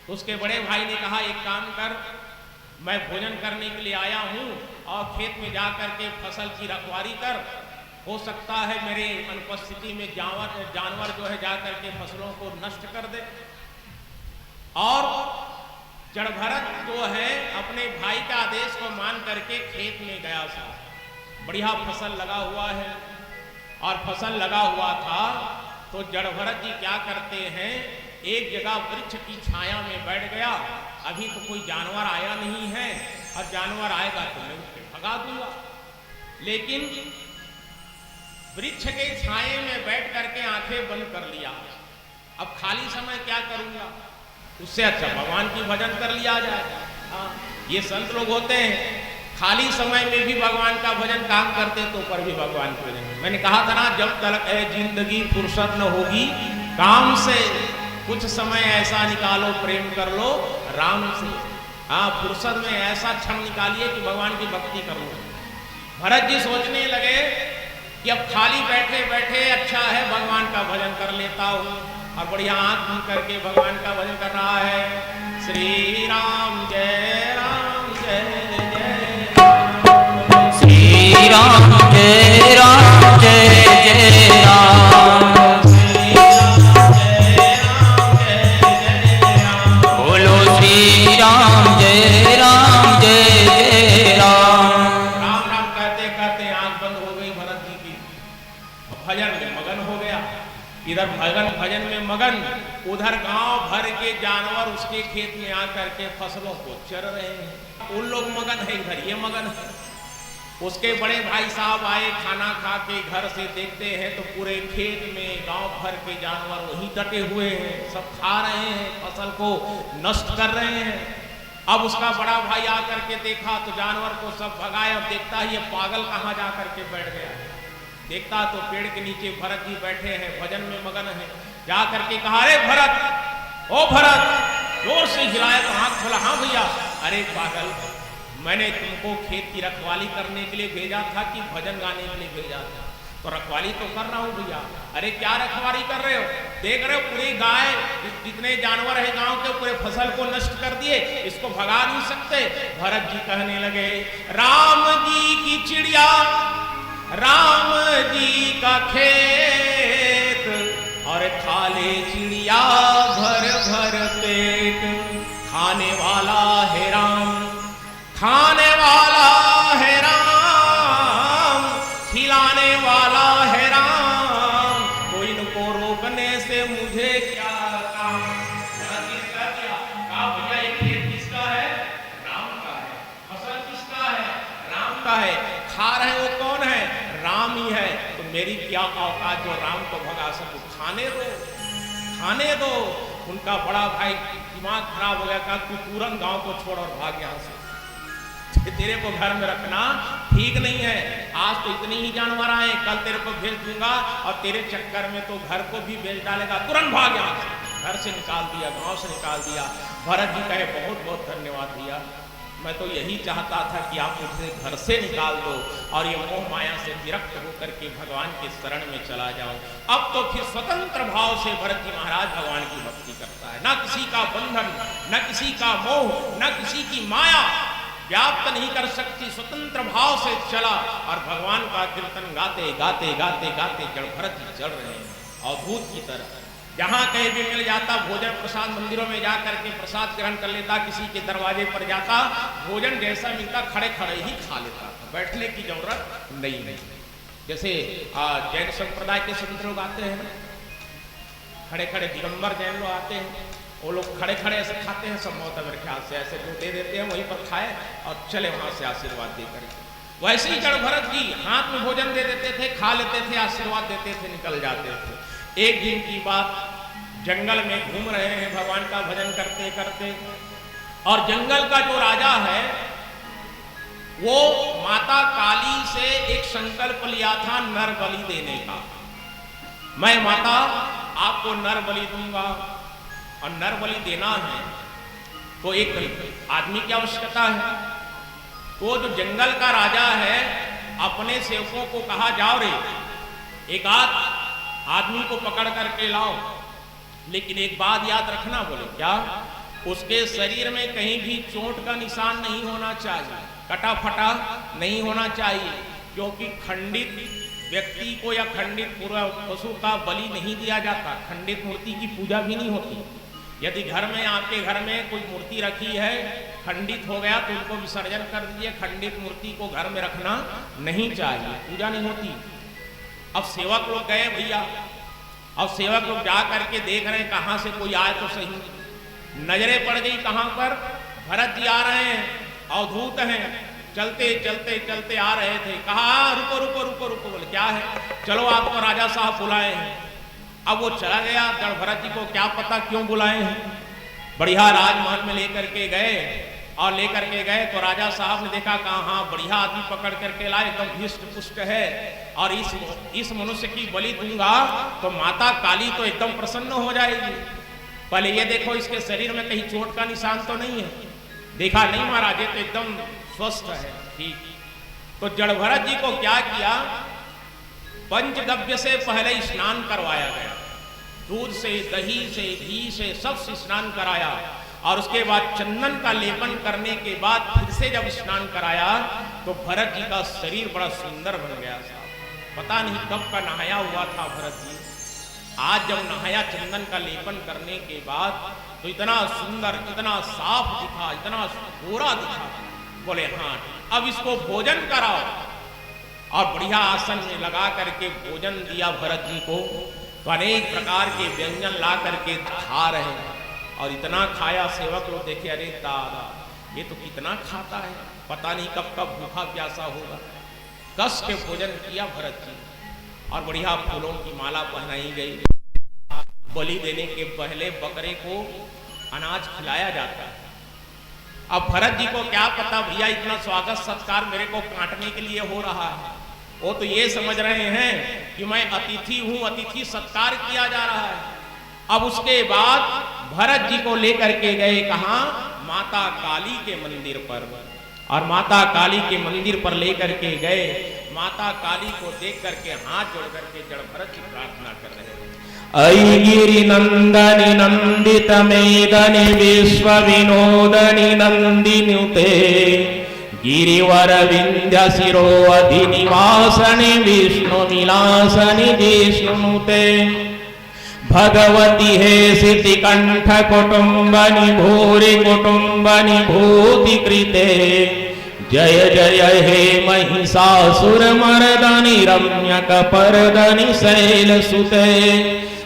तो उसके बड़े भाई ने कहा एक काम कर, मैं भोजन करने के लिए आया हूं और खेत में जा करके फसल की रखवाली कर, हो सकता है मेरे अनुपस्थिति में जानवर जो है जा करके फसलों को नष्ट कर दे। और जड़ भरत जो है अपने भाई का आदेश को मान करके खेत में गया था। बढ़िया फसल लगा हुआ है और फसल लगा हुआ था तो जड़ भरत जी क्या करते हैं, एक जगह वृक्ष की छाया में बैठ गया। अभी तो कोई जानवर आया नहीं है और जानवर आएगा तो मैं उसको भगा दूंगा, लेकिन वृक्ष के छाये में बैठ करके आंखें बंद कर लिया। अब खाली समय क्या करूंगा, उससे अच्छा भगवान की भजन कर लिया जाए। हाँ, ये संत लोग होते हैं खाली समय में भी भगवान का भजन, काम करते तो पर भी भगवान को भजन। मैंने कहा था ना, जब तक है जिंदगी फुर्सत न होगी काम से, कुछ समय ऐसा निकालो प्रेम कर लो राम से। हाँ, फुर्सत में ऐसा क्षण निकालिए कि भगवान की भक्ति कर लो। भरत जी सोचने लगे कि अब खाली बैठे बैठे अच्छा है भगवान का भजन कर लेता हूँ, और बढ़िया आंख बंद करके भगवान का भजन कर रहा है। श्री राम जय राम जय जय राम, श्री राम जय राम जय जय राम, बोलो श्री राम जय राम जय जय राम। राम राम कहते कहते आंख बंद हो गई भरत जी की, भजन में मगन हो गया। इधर भजन में मगन, उधर गांव भर के जानवर उसके खेत में आकर के फसलों को चर रहे हैं। उन लोग मगन है, इधर ये मगन है। उसके बड़े भाई साहब आए खाना खा के घर से, देखते हैं तो पूरे खेत में गांव भर के जानवर वहीं डटे हुए हैं, सब खा रहे हैं, फसल को नष्ट कर रहे हैं। अब उसका बड़ा भाई आकर के देखा तो जानवर को सब भगाया। अब देखता है ये पागल कहाँ जा करके बैठ गया, देखता तो पेड़ के नीचे भरत जी बैठे हैं, भजन में मगन है। जा करके कहा, अरे भरत, ओ भरत, जोर से हिलाया तो आंख खोला। हाँ भैया। अरे पागल, मैंने तुमको खेत की रखवाली करने के लिए भेजा था कि भजन गाने के लिए भेजा था? तो रखवाली तो कर रहा हूँ भैया। अरे क्या रखवाली कर रहे हो? देख रहे हो पूरी गाय जितने जानवर है गांव के पूरे फसल को नष्ट कर दिए, इसको भगा नहीं सकते। भरत जी कहने लगे, राम जी की चिड़िया, राम जी का खेत, और खा ले चिड़िया भर भर पेट। खाने वाला है राम, खाने वाला है राम, खिलाने वाला है राम, तो इनको रोकने से मुझे क्या काम। भैया ये खेत किसका है? राम का है। फसल किसका है? राम का है। खा रहे वो कौन है? राम ही है। तो मेरी क्या औकात जो राम को भगा सकूं? खाने दो, खाने दो। उनका बड़ा भाई दिमाग खराब हो गया, कहा तू तुरंत गांव को छोड़ और भाग यहां से, तेरे को घर में रखना ठीक नहीं है। आज तो इतनी ही जानवर आए, कल तेरे को भेज दूंगा और तेरे चक्कर में तो घर को भी बेच डालेगा। तुरंत भाग यहां से। घर से निकाल दिया, गांव से निकाल दिया। भरत जी कहे, बहुत बहुत धन्यवाद भैया, मैं तो यही चाहता था कि आप मुझे घर से निकाल दो और ये मोह माया से विरक्त होकर के भगवान के शरण में चला जाऊं। अब तो फिर स्वतंत्र भाव से भरत जी महाराज भगवान की भक्ति करता है। ना किसी का बंधन, न किसी का मोह, न किसी की माया व्याप्त नहीं कर सकती। स्वतंत्र भाव से चला और भगवान का कीर्तन गाते गाते गाते गाते जड़ भरत जी चढ़ रहे हैं अद्भुत की तरह। जहां कहीं भी मिल जाता भोजन प्रसाद, मंदिरों में जाकर के प्रसाद ग्रहण कर लेता, किसी के दरवाजे पर जाता, भोजन जैसा मिलता खड़े खड़े ही खा लेता, बैठने की जरूरत नहीं। जैसे जैन संप्रदाय के संत लोग आते हैं, खड़े खड़े दिगंबर जैन लोग आते हैं, वो लोग खड़े खड़े ऐसे खाते हैं संभवतः मेरे ख्याल से, ऐसे जो दे देते हैं वहीं पर खाए और चले वहां से आशीर्वाद दे करके। वैसे ही जड़ भरत जी हाथ में भोजन दे देते थे, खा लेते थे, आशीर्वाद देते थे, निकल जाते थे। एक दिन की बात, जंगल में घूम रहे हैं भगवान का भजन करते करते, और जंगल का जो राजा है वो माता काली से एक संकल्प लिया था नर बलि देने का। मैं माता आपको नर बलि दूंगा, और नर बलि देना है तो एक आदमी की आवश्यकता है। तो जो जंगल का राजा है अपने सेवकों को कहा, जाओ रे एक आदमी को पकड़ करके लाओ, लेकिन एक बात याद रखना। बोले क्या? उसके शरीर में कहीं भी चोट का निशान नहीं होना चाहिए, कटा फटा नहीं होना चाहिए, क्योंकि खंडित व्यक्ति को या खंडित पूरा पशु का बलि नहीं दिया जाता। खंडित मूर्ति की पूजा भी नहीं होती। यदि घर में, आपके घर में कोई मूर्ति रखी है, खंडित हो गया तो उनको विसर्जन कर दीजिए। खंडित मूर्ति को घर में रखना नहीं चाहिए, पूजा नहीं होती। अब सेवक लोग गए भैया, अब सेवक लोग जा करके देख रहे हैं कहां से कोई आए तो सही। नजरें पड़ गई कहां पर? भरत जी आ रहे हैं, अवधूत हैं, चलते चलते चलते आ रहे थे। कहा रुको रुको रुको रुको। बोले क्या है? चलो आपको राजा साहब बुलाए हैं। अब वो चला गया। जड़ भरत जी को क्या पता क्यों बुलाए हैं। बढ़िया राजमहल में लेकर के गए, और लेकर के गए तो राजा साहब ने देखा, कहा हाँ बढ़िया आदमी पकड़ करके लाए, एकदम हिष्ट पुष्ट है, और इस मनुष्य की बलि दूंगा तो माता काली तो एकदम प्रसन्न हो जाएगी। पहले ये देखो इसके शरीर में कहीं चोट का निशान तो नहीं है। देखा नहीं महाराज, ये तो एकदम स्वस्थ है। ठीक। तो जड़ भरत जी को क्या किया, पंचगव्य से पहले स्नान करवाया गया। दूध से, दही से, घी से, सब से स्नान कराया, और उसके बाद चंदन का लेपन करने के बाद फिर से जब स्नान कराया तो भरत जी का शरीर बड़ा सुंदर बन गया। पता नहीं कब का नहाया हुआ था भरत जी। आज जब नहाया चंदन का लेपन करने के बाद तो इतना सुंदर, इतना साफ दिखा, इतना गोरा दिखा। बोले हाँ अब इसको भोजन कराओ, और बढ़िया आसन में लगा करके भोजन दिया भरत जी को। तो अनेक प्रकार के व्यंजन ला करके खा रहे हैं, और इतना खाया सेवक लोग देखे, अरे दादा ये तो कितना खाता है, पता नहीं कब कब भूखा प्यासा होगा। कस के भोजन किया भरत जी, और बढ़िया फूलों की माला पहनाई गई। बलि देने के पहले बकरे को अनाज खिलाया जाता है। अब भरत जी को क्या पता भैया इतना स्वागत सत्कार मेरे को काटने के लिए हो रहा है। वो तो ये समझ रहे हैं कि मैं अतिथि हूं, अतिथि सत्कार किया जा रहा है। अब उसके बाद भरत जी को लेकर के गए कहां? माता काली के मंदिर पर, और माता काली के मंदिर पर लेकर के गए। माता काली को देख करके हाथ जोड़ करके जड़ भरत जी प्रार्थना कर रहे हैं। ऐ गिरि नंदनि नंदित मेदनि विश्व विनोदनि नंदिनुते गिरिवर विंध्य शिरो अधिनिवासनि विष्णु विलासनि जिष्णुते भगवती हे सिति कंठ कुटुंबनि भूरि कुटुंबनि भूति कृते जय जय हे महिषासुर मर्दनि रम्यक परदनि शैलसुते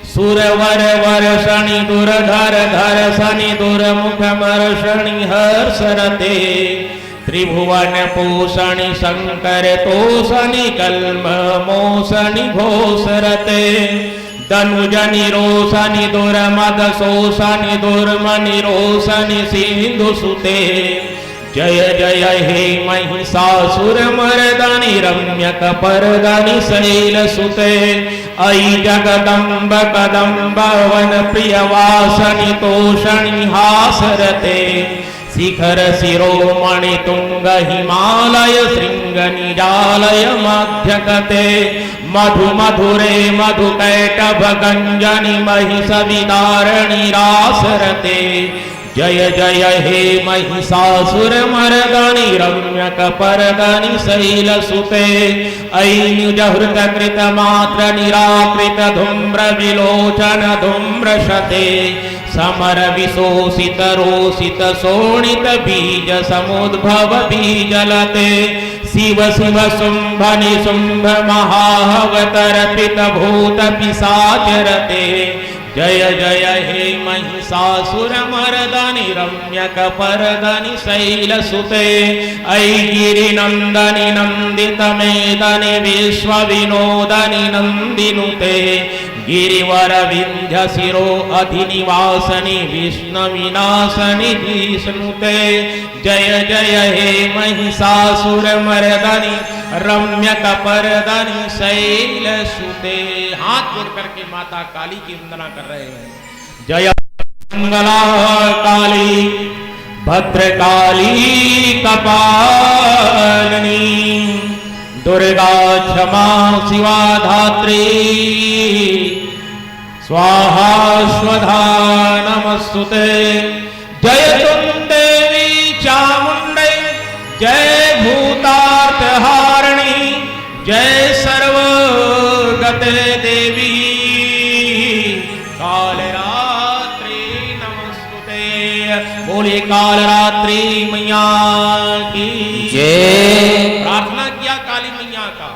सुरवर वर्षणि दुर्धर धर शनि दुर्मुख मर्षणि हर्षरते त्रिभुवन पोषणि शंकर तोषणि कल्म मोषणि घोषरते धनुजनि रोषणि दुर्मद शोषणि दुर्मणि रोषणि सिंधुसुते जय जय हे महिषासुर मर्दनि रम्यक परदनि शैलसुते ऐ जगदम्ब कदम्ब वन प्रियवासनि तोषणि हासरते शिखर शिरोमणि तुंग हिमालय श्रृंग निजालय मध्यकते मधु मधुरे मधुकैटभ गंजनि महिष विदारणि रासरते जय जय हे महिषासुर मर्दनि रम्यक परदनि शैलसुते ऐनुजहृत कृत मात्र निराकृत धूम्र विलोचन धूम्रशते समर विशोषित रोषित शोणित बीज समुद्भव बीजलते शिव शिव शुंभ निशुंभ महावतर्पित भूत पिशाचरते जय जय हे महिषासुरमर्दनि रम्यकपर्दनि शैलसुते ऐ गिरिनन्दनि नन्दितमेदनि विश्वविनोदनि नन्दिनुते गिरिवर विंध्य शिरो अधिनिवासनि विष्णुविनाशनि विष्णुते जय जय हे महिषासुरमर्दनि रम्यकपर्दनि शैलसुते। हाथ जोड़ करके माता काली की वंदना कर रहे हैं। जय मंगला काली भद्रकाली कपालिनी दुर्गा क्षमा शिवा धात्री स्वाहा स्वधा नमस्तुते। जय तुम देवी चामुंडे जय भूतार्थहारिणी जय सर्वगते देवी कालरात्रि नमस्तुते। बोलिए कालरात्रि मैया की जय। प्रार्थना किया काली मैया का,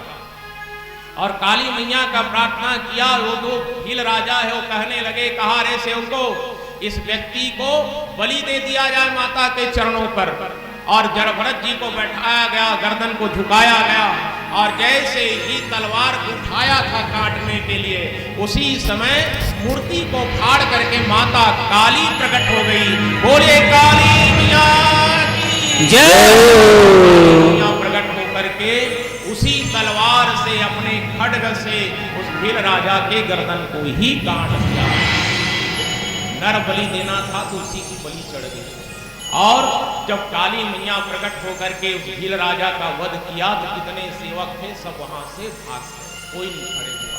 और काली मैया का प्रार्थना किया। वो जो भील राजा है वो कहने लगे, कहा रे सेवको इस व्यक्ति को बलि दे दिया जाए माता के चरणों पर। और जड़भरत जी को बैठाया गया, गर्दन को झुकाया गया, और जैसे ही तलवार उठाया था काटने के लिए, उसी समय मूर्ति को फाड़ करके माता काली प्रकट हो गई। बोले काली मैया की जय। मैया प्रकट होकर के उसी तलवार से अपने खड्ग से उस भील राजा के गर्दन को ही काट दिया। नर बलि देना था तो उसी की बलि चढ़ गई। और जब काली मैया प्रकट होकर के उस भील राजा का वध किया तो कितने सेवक थे सब वहां से भाग गए, कोई नहीं खड़े हुआ।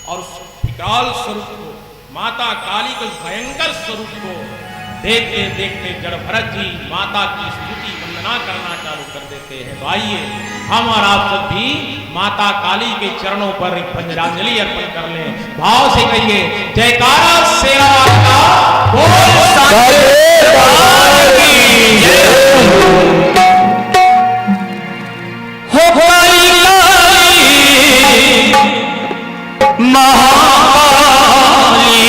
और उस विकराल स्वरूप को, माता काली के भयंकर स्वरूप को देखते देखते जड़भरत जी माता की स्तुति वंदना करना चालू कर देते हैं। तो आइए हम और आप सब भी माता काली के चरणों पर पंजरांजलि अर्पण कर लें। भाव से कहिए जयकारा शेरा का बोल हो महाकाली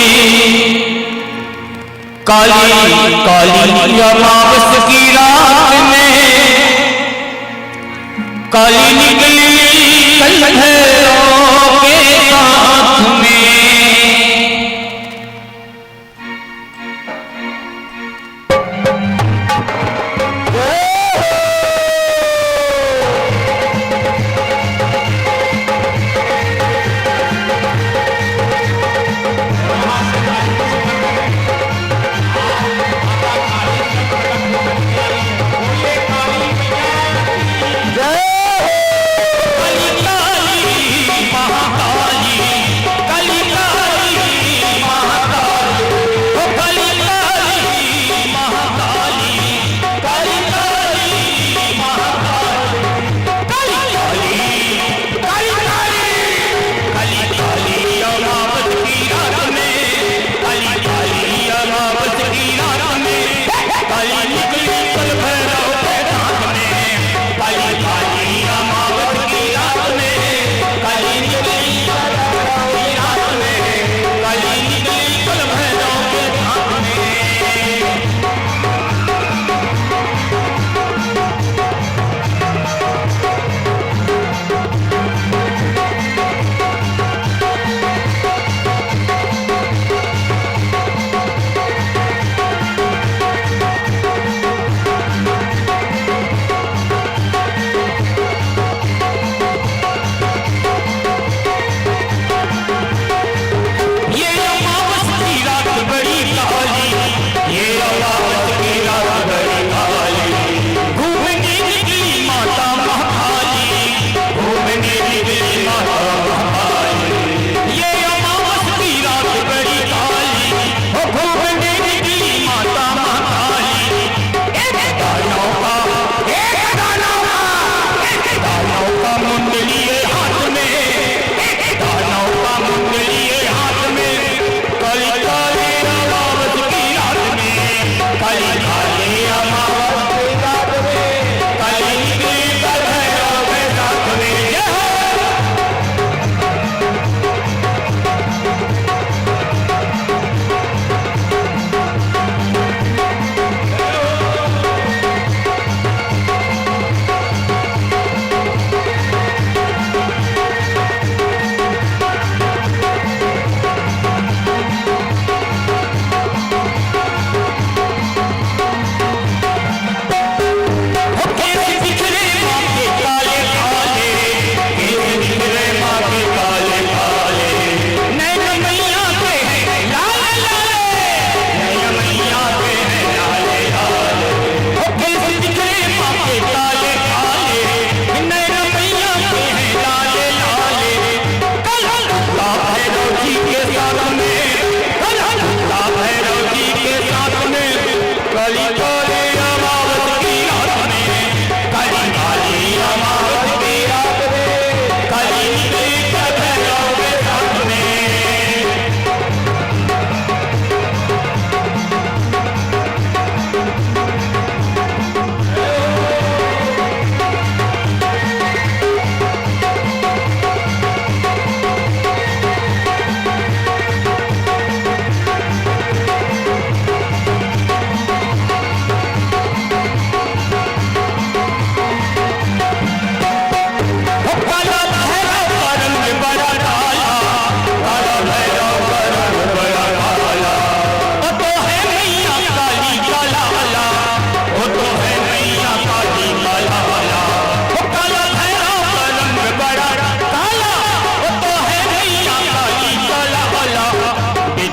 काली काली अमावस की रात में काली निकली कलभैरों के साथ में। काली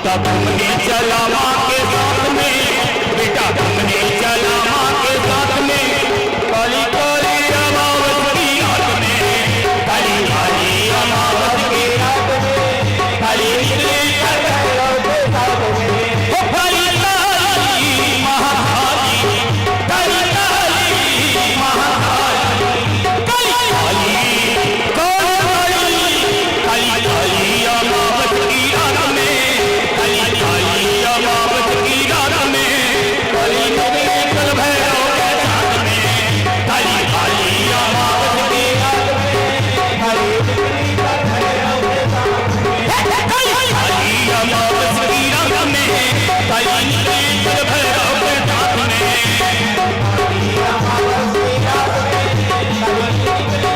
बेटा घूमने चला माँ के साथ में, बेटा घूमने चला माँ के साथ में, काली काली अमावस की रात में, काली काली अमावस की रात में, काली निकली भैरव के साथ में, ओ काली काली महाकाली, काली काली महाकाली, काली काली काली काली अमावस की रात में, काली काली अमावस की रात में, काली निकली कल भैरव के साथ में, काली काली अमावस की रात में, काली निकली कल भैरव के साथ में, काली काली अमावस की रात में, काली निकली कल भैरव के साथ में, काली अमावस की रात में,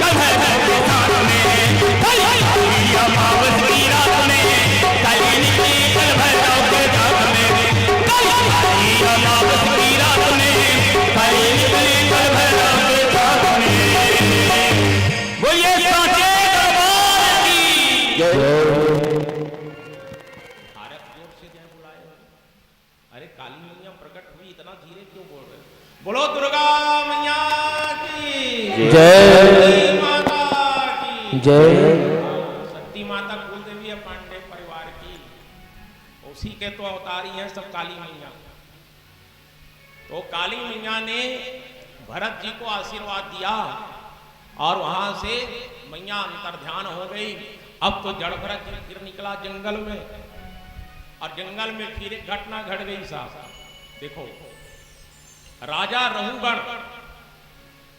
कल भैरव के साथ में, काली काली अमावस की रात में, काली निकली कल भैरव के साथ में, काली काली अमावस की रात में, काली निकली कल भैरव के साथ में। बोलिए साचे दरबार की जय। भारत जोर से जय बुलाए। अरे काली मैया प्रकट हुई, इतना धीरे क्यों बोल रहे हो? बोलो दुर्गा मैया की जय माता की जय शक्ति माता कुल देवी है पांडे परिवार की, उसी के तो अवतारी हैं सब काली मैया। तो काली मैया ने भरत जी को आशीर्वाद दिया और वहां से मैया अंतर्ध्यान हो गई। अब तो जड़ भरत जी फिर निकला जंगल में, और जंगल में फिर एक घटना घट गई साहब। देखो, राजा रहुगण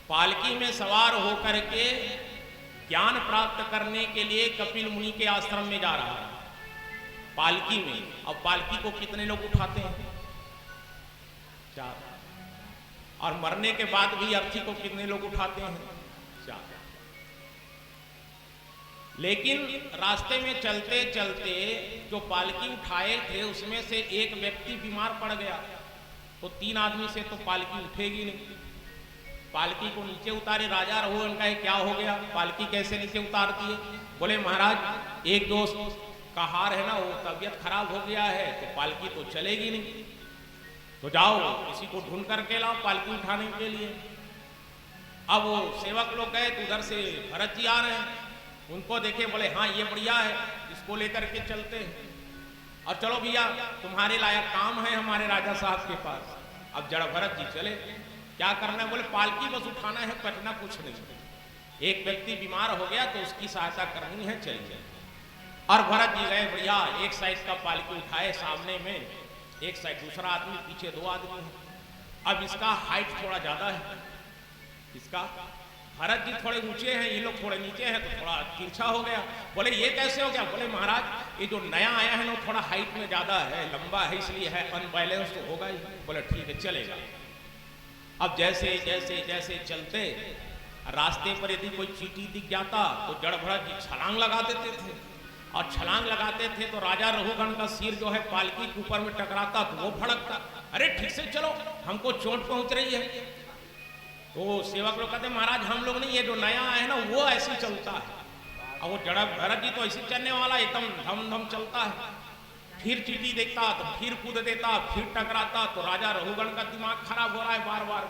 पालकी में सवार होकर के ज्ञान प्राप्त करने के लिए कपिल मुनि के आश्रम में जा रहा है पालकी में। अब पालकी को कितने लोग उठाते हैं? 4। और मरने के बाद भी अर्थी को कितने लोग उठाते हैं? 4। लेकिन रास्ते में चलते चलते जो पालकी उठाए थे उसमें से एक व्यक्ति बीमार पड़ गया, तो 3 आदमी से तो पालकी उठेगी नहीं। पालकी को नीचे उतारे राजा रहुगण, कहे क्या हो गया, पालकी कैसे नीचे उतार दिए? बोले महाराज, एक दोस्त का हार है ना, वो तबीयत खराब हो गया है, तो पालकी तो चलेगी नहीं, तो जाओ किसी को ढूंढ करके लाओ पालकी उठाने के लिए। अब वो सेवक लोग गए तो उधर से भरत जी आ रहे हैं, उनको देखे, बोले हाँ ये बढ़िया है, इसको लेकर के चलते हैं, और चलो भैया तुम्हारे लायक काम है हमारे राजा साहब के पास। अब जड़ भरत जी चले, क्या करना है? बोले पालकी बस उठाना है, कटना कुछ नहीं। एक व्यक्ति बीमार हो गया तो उसकी सहायता करनी है, चलिए। और भरत जी गए, बढ़िया, एक साइड का पालकी उठाए सामने में, एक साइड दूसरा आदमी, पीछे 2 आदमी है। अब इसका हाइट थोड़ा ज्यादा है, इसका भरत जी थोड़े ऊंचे हैं, ये लोग थोड़े नीचे हैं, तो थोड़ा तिरछा हो गया। बोले ये कैसे हो गया? बोले महाराज ये जो नया आया है ना थोड़ा हाइट में ज्यादा है, लंबा है, इसलिए है, अनबैलेंस तो होगा ही। बोले ठीक है चलेगा। अब जैसे जैसे जैसे चलते रास्ते पर यदि कोई चींटी दिख जाता तो जड़ भरत जी छलांग लगा देते थे, और छलांग लगाते थे तो राजा रहुगण का सिर जो है पालकी के ऊपर में टकराता तो वो भड़कता, अरे ठीक से चलो हमको चोट पहुंच रही है। तो सेवक लोग कहते महाराज हम लोग नहीं, ये जो नया है ना वो ऐसे चलता है। और वो जड़ भरत जी तो ऐसे चलने वाला, एकदम धम धम चलता है। फिर चींटी देखता तो फिर कूद देता, फिर टकराता, तो राजा रहुगण का दिमाग खराब हो रहा है बार बार।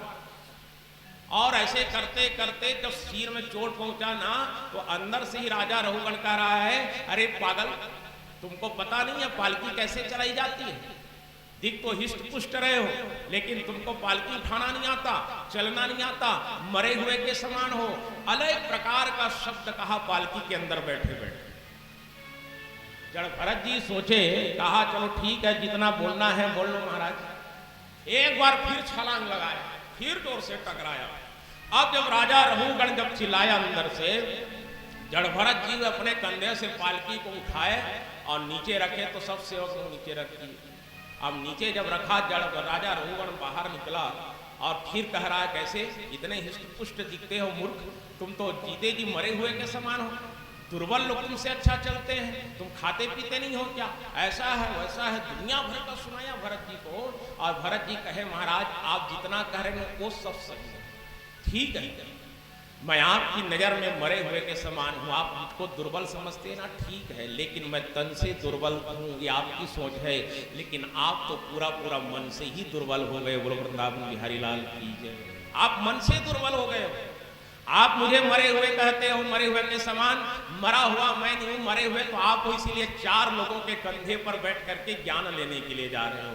और ऐसे करते करते जब सिर में चोट पहुंचा ना, तो अंदर से ही राजा रहुगण कह रहा है, अरे पागल तुमको पता नहीं है पालकी कैसे चलाई जाती है? दिख तो हिष्ट पुष्ट रहे हो, लेकिन तुमको पालकी उठाना नहीं आता, चलना नहीं आता, मरे हुए के समान हो। अलग प्रकार का शब्द कहा पालकी के अंदर बैठे बैठे। जड़ भरत जी सोचे, कहा चलो ठीक है जितना बोलना है बोल लो महाराज। एक बार फिर छलांग लगाया, फिर जोर से टकराया। अब जब राजा रहुगण जब चिल्लाया अंदर से, जड़ भरत जी अपने कंधे से पालकी को उठाए और नीचे रखे, तो सब सेवक को नीचे रखी। अब नीचे जब रखा, राजा रहुगण बाहर निकला और फिर कह रहा है, कैसे इतने हिष्ट पुष्ट दिखते हो मूर्ख, तुम तो जीते जी मरे हुए के समान हो, दुर्बल लोग तुमसे अच्छा चलते हैं, तुम खाते पीते नहीं हो क्या? ऐसा है वैसा है, दुनिया भर का सुनाया भरत जी को। और भरत जी कहे महाराज आप जितना कह रहे हैं वो सब सही है, ठीक है, मैं आपकी नजर में मरे हुए के समान हूं। आप मुझको दुर्बल समझते हैं ना, ठीक है, लेकिन मैं तन से दुर्बल हूं, ये आपकी सोच है, लेकिन आप तो पूरा पूरा मन से ही दुर्बल हो गए। बोलो वृंदावन बिहारी लाल की जय। आप मन से दुर्बल हो गए हो। आप मुझे मरे हुए कहते हो, मरे हुए के समान। मरा हुआ मैं नहीं हूं, मरे हुए तो आप हो, इसीलिए 4 लोगों के कंधे पर बैठ करके ज्ञान लेने के लिए जा रहे हो।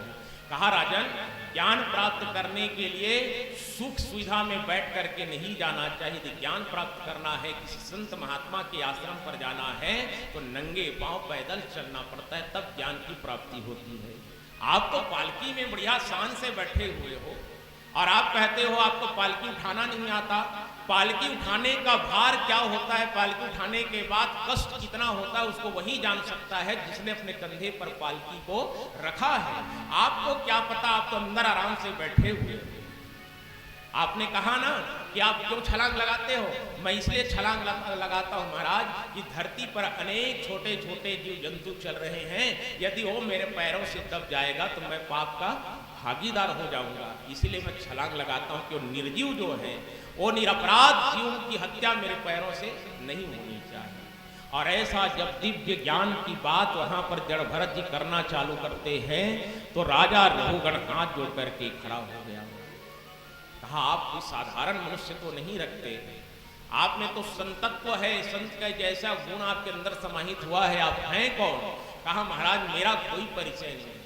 कहा राजन, ज्ञान प्राप्त करने के लिए सुख सुविधा में बैठ करके नहीं जाना चाहिए। यदि ज्ञान प्राप्त करना है, किसी संत महात्मा के आश्रम पर जाना है, तो नंगे पांव पैदल चलना पड़ता है, तब ज्ञान की प्राप्ति होती है। आप तो पालकी में बढ़िया शान से बैठे हुए हो और आप कहते हो आपको पालकी उठाना नहीं आता। पालकी उठाने का भार क्या होता है, पालकी उठाने के बाद कष्ट कितना होता है, उसको वही जान सकता है जिसने अपने कंधे पर पालकी को रखा है। आपको क्या पता, आप तो अंदर आराम से बैठे हुए हो। आपने कहा ना कि आप क्यों छलांग लगाते हो? मैं इसलिए छलांग लगाता हूं महाराज कि धरती पर अनेक छोटे छोटे जीव जंतु चल रहे हैं, यदि वो मेरे पैरों से दब जाएगा तो मैं पाप का भागीदार हो जाऊंगा। इसीलिए मैं छलांग लगाता हूं कि वो निर्जीव जो है, वो निरपराध जीवों की हत्या मेरे पैरों से नहीं होनी चाहिए। और ऐसा जब दिव्य ज्ञान की बात वहां पर जड़ भरत जी करना चालू करते हैं, तो राजा रघुगण हाथ जोड़ करके खड़ा हो गया। कहा आप कोई साधारण मनुष्य तो नहीं रखते, आप में तो संतत्व है, संत का जैसा गुण आपके अंदर समाहित हुआ है, आप हैं कौन? कहा महाराज मेरा कोई परिचय नहीं,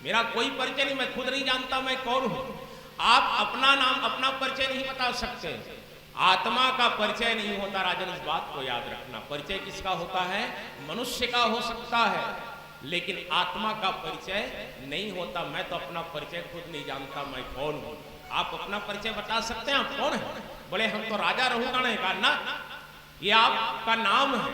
मेरा कोई परिचय नहीं, मैं खुद नहीं जानता मैं कौन हूं। आप अपना नाम अपना परिचय नहीं बता सकते, आत्मा का परिचय नहीं होता। राजन इस बात को याद रखना, परिचय किसका होता है? मनुष्य का हो सकता है, लेकिन आत्मा का परिचय नहीं होता। मैं तो अपना परिचय खुद नहीं जानता मैं कौन हूं। आप अपना परिचय बता सकते हैं, आप कौन है? बोले हम तो राजा रघुगण है। कहा ना, ये आपका नाम है,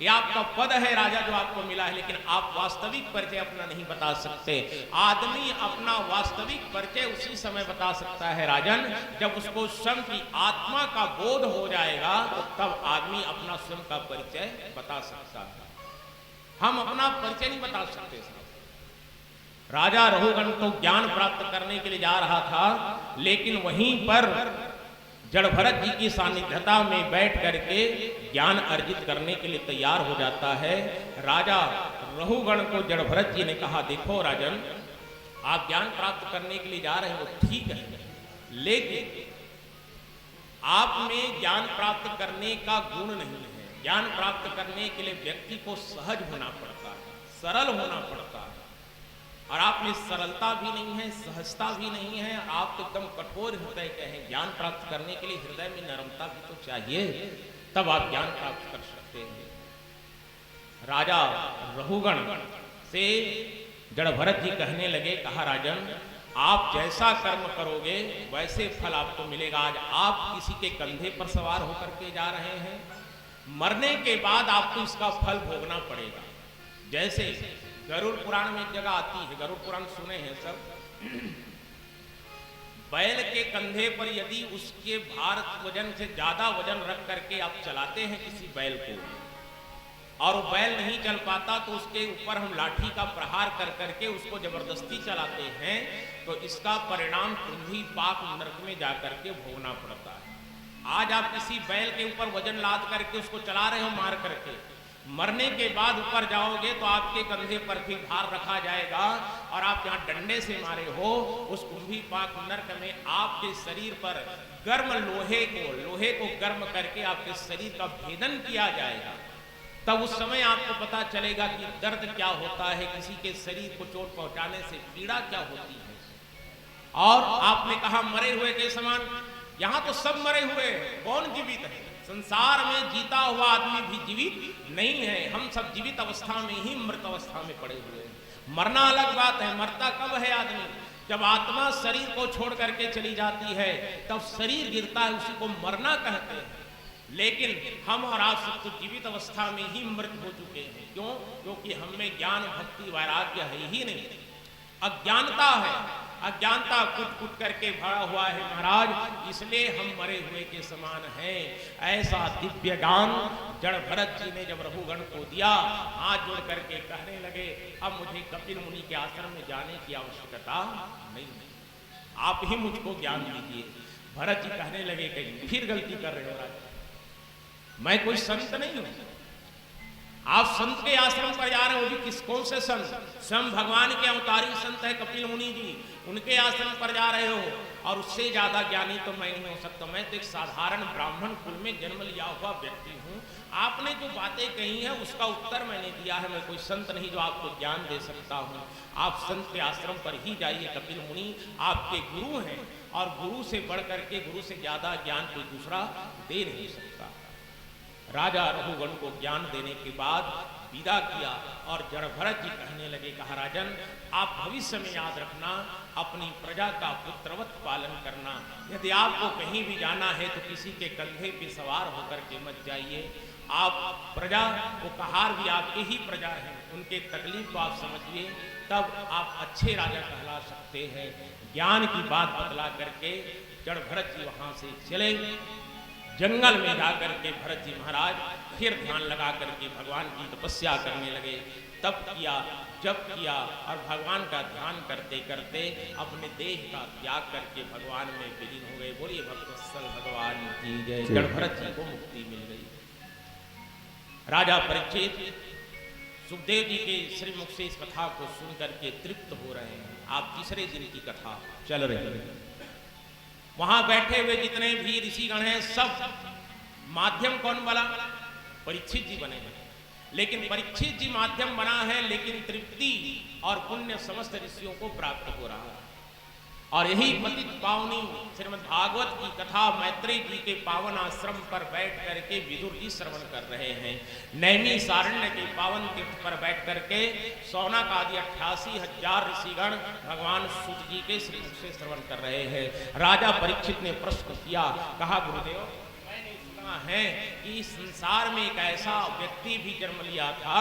ये आपका पद है राजा जो आपको मिला है, लेकिन आप वास्तविक परिचय अपना नहीं बता सकते। आदमी अपना वास्तविक परिचय उसी समय बता सकता है राजन, जब उसको स्वयं की आत्मा का बोध हो जाएगा, तब आदमी अपना स्वयं का परिचय बता सकता है। हम अपना परिचय नहीं बता सकते। राजा रघुगण तो ज्ञान प्राप्त करने के लिए जा रहा था, लेकिन वहीं पर जड़ भरत जी की सानिध्यता में बैठ करके ज्ञान अर्जित करने के लिए तैयार हो जाता है। राजा रघुगण को जड़ भरत जी ने कहा, देखो राजन, आप ज्ञान प्राप्त करने के लिए जा रहे हो, ठीक है, लेकिन आप में ज्ञान प्राप्त करने का गुण नहीं है। ज्ञान प्राप्त करने के लिए व्यक्ति को सहज होना पड़ता है, सरल होना पड़ता है, और आप में सरलता भी नहीं है, सहजता भी नहीं है, आप तो एकदम कठोर हृदय के हैं। ज्ञान प्राप्त करने के लिए हृदय में नरमता भी तो चाहिए, तब आप ज्ञान प्राप्त कर सकते हैं। राजा रघुगण से जड़ भरत जी कहने लगे, कहा राजन, आप जैसा कर्म करोगे वैसे फल आपको मिलेगा। आज आप किसी के कंधे पर सवार होकर के जा रहे हैं, मरने के बाद आपको इसका फल भोगना पड़ेगा। जैसे गरुड़ पुराण में एक जगह आती है, गरुड़ पुराण सुने हैं सब। बैल के कंधे पर यदि उसके भार वजन से ज्यादा वजन रख करके आप चलाते हैं किसी बैल को, और वो बैल नहीं चल पाता, तो उसके ऊपर हम लाठी का प्रहार कर करके उसको जबरदस्ती चलाते हैं, तो इसका परिणाम कुंभी पाक नरक में जाकर के भोगना पड़ता है। आज आप किसी बैल के ऊपर वजन लाद करके उसको चला रहे हो मार करके, मरने के बाद ऊपर जाओगे तो आपके कंधे पर भी भार रखा जाएगा, और आप जहां डंडे से मारे हो उस कुंभी पाक नरक में आपके शरीर पर गर्म लोहे को गर्म करके आपके शरीर का भेदन किया जाएगा। तब उस समय आपको पता चलेगा कि दर्द क्या होता है, किसी के शरीर को चोट पहुंचाने से पीड़ा क्या होती है। और आपने कहा मरे हुए के समान, यहां तो सब मरे हुए, कौन जीवित है? संसार में जीता हुआ आदमी भी जीवित नहीं है, हम सब जीवित अवस्था में ही मृत अवस्था में पड़े हुए हैं। मरना अलग बात है, मरता कब है आदमी? जब आत्मा शरीर को छोड़ करके चली जाती है, तब शरीर गिरता है, उसी को मरना कहते हैं। लेकिन हम और आप सब तो जीवित अवस्था में ही मृत हो चुके हैं। क्यों? क्योंकि हम में ज्ञान भक्ति वैराग्य है ही नहीं, अज्ञानता है, अज्ञानता कुट कुट करके भरा हुआ है महाराज, इसलिए हम मरे हुए के समान हैं। ऐसा दिव्य ज्ञान जड़ भरत जी ने जब रघुगण को दिया, हाथ जोड़ करके कहने लगे, अब मुझे कपिल मुनि के आश्रम में जाने की आवश्यकता नहीं है, आप ही मुझको ज्ञान दीजिए। भरत जी कहने लगे कहीं फिर गलती कर रहे हो राजा, मैं कोई संत नहीं हूं। आप संत के आश्रम पर जा रहे हो, भी किस कौन से संत? स्वयं भगवान के अवतारी संत है कपिल मुनि जी, उनके आश्रम पर जा रहे हो, और उससे ज्यादा ज्ञानी तो मैं नहीं हो सकता। मैं तो एक साधारण ब्राह्मण कुल में जन्म लिया हुआ व्यक्ति हूँ। आपने जो बातें कही हैं उसका उत्तर मैंने दिया है। मैं कोई संत नहीं जो आपको ज्ञान दे सकता हूँ। आप संत के आश्रम पर ही जाइए, कपिल मुनि आपके गुरु हैं, और गुरु से बढ़ करके, गुरु से ज्यादा ज्ञान कोई दूसरा दे नहीं सकता। राजा रघुगण को ज्ञान देने के बाद विदा किया, और जड़भरत जी कहने लगे, कहा राजन आप भविष्य में याद रखना, अपनी प्रजा का पुत्रवत पालन करना। यदि आपको कहीं भी जाना है तो किसी के कंधे पे सवार होकर के मत जाइए। आप प्रजा को कहार भी आपके ही प्रजा है, उनके तकलीफ को आप समझिए, तब आप अच्छे राजा कहला सकते हैं। ज्ञान की बात बतला करके जड़भरत जी वहां से चले। जंगल में जाकर के भरत जी महाराज फिर ध्यान लगा करके भगवान की तपस्या करने लगे। तप किया, जप किया, और भगवान का ध्यान करते करते अपने देह का त्याग करके भगवान में विलीन हो गए। बोलिए भक्तवत्सल भगवान की जय। जड़भरत जी को मुक्ति मिल गई। राजा परीक्षित सुखदेव जी के श्रीमुख से इस कथा को सुन करके तृप्त हो रहे हैं। आप तीसरे दिन की कथा चल रही है। वहां बैठे हुए जितने भी ऋषिगण हैं, सब माध्यम कौन बना? परीक्षित जी बने हैं। लेकिन परीक्षित जी माध्यम बना है, लेकिन तृप्ति और पुण्य समस्त ऋषियों को प्राप्त हो रहा है। और यही पतित पावनी श्रीमद् भागवत की कथा मैत्रेय जी के पावन आश्रम पर बैठ करके विदुर जी श्रवण कर रहे हैं। नैमी सारण्य के पावन तीर्थ पर बैठ करके सौनक आदि 88,000 ऋषिगण भगवान सूत जी के श्रीमुख से श्रवण कर रहे हैं। राजा परीक्षित ने प्रश्न किया, कहा गुरुदेव मैंने सुना है कि संसार में एक ऐसा व्यक्ति भी जन्म लिया था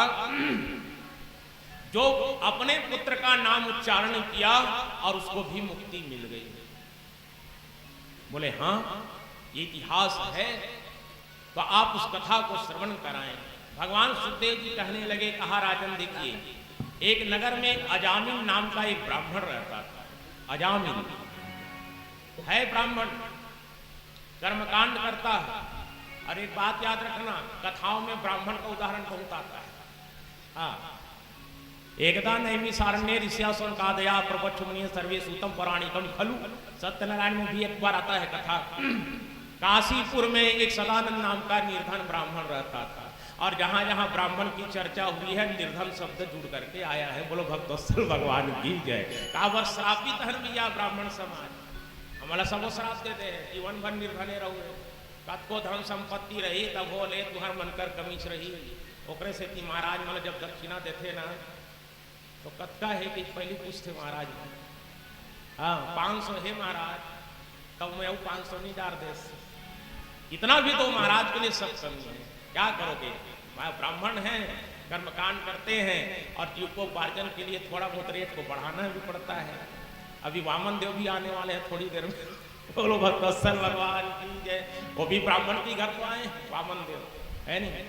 जो अपने पुत्र का नाम उच्चारण किया और उसको भी मुक्ति मिल गई। बोले हाँ ये इतिहास है, तो आप उस कथा को श्रवण कराएं। भगवान सुखदेव जी कहने लगे, कहा राजन देखिए, एक नगर में अजामिल नाम का एक ब्राह्मण रहता था। अजामिल है ब्राह्मण, कर्मकांड करता है। और एक बात याद रखना, कथाओं में ब्राह्मण का उदाहरण बहुत आता है। हाँ, एकदा नैमी सारण्य ऋष्यासुन का दया प्रपक्ष मुनि सर्वे सूतम पौराणिकम खलु। सत्यनारायण में भी एक बार आता है कथा। काशीपुर में एक सदानंद नाम का निर्धन ब्राह्मण रहता था, और जहां जहां ब्राह्मण की चर्चा हुई है निर्धन शब्द जुड़ करके आया है। बोलो भक्तवत्सल भगवान की जय। काबर श्रापित हर बिया ब्राह्मण समाज, हमारा सबो श्राप देते हैं, जीवन भर निर्धने रहो, कत को धन संपत्ति रही तब हो ले तुहर मनकर कमीच रही। ओकरे से कि महाराज मतलब जब दक्षिणा देते ना तो कत्का है कि पहले पूछते महाराज, हाँ 500 है महाराज, तब मैं 500 नहीं डार दे, इतना भी तो महाराज के लिए सब कमी है। क्या करोगे, ब्राह्मण हैं, कर्मकांड करते हैं, और जीविकोपार्जन के लिए थोड़ा बहुत रेट को बढ़ाना भी पड़ता है। अभी वामन देव भी आने वाले हैं थोड़ी देर में। बोलो भक्तवत्सल भगवान की जय। वो भी ब्राह्मण की घर को आए वामन देव, है नहीं?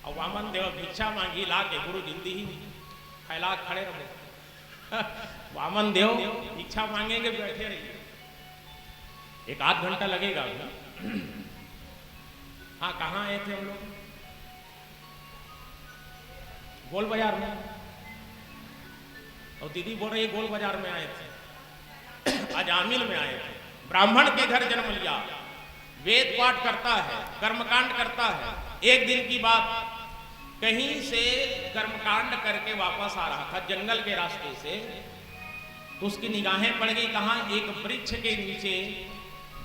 और वामन देव भिक्षा मांगी ला के गुरु जल्दी ही फैला खड़े रहो। वामन देव भिक्षा मांगेंगे, बैठे रहिए, एक आध घंटा लगेगा। हाँ कहाँ आए थे हम लोग? गोल बाजार में। और दीदी बोल रही गोल बाजार में आए थे, अजामिल में आए थे। ब्राह्मण के घर जन्म लिया, वेद पाठ करता है, कर्मकांड करता है। एक दिन की बात, कहीं से कर्मकांड करके वापस आ रहा था जंगल के रास्ते से, तो उसकी निगाहें पड़ गई कहाँ? एक वृक्ष के नीचे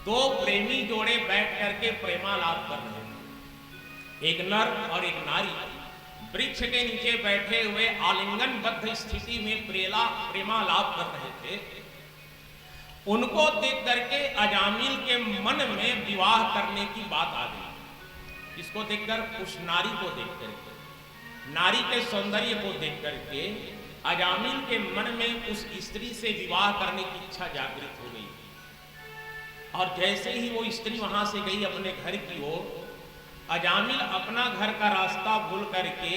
दो प्रेमी जोड़े बैठ करके प्रेमालाप कर रहे थे, एक नर और एक नारी। वृक्ष के नीचे बैठे हुए आलिंगनबद्ध स्थिति में प्रेमालाप कर रहे थे। उनको देख करके अजामिल के मन में विवाह करने की बात आ गई। इसको देखकर, उस नारी को देख करके, नारी के सौंदर्य को देख करके अजामिल के मन में उस स्त्री से विवाह करने की इच्छा जागृत हो गई। और जैसे ही वो स्त्री वहां से गई अपने घर की ओर, अजामिल अपना घर का रास्ता भूल करके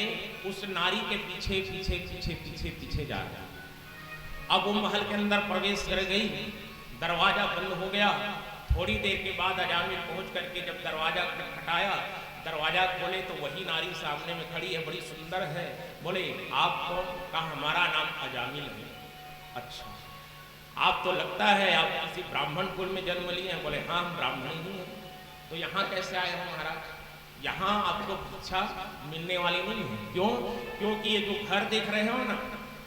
उस नारी के पीछे पीछे पीछे पीछे पीछे जा रहा। अब वो महल के अंदर प्रवेश कर गई, दरवाजा बंद हो गया। थोड़ी देर के बाद अजामिल पहुंच करके जब दरवाजा खटखटाया, दरवाजा खोले तो वही नारी सामने में खड़ी है, बड़ी सुंदर है। बोले आप कौन? कहा हमारा नाम अजामिल है। अच्छा, आप तो लगता है आप किसी ब्राह्मण कुल में जन्म लिए हैं। बोले हाँ, हम ब्राह्मण ही हैं। तो यहाँ कैसे आए हो महाराज? यहाँ आपको भिक्षा मिलने वाली नहीं है। क्यों? क्योंकि ये जो घर देख रहे हो ना,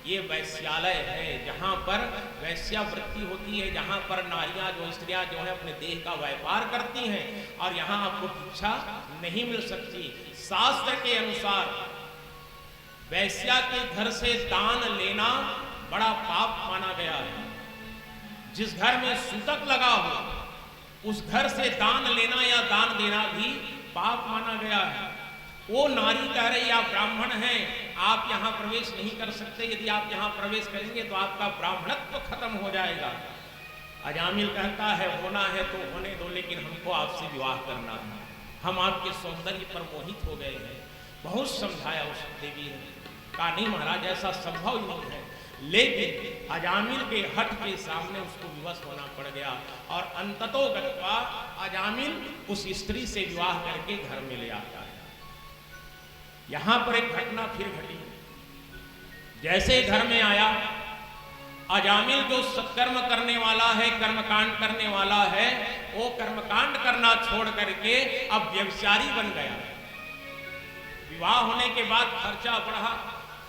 ये वैश्यालय है, जहाँ पर वैश्यावृत्ति होती है, जहाँ पर नारियाँ जो स्त्रियाँ जो है अपने देह का व्यापार करती हैं, और यहाँ आपको भिक्षा नहीं मिल सकती। शास्त्र के अनुसार वैश्या के घर से दान लेना बड़ा पाप माना गया है। जिस घर में सूतक लगा हो उस घर से दान लेना या दान देना भी पाप माना गया है। वो नारी कह रही आप ब्राह्मण हैं, आप यहाँ प्रवेश नहीं कर सकते। यदि आप यहाँ प्रवेश करेंगे तो आपका ब्राह्मणत्व खत्म हो जाएगा। अजामिल कहता है होना है तो होने दो, लेकिन हमको आपसे विवाह करना है। हम आपके सौंदर्य पर मोहित हो गए हैं। बहुत समझाया उस देवी ने, कहा नहीं महाराज ऐसा संभव ही नहीं है। लेकिन अजामिल के हठ के सामने उसको विवश होना पड़ गया, और अंततो गत्वा अजामिल उस स्त्री से विवाह करके घर में ले आता है। यहां पर एक घटना फिर घटी। जैसे घर में आया, अजामिल जो सत्कर्म करने वाला है, कर्मकांड करने वाला है, वो कर्मकांड करना छोड़ करके अब व्यभिचारी बन गया। विवाह होने के बाद खर्चा बढ़ा।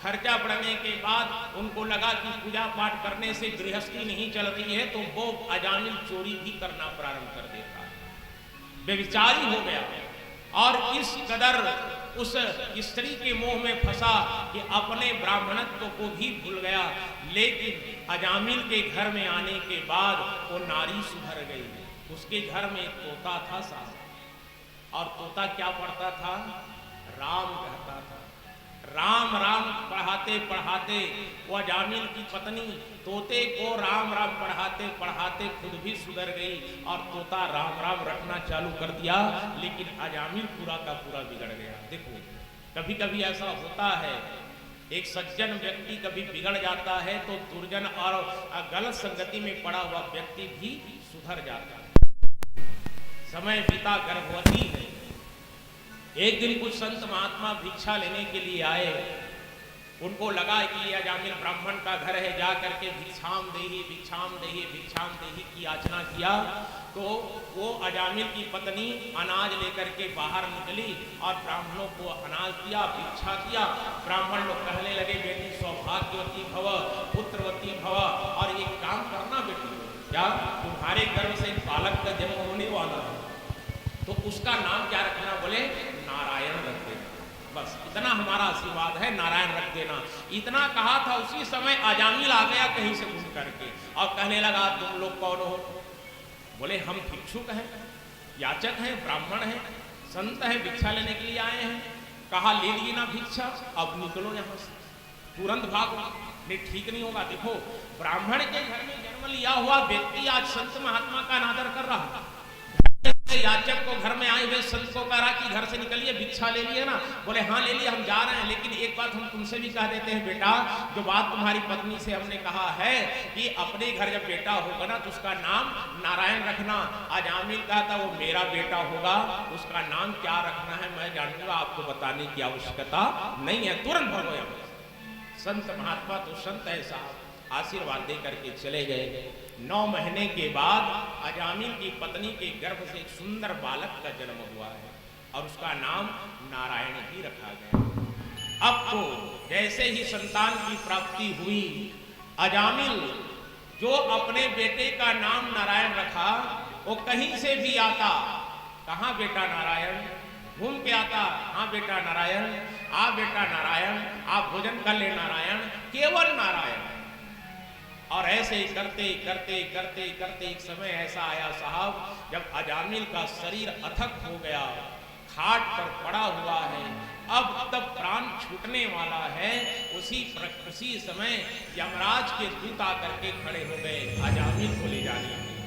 खर्चा बढ़ने के बाद उनको लगा कि पूजा पाठ करने से गृहस्थी नहीं चल रही है, तो वो अजामिल चोरी भी करना प्रारंभ कर देता है। व्यभिचारी हो गया, और इस कदर उस स्त्री के मोह में फंसा कि अपने ब्राह्मणत्व को भी भूल गया। लेकिन अजामिल के घर में आने के बाद वो नारी सुधर गई। उसके घर में एक तोता था सास, और तोता क्या पढ़ता था? राम कहता था। राम राम पढ़ाते पढ़ाते वो अजामिल की पत्नी तोते को राम राम पढ़ाते पढ़ाते खुद भी सुधर गई, और तोता राम राम रखना चालू कर दिया। लेकिन अजामिल पूरा का पूरा बिगड़ गया। देखो, कभी कभी ऐसा होता है, एक सज्जन व्यक्ति कभी बिगड़ जाता है तो दुर्जन और गलत संगति में पड़ा हुआ व्यक्ति भी सुधर जाता है। समय बीता, गर्भवती है। एक दिन कुछ संत महात्मा भिक्षा लेने के लिए आए। उनको लगा कि यह अजामिल ब्राह्मण का घर है, जा करके भिक्षाम देही की याचना किया। तो वो अजामिल की पत्नी अनाज लेकर के बाहर निकली और ब्राह्मणों को अनाज दिया, भिक्षा किया। ब्राह्मण लोग कहने लगे बेटी सौभाग्यवती भव, पुत्रवती भव, और एक काम करना बेटी, क्या तुम्हारे गर्भ से बालक का जन्म होने वाला है, तो उसका नाम क्या रखना? बोले नारायण रख देना। बस इतना हमारा आशीर्वाद है, नारायण रख देना। इतना कहा था, उसी समय अजामिल आ गया कहीं से घूम करके और कहने लगा तुम लोग कौन हो? बोले हम भिक्षुक हैं, याचक हैं, ब्राह्मण हैं, संत हैं, भिक्षा लेने के लिए आए हैं। कहा ले लीजिए ना भिक्षा, अब निकलो यहाँ से, तुरंत भागो, नहीं ठीक नहीं होगा। देखो, ब्राह्मण के घर में जन्म लिया हुआ व्यक्ति आज संत महात्मा का अनादर कर रहा है। याचक को घर में आए हुए संत को कहा कि घर से निकलिए, भिक्षा ले लिए ना? बोले हाँ ले लिए, हम जा रहे हैं। लेकिन एक बात हम तुमसे भी कह देते हैं बेटा, जो बात तुम्हारी पत्नी से हमने कहा है कि अपने घर जब बेटा होगा ना तो उसका नाम नारायण रखना। अजामिल कहा था वो मेरा बेटा होगा, उसका नाम क्या रखना है मैं जानूंगा, आपको बताने की आवश्यकता नहीं है, तुरंत भरो यहाँ। संत महात्मा तो संत है साहब, आशीर्वाद दे करके चले गए। 9 महीने के बाद अजामिल की पत्नी के गर्भ से एक सुंदर बालक का जन्म हुआ है, और उसका नाम नारायण ही रखा गया। अब तो जैसे ही संतान की प्राप्ति हुई, अजामिल जो अपने बेटे का नाम नारायण रखा, वो कहीं से भी आता, कहाँ बेटा नारायण, घूम के आता, हाँ बेटा नारायण, आ बेटा नारायण, आप भोजन कर ले नारायण, केवल नारायण। और ऐसे ही करते करते करते करते एक समय ऐसा आया साहब जब अजामिल का शरीर अथक हो गया, खाट पर पड़ा हुआ है, अब तब प्राण छूटने वाला है। उसी समय यमराज के दूत आकर के खड़े हो गए अजामिल को ले जाने के लिए।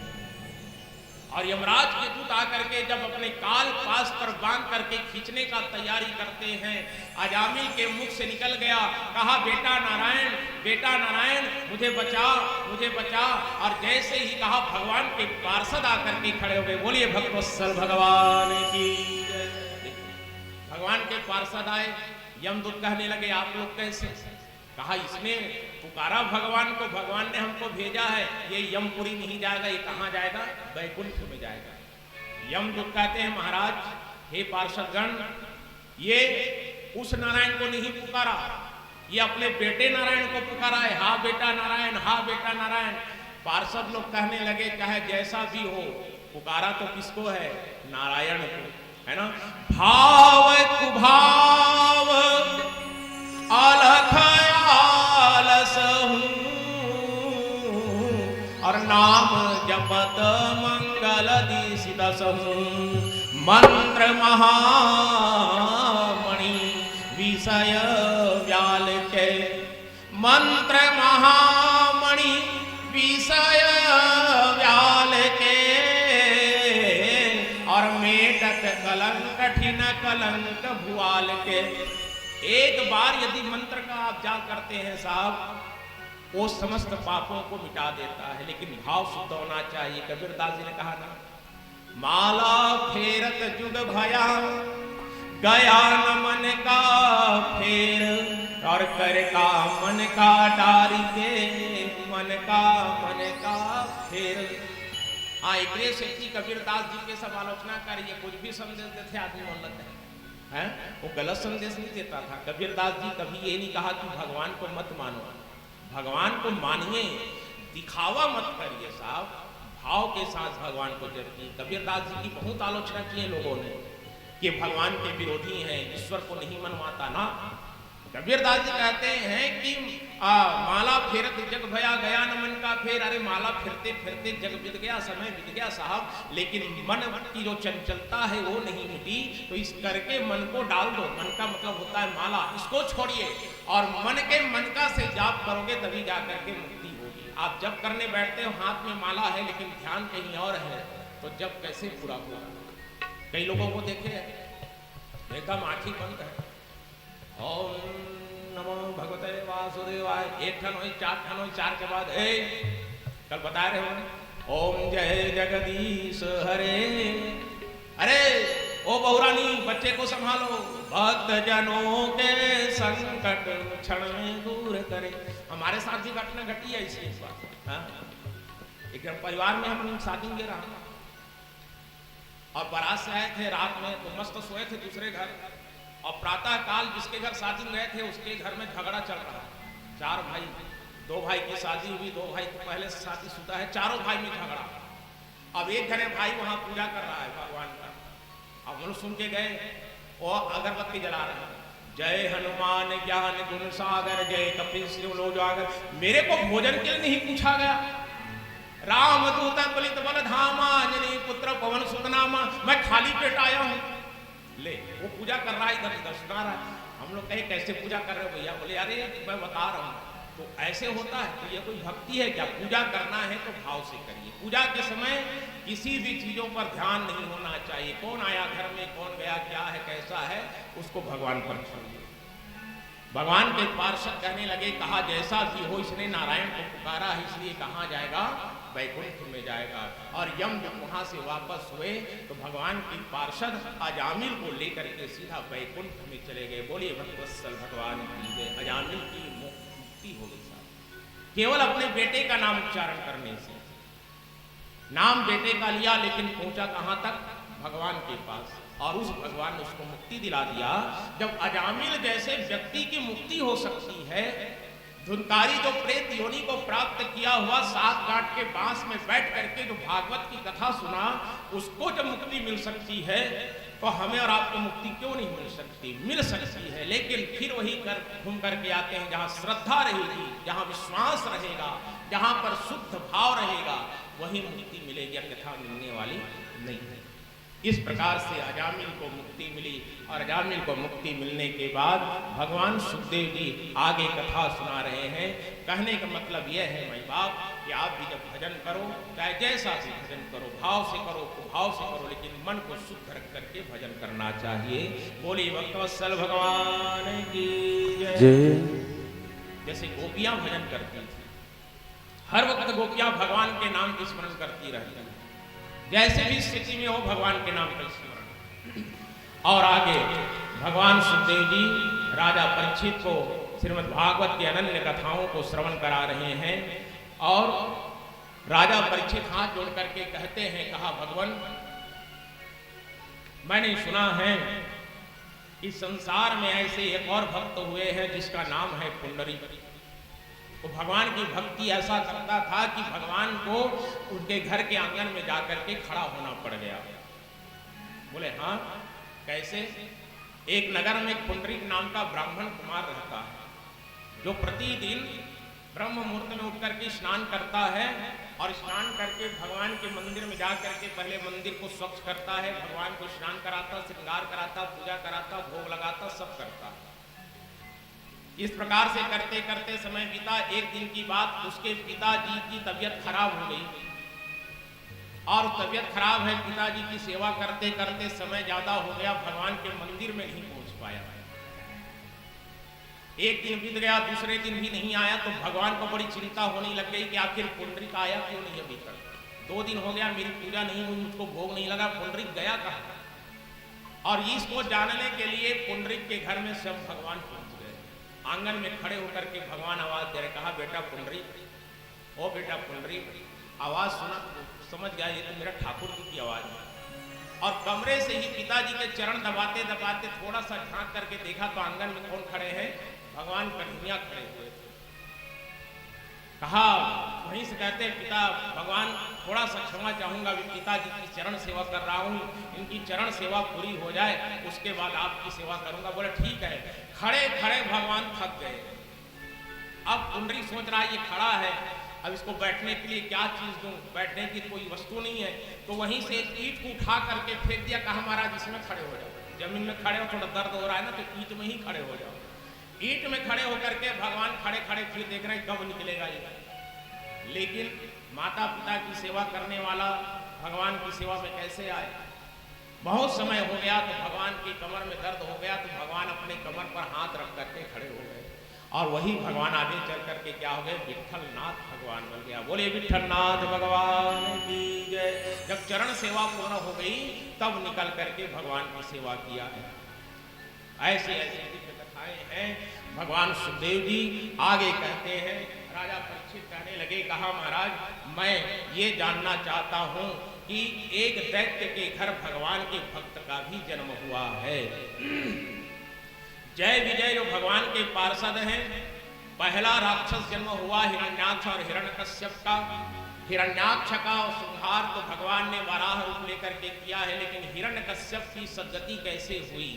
और यमराज के दूत आकर के जब अपने काल पास पर बांध करके खींचने का तैयारी करते हैं, अजामिल के मुख से निकल गया, कहा बेटा नारायण मुझे बचा। और जैसे ही कहा भगवान के पार्षद आकर के खड़े हो गए। बोलिए भक्तवत्सल भगवान की जय। भगवान के पार्षद आए, यमदूत कहने लगे आप लोग कैसे? कहा इसने पुकारा भगवान को, भगवान ने हमको भेजा है, ये यमपुरी नहीं जाएगा, ये कहां जाएगा? वैकुंठ में जाएगा। यमदूत कहते हैं महाराज हे पार्षदगण, ये उस नारायण को नहीं पुकारा, ये अपने बेटे नारायण को पुकारा है। हा बेटा नारायण। पार्षद लोग कहने लगे चाहे जैसा भी हो, पुकारा तो किसको है? नारायण को, है ना। भाव कुभाव अलख और नाम जपत मंगल दिसित मंत्र महामणि विषय व्याल के, मंत्र महामणि विषय व्याल के, और मेटक कलंक कठिन कलंक भुआल के। एक बार यदि मंत्र का आप जाप करते हैं साहब, वो समस्त पापों को मिटा देता है, लेकिन भाव शुद्ध होना चाहिए। कबीरदास जी ने कहा ना, माला फेरत जुग भया गया न मन का फेर, और कर का मन का डारी के मन का फेर। एक सेठी कबीरदास जी के सब आलोचना करिए, कुछ भी संदेश देते आदमी मान लेते हैं, वो गलत संदेश नहीं देता था। कबीरदास जी कभी ये नहीं कहा कि भगवान को मत मानो, भगवान को मानिए, दिखावा मत करिए साहब, भाव के साथ भगवान को जपिए। कबीरदास जी की बहुत आलोचना की है लोगों ने कि भगवान के विरोधी हैं, ईश्वर को नहीं मनवाता ना। कबीरदास जी कहते हैं कि माला फेरत जग भया गया न मन का फेर। अरे माला फिरते फिरते जग बीत गया, समय बीत गया साहब, लेकिन मन की जो चंचलता है वो नहीं मिटी। तो इस करके मन को डाल दो। मन का मतलब होता है माला, इसको छोड़िए और मन के मनका से जाप करोगे तभी जाकर के मुक्ति होगी। आप जब करने बैठते हो हाथ में माला है लेकिन ध्यान कहीं और है, तो जब कैसे पूरा होगा? कई लोगों को देखे एकदम आंखें बंद है, ओम नमो भगवते वासुदेवाय, एक ठन हो, चार ठन हो, चार के बाद कल बता रहे हो ओम जय जगदीश हरे। अरे ओ बहुरानी, बच्चे को संभालो, भक्त जनों के संकट क्षण में दूर करे। हमारे साथ भी घटना घटी है इसी बात। एक परिवार में हम शादी में रहा और बारात से आए थे रात में, तो मस्त सोए थे दूसरे घर, और प्रातः काल जिसके घर शादी में गए थे उसके घर में झगड़ा चल रहा है। चार भाई, दो भाई की शादी हुई, दो भाई को पहले से शादीशुदा है, चारों भाई में झगड़ा। अब एक घने भाई वहां पूजा कर रहा है भगवान का, अब हम लोग सुन के गए और अगरबत्ती जला रहे हैं, जय हनुमान ज्ञान गुण सागर जय कपिल सिंह लो जागर। मेरे को भोजन के लिए नहीं पूछा गया। राम दूत कुलित बल धामा अंजनी पुत्र पवन सुत नामा, मैं खाली पेट आया हूं। ले वो पूजा कर रहा है, इधर सुना रहा है। हम लोग कहे कैसे पूजा कर रहे हो भैया? बोले अरे मैं बता रहा हूँ। तो ऐसे होता है? तो ये कोई भक्ति है क्या? पूजा करना है तो भाव से करिए। पूजा के समय किसी भी चीजों पर ध्यान नहीं होना चाहिए। कौन आया घर में, कौन गया, क्या है, कैसा है, उसको भगवान पर छोड़िए। भगवान के पार्षद कहने लगे, कहा जैसा भी हो, इसने नारायण को पुकारा है इसलिए कहाँ जाएगा? वैकुंठ में जाएगा। और यम जब वहां से वापस हुए तो भगवान की पार्षद अजामिल को लेकर के सीधा वैकुंठ में चले गए। बोलिए भक्तवत्सल भगवान की जय। अजामिल की मुक्ति हो गई साहब, केवल अपने बेटे का नाम उच्चारण करने से। नाम बेटे का लिया लेकिन पहुंचा कहां तक? भगवान के पास, और उस भगवान ने उसको मुक्ति दिला दिया। जब अजामिल जैसे व्यक्ति की मुक्ति हो सकती है, धुनकारी जो प्रेत योनि को प्राप्त किया हुआ 7 गांठ के बांस में बैठ करके जो भागवत की कथा सुना, उसको जब मुक्ति मिल सकती है, तो हमें और आपको मुक्ति क्यों नहीं मिल सकती? मिल सकती है, लेकिन फिर वही कर घूम करके आते हैं जहां श्रद्धा रहेगी, जहां विश्वास रहेगा, जहां पर शुद्ध भाव रहेगा, वही मुक्ति मिलेगी, अन्यथा मिलने वाली नहीं है। इस प्रकार से अजामिल को मुक्ति मिली और अजामिल को मुक्ति मिलने के बाद भगवान सुखदेव जी आगे कथा सुना रहे हैं। कहने का मतलब यह है माई बाप कि आप भी जब भजन करो, चाहे जैसा भी भजन करो, भाव से करो, कुभाव से करो, लेकिन मन को शुद्ध रख करके भजन करना चाहिए। बोली भक्तवत्सल भगवान की जय। जैसे गोपियां भजन करती थी, हर वक्त गोपियां भगवान के नाम की स्मरण करती रहती, जैसे भी स्थिति में हो भगवान के नाम का स्मरण। और आगे भगवान सुखदेव जी राजा परीक्षित को श्रीमद् भागवत की अनन्य कथाओं को श्रवण करा रहे हैं। और राजा परीक्षित हाथ जोड़ करके कहते हैं, कहा भगवान, मैंने सुना है कि संसार में ऐसे एक और भक्त हुए हैं जिसका नाम है पुंडरीक। तो भगवान की भक्ति ऐसा करता था कि भगवान को उनके घर के आंगन में जाकर के खड़ा होना पड़ गया। बोले हाँ, कैसे? एक नगर में पुंडरीक नाम का ब्राह्मण कुमार रहता है, जो प्रतिदिन ब्रह्म मुहूर्त में उठ करके स्नान करता है और स्नान करके भगवान के मंदिर में जाकर के पहले मंदिर को स्वच्छ करता है, भगवान को स्नान कराता, श्रृंगार कराता, पूजा कराता, भोग लगाता, सब करता है। इस प्रकार से करते करते समय बीता। एक दिन की बात, उसके पिताजी की तबीयत खराब हो गई और तबीयत खराब है, पिताजी की सेवा करते करते समय ज्यादा हो गया, भगवान के मंदिर में नहीं पहुंच पाया। एक दिन बीत गया, दूसरे दिन भी नहीं आया, तो भगवान को बड़ी चिंता होने लग गई कि आखिर पुंडरीक आया क्यों नहीं अभी तक। 2 दिन हो गया, मेरी पूजा नहीं हुई, मुझको भोग नहीं लगा, पुंडरीक गया कहाँ? और इसको जानने के लिए पुंडरीक के घर में सब भगवान पहुंच गए। आंगन में खड़े होकर के भगवान आवाज दे रहे, कहा बेटा पुंडरीक, ओ बेटा पुंडरीक। आवाज सुना तो समझ गया ये तो मेरा ठाकुर जी की आवाज है। और कमरे से ही पिताजी के चरण दबाते दबाते थोड़ा सा झांक करके देखा तो आंगन में कौन खड़े हैं? भगवान कन्हैया खड़े हुए थे। कहा, वहीं से कहते हैं, पिता भगवान थोड़ा सा क्षमा चाहूंगा, पिताजी की चरण सेवा कर रहा हूँ, इनकी चरण सेवा पूरी हो जाए उसके बाद आपकी सेवा करूंगा। बोले ठीक है। खड़े खड़े भगवान थक गए। अब पुंडरीक सोच रहा है ये खड़ा है, अब इसको बैठने के लिए क्या चीज दूं, बैठने की कोई वस्तु नहीं है। तो वहीं से एक ईंट को उठा करके फेंक दिया, कहा महाराज इसमें खड़े हो जाओ, जमीन में खड़े हो, थोड़ा दर्द हो रहा है ना, तो ईंट में ही खड़े हो जाओ। ईंट में खड़े होकर के भगवान खड़े खड़े फिर देख रहे हैं कब निकलेगा ये। लेकिन माता पिता की सेवा करने वाला भगवान की सेवा में कैसे आए? बहुत समय हो गया तो भगवान की कमर में दर्द हो गया, तो भगवान अपने कमर पर हाथ रख करके खड़े हो गए। और वही भगवान आगे चल करके क्या हो गए? विठ्ठलनाथ भगवान बन गया। बोले विठ्ठलनाथ भगवान की जय। जब चरण सेवा पूर्ण हो गई तब निकल करके भगवान की सेवा किया है। ऐसे ऐसे दिव्य कथाएं हैं। भगवान सुखदेव जी आगे कहते हैं, राजा परीक्षित कहने लगे, कहा महाराज मैं ये जानना चाहता हूं कि एक दैत्य के घर भगवान के भक्त का भी जन्म हुआ है। जय विजय जो भगवान के पार्षद हैं, पहला राक्षस जन्म हुआ हिरण्याक्ष और हिरण्यकश्यप का। हिरण्याक्ष का संहार तो भगवान ने वराह रूप लेकर के किया है, लेकिन हिरण्यकश्यप की सद्गति कैसे हुई,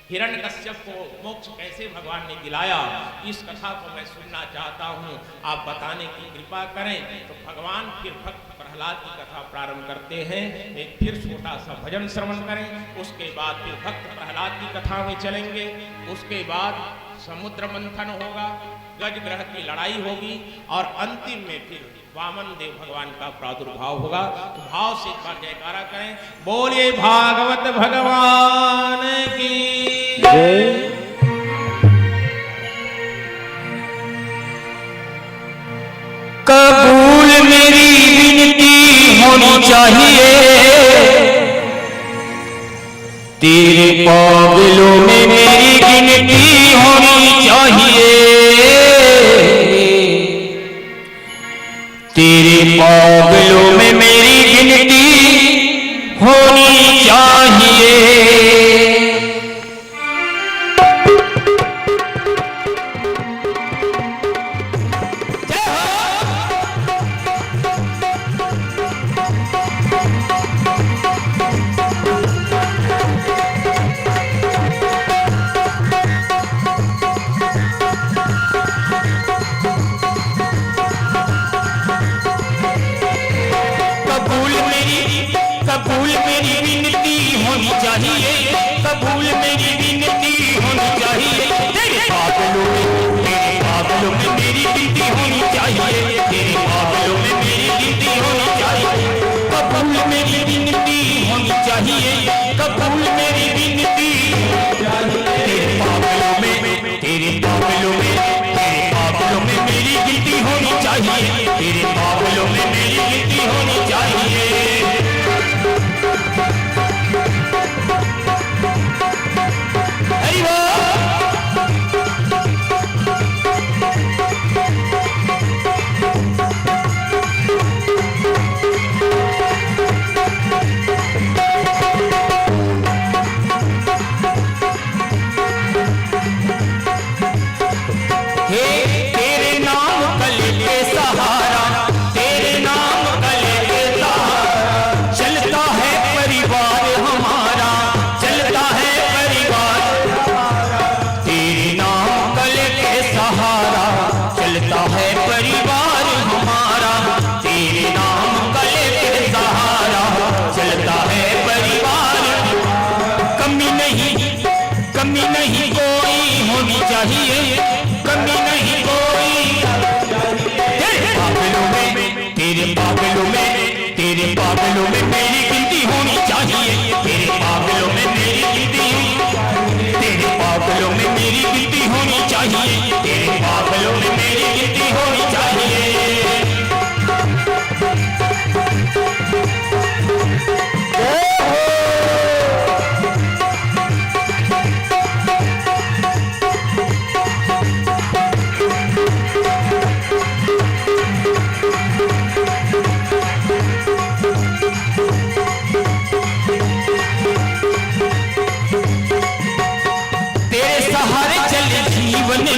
हिरण्यकश्यप को मोक्ष कैसे भगवान ने दिलाया, इस कथा को मैं सुनना चाहता हूँ, आप बताने की कृपा करें। तो भगवान फिर भक्त प्रहलाद की कथा प्रारंभ करते हैं। एक फिर छोटा सा भजन श्रवण करें, उसके बाद फिर भक्त प्रहलाद की कथा में चलेंगे। उसके बाद समुद्र मंथन होगा, गज ग्रह की लड़ाई होगी और अंतिम में फिर वामन देव भगवान का प्रादुर्भाव होगा। तो भाव से एक बार जयकारा करें, बोलिए भागवत भगवान की जय। कबूल मेरी विनती होनी चाहिए, तेरे पागलों में मेरी गिनती होनी चाहिए, तेरे पागलों में मेरी गिनती होनी चाहिए। कबूल मेरी विनती होनी चाहिए, कबूल मेरी विनती होनी चाहिए, तेरे पागलों में मेरी गिनती होनी चाहिए, तेरे पागलों में मेरी गिनती होनी चाहिए, कबूल मेरी विनती होनी चाहिए, कबूल मेरी विनती, तेरे पागलों में मेरी गिनती होनी चाहिए, तेरे पागलों में मेरी गिनती होनी चाहिए। तेरे पागलों में मेरी गिनती होनी चाहिए, तेरे पागलों में मेरी गिनती, तेरे पागलों में मेरी गिनती होनी चाहिए, तेरे पागलों में मेरी गिनती होनी चाहिए।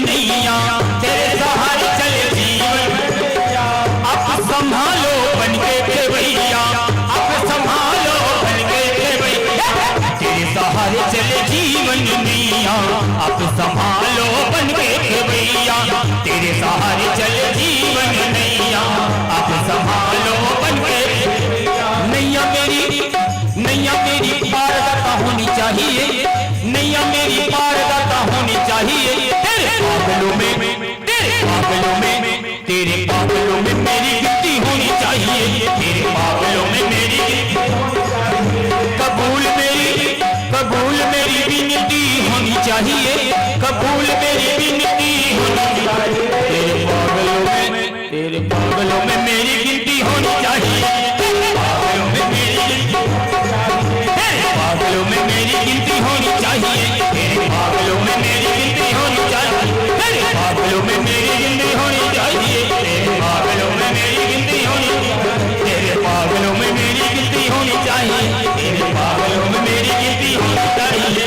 नैया तेरे सहारे चले जीवन, अब संभालो बनके भैया, अब संभालो बनके भैया, तेरे सहारे चले जीवन नैया, अब संभालो बनके भैया, तेरे सहारे चले जीवन नैया, अब संभालो बनके नैया मेरी पारदर्शिता होनी चाहिए, नैया मेरी पारदर्शिता होनी चाहिए, तेरे पागलों में मेरी गिनती होनी चाहिए, तेरे पागलों में मेरी कबूल मेरी विनती होनी चाहिए, कबूल मेरी विनती होनी चाहिए, तेरे पागलों में मेरी गिनती होनी चाहिए, तेरे पागलों में मेरी गिनती होनी चाहिए, तेरे पागलों में मेरी गिनती होनी चाहिए, तेरे पागलों में मेरी गिनती होनी चाहिए, तेरे पागलों में मेरी गिनती होनी चाहिए, तेरे पागलों में मेरी गिनती होनी चाहिए, तेरे पागलों में मेरी गिनती होनी चाहिए।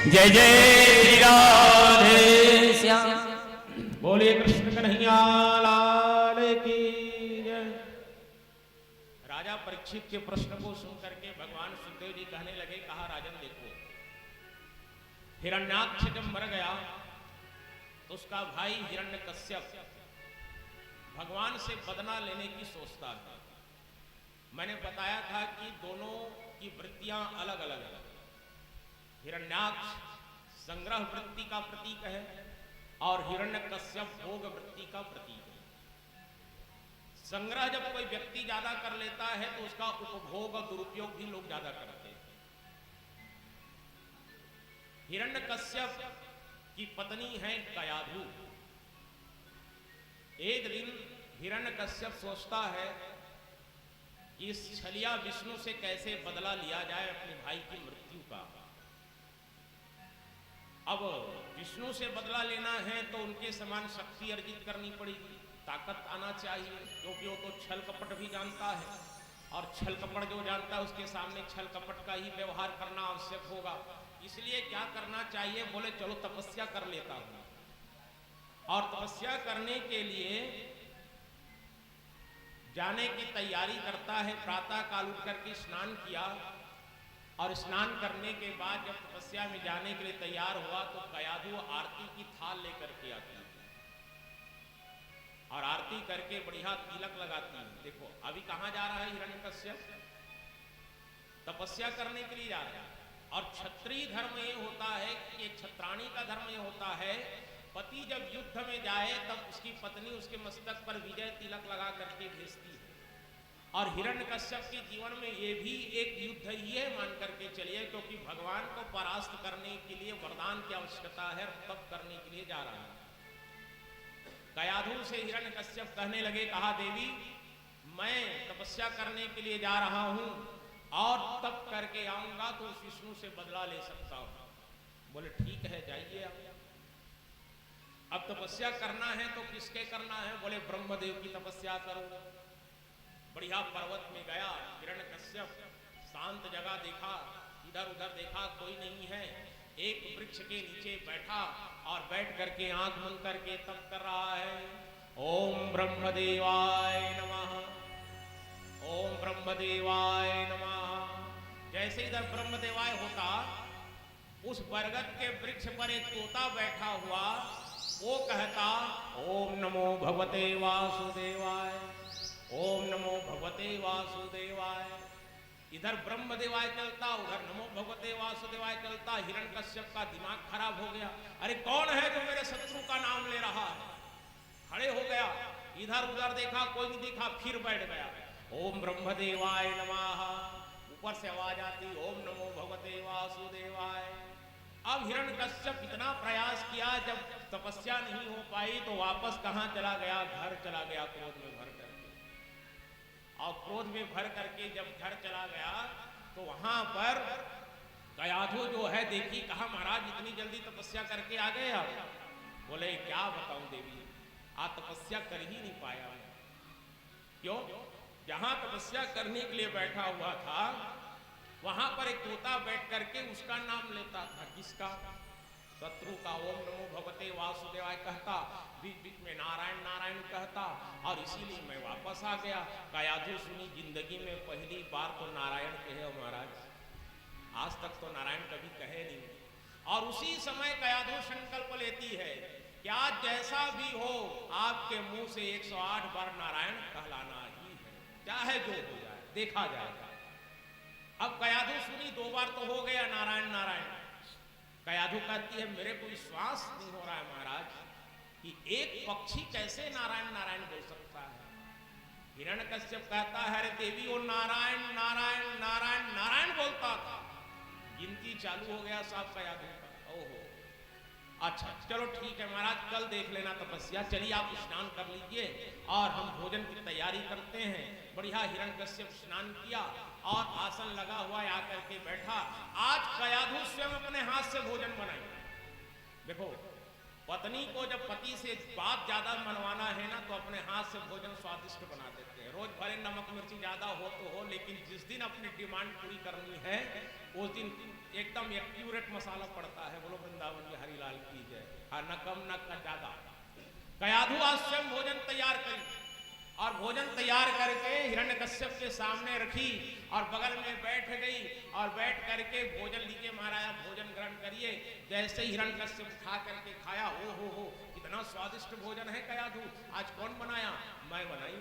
जय जय राधे श्याम। बोलिए कृष्ण कन्हैया लाल की जय। राजा परीक्षित के प्रश्न को सुन करके भगवान सुखदेव जी कहने लगे, कहा राजन देखो, हिरण्याक्ष जब मर गया तो उसका भाई हिरण्यकश्यप भगवान से बदला लेने की सोचता है। मैंने बताया था कि दोनों की वृत्तियां अलग अलग है। हिरण्याक्ष संग्रह वृत्ति का प्रतीक है और हिरण्यकश्यप भोग वृत्ति का प्रतीक है। संग्रह जब कोई व्यक्ति ज्यादा कर लेता है तो उसका उपभोग और दुरुपयोग भी लोग ज्यादा करते हैं। हिरण्यकश्यप की पत्नी है कयाधु। एक दिन हिरण्यकश्यप सोचता है कि इस छलिया विष्णु से कैसे बदला लिया जाए अपने भाई की मृत्यु का। अब विष्णु से बदला लेना है तो उनके समान शक्ति अर्जित करनी पड़ेगी, ताकत आना चाहिए, क्योंकि वो तो छल कपट भी जानता है और छल कपट जो जानता है उसके सामने छल कपट का ही व्यवहार करना आवश्यक होगा। इसलिए क्या करना चाहिए, बोले चलो तपस्या कर लेता हूं। और तपस्या करने के लिए जाने की तैयारी करता है। प्रातः काल उठ करके स्नान किया और स्नान करने के बाद जब तपस्या में जाने के लिए तैयार हुआ तो कयाधु आरती की थाल लेकर के आती है और आरती आरती करके बढ़िया तिलक लगाती है। देखो अभी कहाँ जा रहा है हिरण्यकश्यप? तपस्या करने के लिए जा रहा है। और क्षत्रिय धर्म ये होता है कि क्षत्राणी का धर्म ये होता है, पति जब युद्ध में जाए तब उसकी पत्नी उसके मस्तक पर विजय तिलक लगा करके भेजती है। और हिरण्यकश्यप के जीवन में ये भी एक युद्ध ही है मान करके चलिए, क्योंकि भगवान को परास्त करने के लिए वरदान की आवश्यकता है, तप करने के लिए जा रहा है। कयाधु से हिरण्यकश्यप कहने लगे, कहा देवी मैं तपस्या करने के लिए जा रहा हूं और तप करके आऊंगा तो उस विष्णु से बदला ले सकता हूं। बोले ठीक है जाइए आप। अब तपस्या करना है तो किसके करना है? बोले ब्रह्मदेव की तपस्या करो। बढ़िया पर्वत में गया हिरण्यकश्यप, शांत जगह देखा, इधर उधर देखा कोई नहीं है, एक वृक्ष के नीचे बैठा और बैठ करके आंख बंद करके तप कर रहा है। ओम ब्रह्मदेवाय नमः, ओम ब्रह्मदेवाय नमः। जैसे इधर ब्रह्मदेवाय होता, उस बरगद के वृक्ष पर एक तोता बैठा हुआ, वो कहता ओम नमो भगवते वासुदेवाय, ओम नमो भगवते वासुदेवाय। इधर ब्रह्मदेवाय चलता, उधर नमो भगवते वासुदेवाय चलता। हिरण्यकश्यप का दिमाग खराब हो गया, अरे कौन है जो मेरे शत्रु का नाम ले रहा है? खड़े हो गया, इधर उधर देखा कोई नहीं दिखा, फिर बैठ गया। ओम ब्रह्मदेवाय नमः, ऊपर से आवाज आती ओम नमो भगवते वासुदेवाय। अब हिरण्यकश्यप इतना प्रयास किया, जब तपस्या नहीं हो पाई तो वापस कहां चला गया? घर चला गया क्रोध में भर करके। और क्रोध में भर करके जब घर चला गया तो वहां पर कयाधु जो है देखी, कहा महाराज इतनी जल्दी तपस्या करके आ गए आप? बोले क्या बताऊं देवी, आप तपस्या कर ही नहीं पाया। क्यों? जहां तपस्या करने के लिए बैठा हुआ था वहां पर एक तोता बैठ करके उसका नाम लेता था। किसका? शत्रु का। ओम नमो भगवते वासुदेवाय कहता, बीच बीच में नारायण नारायण कहता, और इसीलिए मैं वापस आ गया। कयाधु सुनी जिंदगी में पहली बार तो नारायण कहे महाराज, आज तक तो नारायण कभी कहे नहीं। और उसी समय कयाधु संकल्प लेती है कि आज जैसा भी हो आपके मुंह से 108 बार नारायण कहलाना ही है, चाहे जो हो जाए देखा जाएगा। अब कयाधु सुनी 2 बार तो हो गया नारायण नारायण। कयाधु कहती है मेरे को विश्वास नहीं हो रहा है महाराज कि एक पक्षी कैसे नारायण नारायण बोल सकता है। हिरण्यकश्यप कहता है अरे देवी वो नारायण नारायण नारायण नारायण बोलता था। गिनती चालू हो गया साहब कयाधु का। ओहो अच्छा चलो ठीक है महाराज, कल देख लेना तपस्या। चलिए आप स्नान कर लीजिए और हम भोजन की तैयारी करते हैं। बढ़िया हिरण्यकश्यप स्नान किया और आसन लगा हुआ आकर के बैठा। आज कयाधु स्वयं अपने हाथ से भोजन बनाए। देखो पत्नी को जब पति से बात ज्यादा मनवाना है ना तो अपने हाथ से भोजन स्वादिष्ट बना देते हैं। रोज भले नमक मिर्ची ज्यादा हो तो हो, लेकिन जिस दिन अपनी डिमांड पूरी करनी है उस दिन एकदम एक्यूरेट मसाला पड़ता है। बोलो वृंदावन के हरिलाल की जय। हाँ न कम न ज्यादा। कयाधु आज स्वयं भोजन तैयार करी और भोजन तैयार करके हिरण्यकश्यप के सामने रखी और बगल में बैठ गई और बैठ करके भोजन लीजिए महाराज भोजन ग्रहण करिए। जैसे ही हिरण्यकश्यप खा करके खाया, ओ हो कितना स्वादिष्ट भोजन है कयाधु, आज कौन बनाया? मैं बनाई।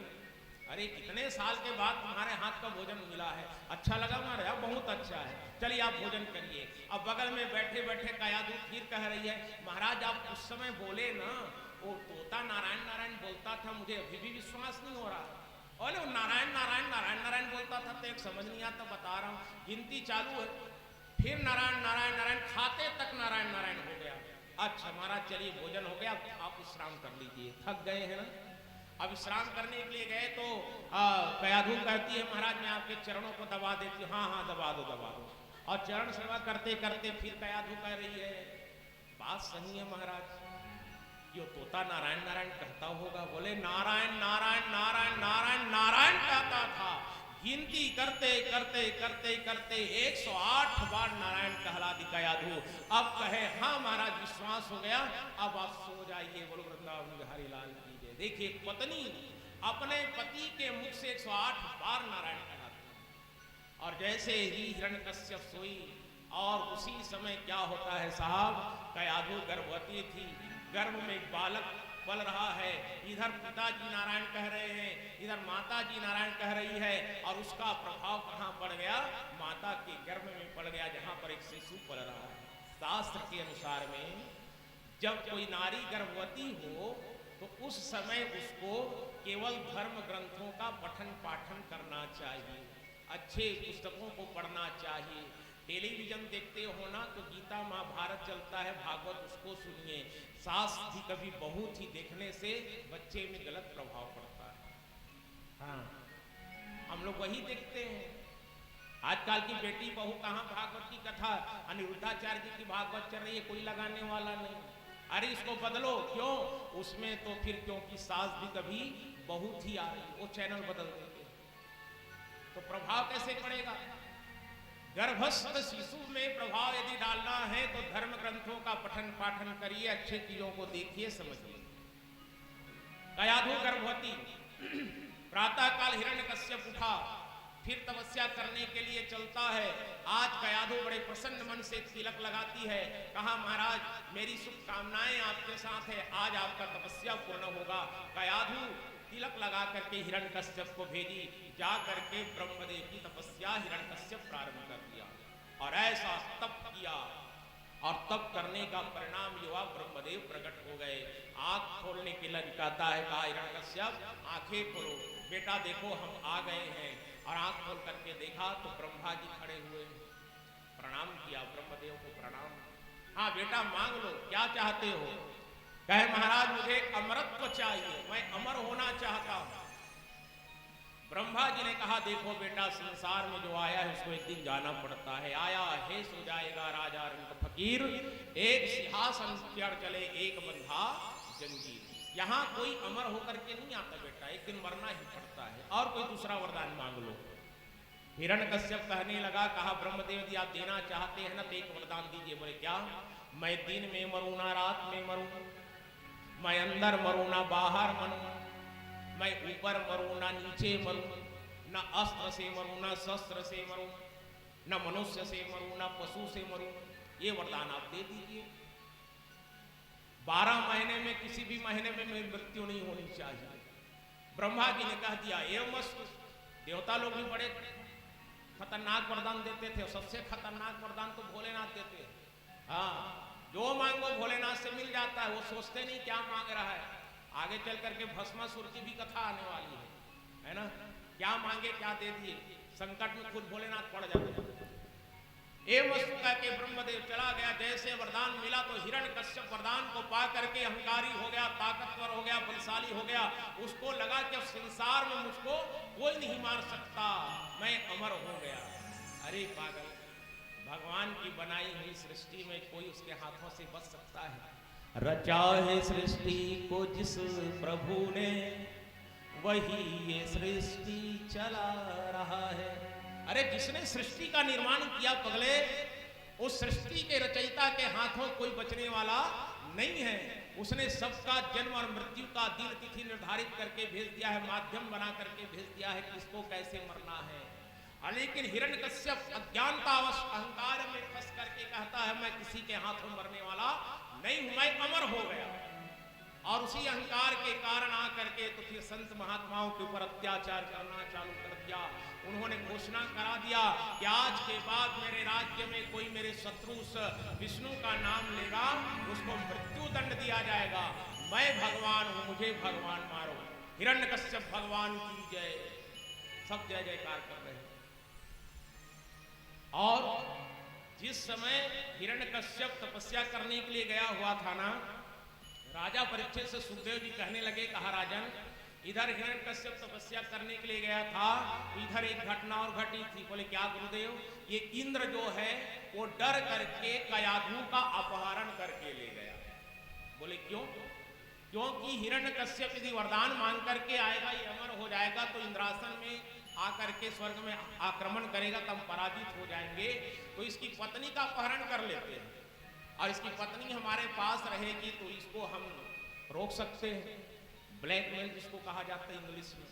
अरे कितने साल के बाद तुम्हारे हाथ का भोजन मिला है, अच्छा लगा महाराज? बहुत अच्छा है, चलिए आप भोजन करिए। अब बगल में बैठे बैठे कयाधु फिर कह रही है महाराज आप उस समय बोले ना वो तोता नारायण नारायण बोलता था, मुझे अभी भी विश्वास नहीं हो रहा। और नारायण नारायण नारायण नारायण बोलता था तो एक समझ नहीं आता, बता रहा हूँ। गिनती चालू है, फिर नारायण नारायण नारायण खाते तक नारायण नारायण हो गया। अच्छा महाराज चलिए भोजन हो गया, आप विश्राम कर लीजिए, थक गए हैं ना। अब विश्राम करने के लिए गए तो कयाधु कहती है महाराज मैं आपके चरणों को दबा देती हूँ। हाँ हाँ दबा दो दबा दो। और चरण सेवा करते करते फिर कयाधु कह रही है बात सही है महाराज, यो तोता नारायण नारायण कहता होगा। बोले नारायण नारायण नारायण नारायण नारायण कहता था। गिनती करते करते करते करते 108 बार नारायण कहला दी कयाधु। अब कहे हाँ महाराज विश्वास हो गया, अब आप सो जाइए। बोलो वृंदावन बिहारी लाल की जय। देखिए पत्नी अपने पति के मुख से 108 बार नारायण कहलाती। और जैसे ही हिरण्यकश्यप सोई और उसी समय क्या होता है साहब, कयाधु गर्भवती थी, गर्भ में एक बालक पल रहा है, इधर पिताजी नारायण कह रहे हैं, इधर माता जी नारायण कह रही है, और उसका प्रभाव कहाँ पड़ गया? माता के गर्भ में पड़ गया, जहां पर एक शिशु पल रहा है। शास्त्र के अनुसार में जब कोई नारी गर्भवती हो तो उस समय उसको केवल धर्म ग्रंथों का पठन पाठन करना चाहिए, अच्छे पुस्तकों को पढ़ना चाहिए। टेलीविजन देखते हो ना तो गीता महाभारत चलता है, भागवत उसको सुनिए। शास्त्र भी कभी बहुत ही देखने से बच्चे में गलत प्रभाव पड़ता है। हाँ, हम लोग वही देखते हैं। आजकल की बेटी बहू कहाँ भागवत की कथा, अनिरुद्धाचार्य जी की भागवत चल रही है, कोई लगाने वाला नहीं। अरे इसको बदलो, क्यों? उसमें तो फिर क्योंकि सास भी कभी बहुत ही आ रही, वो चैनल बदल देंगे तो प्रभाव कैसे पड़ेगा? गर्भस्थ शिशु में प्रभाव यदि डालना है तो धर्म ग्रंथों का पठन पाठन करिए, अच्छे चीजों को देखिए, समझिए। कयाधु गर्भवती, प्रातः काल हिरण्यकश्यप उठा, फिर तपस्या करने के लिए चलता है। आज कयाधु बड़े प्रसन्न मन से तिलक लगाती है, कहा महाराज मेरी शुभकामनाएं आपके साथ है, आज आपका तपस्या पूर्ण होगा। कयाधु तिलक लगा करके हिरण्यकश्यप को भेजी, जा करके ब्रह्मदेव की तपस्या हिरण्यकश्यप प्रारंभ कर दिया और ऐसा तप किया, और तप करने का परिणाम युवा ब्रह्मदेव प्रकट हो गए। आंख खोलने के लिए कहता है, कहा हिरण्यकश्यप आंखें खोलो, बेटा देखो हम आ गए हैं। और आंख खोल करके देखा तो ब्रह्मा जी खड़े हुए, प्रणाम किया, ब्रह्मदेव को प्रणाम। हाँ बेटा मांग लो, क्या चाहते हो? कहे महाराज मुझे अमरत्व चाहिए, मैं अमर होना चाहता हूं। ब्रह्मा जी ने कहा देखो बेटा, संसार में जो आया है उसको एक दिन जाना पड़ता है। आया है सो जाएगा राजा रंग फकीर, एक सिंहासन चढ़ चले एक बंधा जंजीर। यहाँ कोई अमर होकर के नहीं आता बेटा, एक दिन मरना ही पड़ता है, और कोई दूसरा वरदान मांग लो। हिरण्यकश्यप कहने लगा, कहा ब्रह्मदेव यदि आप देना चाहते हैं ना तो एक वरदान दीजिए। बोले क्या? मैं दिन में मरूं ना रात में मरूं, मैं अंदर मरूं ना बाहर मरूं, मैं ऊपर मरूं ना नीचे मरूं, ना अस्त्र से मरूं ना शस्त्र से मरूं, ना मनुष्य से मरूं ना पशु से मरूं, ये वरदान आप दे दीजिए। 12 महीने में किसी भी महीने में मेरी मृत्यु नहीं होनी चाहिए। ब्रह्मा जी ने कह दिया एवमस्तु। देवता लोग भी बड़े खतरनाक वरदान देते थे, सबसे खतरनाक वरदान तो भोलेनाथ देते हैं। हाँ, जो मांगो भोलेनाथ से मिल जाता है, वो सोचते नहीं क्या मांग रहा है। आगे चल करके भस्मासुर की भी कथा आने वाली है ना? क्या मांगे क्या दे दिए, संकट में खुद भोलेनाथ पड़ जाते हैं। एवं वस्तु कह के ब्रह्मदेव चला गया। जैसे वरदान मिला तो हिरण्यकश्यप वरदान को पा करके अहंकारी हो गया, ताकतवर हो गया, बलशाली हो गया। उसको लगा कि अब संसार में मुझको कोई नहीं मार सकता, मैं अमर हो गया। अरे पागल, भगवान की बनाई हुई सृष्टि में कोई उसके हाथों से बच सकता है? रचा है सृष्टि को जिस प्रभु ने, वही ये सृष्टि चला रहा है। अरे जिसने सृष्टि का निर्माण किया पगले, उस सृष्टि के रचयिता के हाथों कोई बचने वाला नहीं है। उसने सबका जन्म और मृत्यु का दिन तिथि निर्धारित करके भेज दिया है, माध्यम बना करके भेज दिया है किसको कैसे मरना है। लेकिन हिरण्यकश्यप अज्ञानतावश अहंकार में फंस करके कहता है मैं किसी के हाथों मरने वाला नहीं हूं, मैं अमर हो गया। और उसी अहंकार के कारण आकर के तो फिर संत महात्माओं के ऊपर अत्याचार करना चालू कर दिया। उन्होंने घोषणा करा दिया कि आज के बाद मेरे राज्य में कोई मेरे शत्रु विष्णु का नाम लेगा, उसको मृत्यु दंड दिया जाएगा। मैं भगवान हूं, मुझे भगवान मारो। हिरण्यकश्यप भगवान की जय, सब जय जयकार कर रहे हैं। और जिस समय हिरण्यकश्यप तपस्या करने के लिए गया हुआ था ना, राजा परीक्षित से सुखदेव जी कहने लगे, कहा राजन इधर हिरण्यकश्यप तपस्या करने के लिए गया था, इधर एक घटना और घटी थी। बोले क्या गुरुदेव? ये इंद्र जो है वो डर करके कयाधु का अपहरण करके ले गया। बोले क्यों? क्योंकि हिरण्यकश्यप यदि वरदान मांग करके आएगा, ये अमर हो जाएगा, तो इंद्रासन में आकर के स्वर्ग में आक्रमण करेगा, तब पराजित हो जाएंगे, तो इसकी पत्नी का अपहरण कर लेते हैं और इसकी पत्नी हमारे पास रहेगी तो इसको हम रोक सकते हैं। ब्लैकमेल जिसको कहा जाता है इंग्लिश में।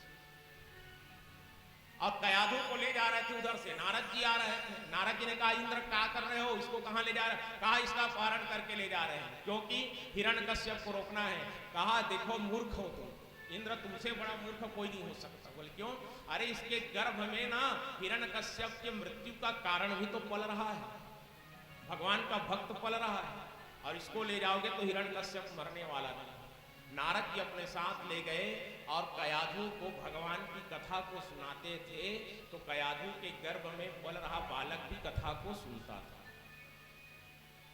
और कयाधु को ले जा रहे थे उधर से नारद जी आ रहे थे। नारद जी ने कहा इंद्र क्या कर रहे हो, इसको कहाँ ले जा रहे हैं? कहा इसका अपहरण करके ले जा रहे हैं, क्योंकि हिरण्यकश्यप को रोकना है। कहा देखो मूर्ख हो तुम, इंद्र तुमसे बड़ा मूर्ख कोई नहीं हो सकता। बोले क्यों? अरे इसके गर्भ में ना हिरण्यकश्यप की मृत्यु का कारण भी तो पल रहा है, भगवान का भक्त पल रहा है, और इसको ले जाओगे तो हिरण्यकश्यप मरने वाला नहीं। नारद जी अपने साथ ले गए और कयाधु को भगवान की कथा को सुनाते थे, तो कयाधु के गर्भ में पल रहा बालक भी कथा को सुनता था।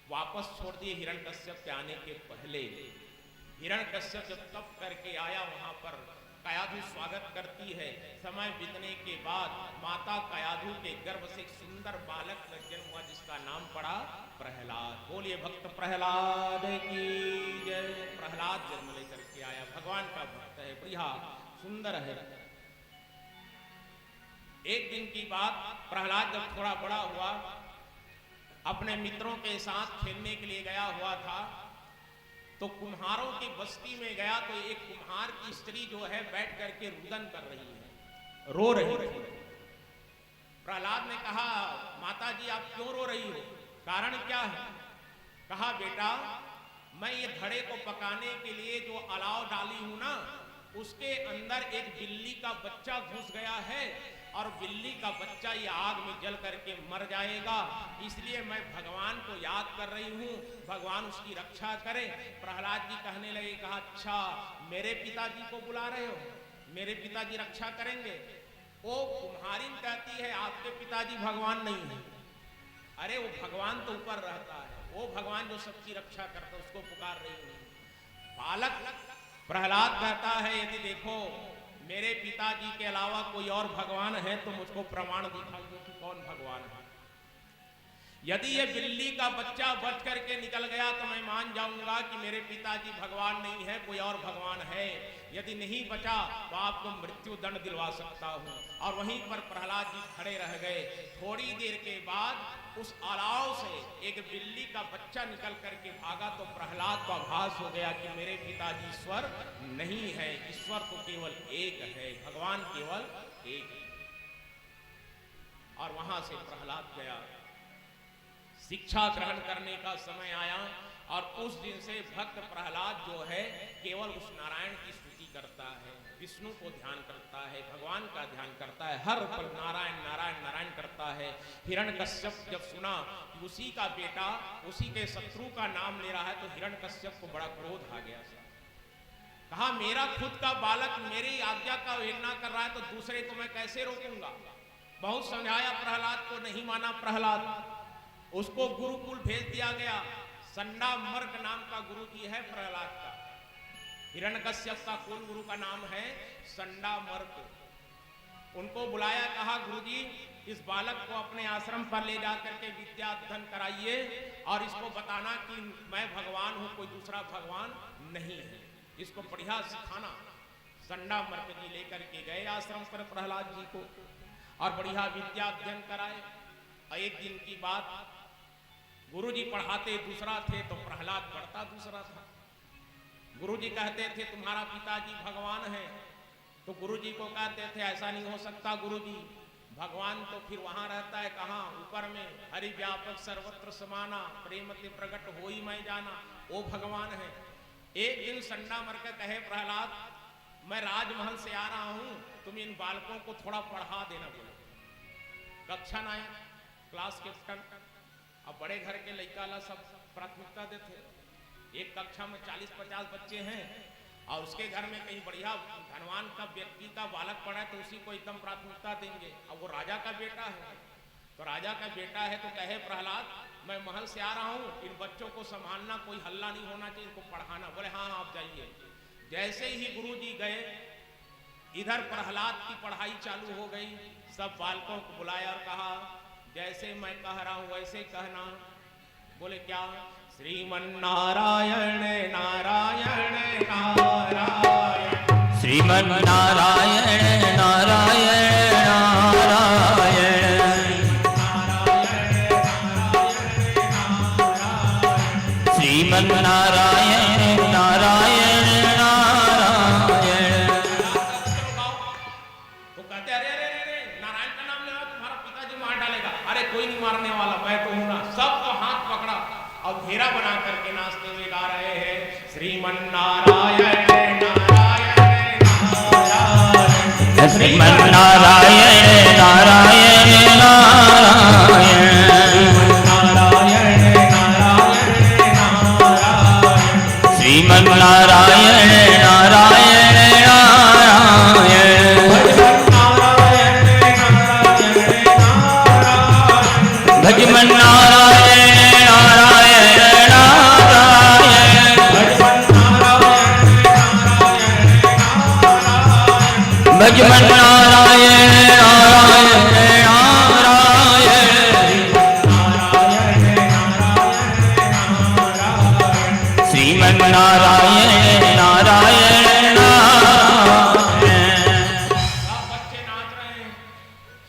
वापस छोड़ दिए हिरण्यकश्यप के आने के पहले। हिरण्यकश्यप जब तप करके आया वहां पर कयाधु स्वागत करती है। समय बीतने के बाद माता कयाधु के गर्भ से एक सुंदर बालक का जन्म हुआ, जिसका नाम पड़ा प्रहलाद। बोलिए भक्त प्रहलाद की जय। प्रहलाद जन्म लेकर के आया, भगवान का भक्त है, बढ़िया सुंदर है। एक दिन की बात, प्रहलाद जब थोड़ा बड़ा हुआ, अपने मित्रों के साथ खेलने के लिए गया हुआ था, तो कुम्हारों की बस्ती में गया तो एक कुम्हार की स्त्री जो है बैठ करके रुदन कर रही है, रो रही है। प्रहलाद ने कहा माता जी आप क्यों रो रही हो, कारण क्या है? कहा बेटा मैं ये घड़े को पकाने के लिए जो अलाव डाली हूं ना, उसके अंदर एक बिल्ली का बच्चा घुस गया है, और बिल्ली का बच्चा ये आग में जल करके मर जाएगा, इसलिए मैं भगवान को याद कर रही हूँ, भगवान उसकी रक्षा करे। प्रहलाद जी कहने लगे, कहा अच्छा मेरे पिताजी को बुला रहे हो, मेरे पिताजी रक्षा करेंगे? वो कुम्हारिन कहती है आपके पिताजी भगवान नहीं है। अरे वो भगवान तो ऊपर रहता है, वो भगवान जो सबकी रक्षा करता है उसको पुकार रही हूँ। बालक प्रहलाद कहता है यदि देखो मेरे पिताजी के अलावा कोई और भगवान है तो मुझको प्रमाण दिखाइए कि कौन भगवान है। यदि ये बिल्ली का बच्चा बच करके निकल गया तो मैं मान जाऊंगा कि मेरे पिताजी भगवान नहीं है, कोई और भगवान है। यदि नहीं बचा तो आपको मृत्यु दंड दिलवा सकता हूं। और वहीं पर प्रहलाद जी खड़े रह गए। थोड़ी देर के बाद उस अलाव से एक बिल्ली का बच्चा निकल करके भागा, तो प्रहलाद को आभास हो गया कि मेरे पिताजी ईश्वर नहीं है, ईश्वर तो केवल एक है, भगवान केवल एक है। और वहां से प्रहलाद गया, शिक्षा ग्रहण करने का समय आया, और उस दिन से भक्त प्रहलाद जो है केवल उस नारायण की स्तुति करता है, विष्णु को ध्यान करता है, भगवान का ध्यान करता है, हर पल नारायण नारायण नारायण करता है। हिरण्यकश्यप जब सुना कि उसी का बेटा उसी के शत्रु का नाम ले रहा है, तो हिरण्यकश्यप को बड़ा क्रोध आ गया। कहा मेरा खुद का बालक मेरी आज्ञा का उल्लंघन कर रहा है तो दूसरे को मैं कैसे रोकूंगा। बहुत समझाया प्रहलाद को, नहीं माना प्रहलाद। उसको गुरुकुल भेज दिया गया। संडा मर्क नाम का गुरु जी है प्रहलाद का। हिरण्यकश्यप का कुल गुरु का नाम है संडा मर्क। उनको बुलाया, कहा गुरुजी इस बालक को अपने आश्रम पर ले जा करके विद्या अध्ययन कराइए, और इसको बताना कि मैं भगवान हूं, कोई दूसरा भगवान नहीं है, इसको बढ़िया सिखाना। संडा मर्क जी लेकर के गए आश्रम पर प्रहलाद जी को, और बढ़िया विद्या अध्ययन कराए। एक दिन की बात, गुरुजी पढ़ाते दूसरा थे तो प्रहलाद पढ़ता दूसरा था। गुरुजी कहते थे तुम्हारा पिताजी भगवान है, तो गुरुजी को कहते थे ऐसा नहीं हो सकता गुरुजी, भगवान तो फिर वहां रहता है कहाँ, ऊपर में, हरि व्यापक सर्वत्र समाना, प्रेमति प्रकट होई मैं जाना, वो भगवान है। एक दिन संडा मर्क कहे प्रहलाद मैं राजमहल से आ रहा हूं, तुम इन बालकों को थोड़ा पढ़ा देना। बोले कक्षा नायक, क्लास कैप्टन, अब बड़े घर के लड़का ला सब प्राथमिकता देते। एक कक्षा में 40-50 बच्चे हैं, और उसके घर में कहीं बढ़िया धनवान का व्यक्ति का बालक पढ़ा है तो उसी को एकदम प्राथमिकता देंगे। अब वो राजा का बेटा है, तो राजा का बेटा है तो कहे प्रहलाद मैं महल से आ रहा हूँ, इन बच्चों को संभालना, कोई हल्ला नहीं होना चाहिए, इनको पढ़ाना। बोले हाँ आप जाइए। जैसे ही गुरुजी गए, इधर प्रहलाद की पढ़ाई चालू हो गई। सब बालकों को बुलाया और कहा जैसे मैं कह रहा हूं वैसे कहना। बोले क्या? श्रीमन्नारायण नारायण नारायण, श्रीमन्नारायण नारायण नारायण, श्रीमन्नारायण नारायण नारायण। तो कहते अरे अरे अरे भज मन नारायण नारायण नारायण श्रीमन नारायण नारायण सब बच्चे नाच रहे हैं।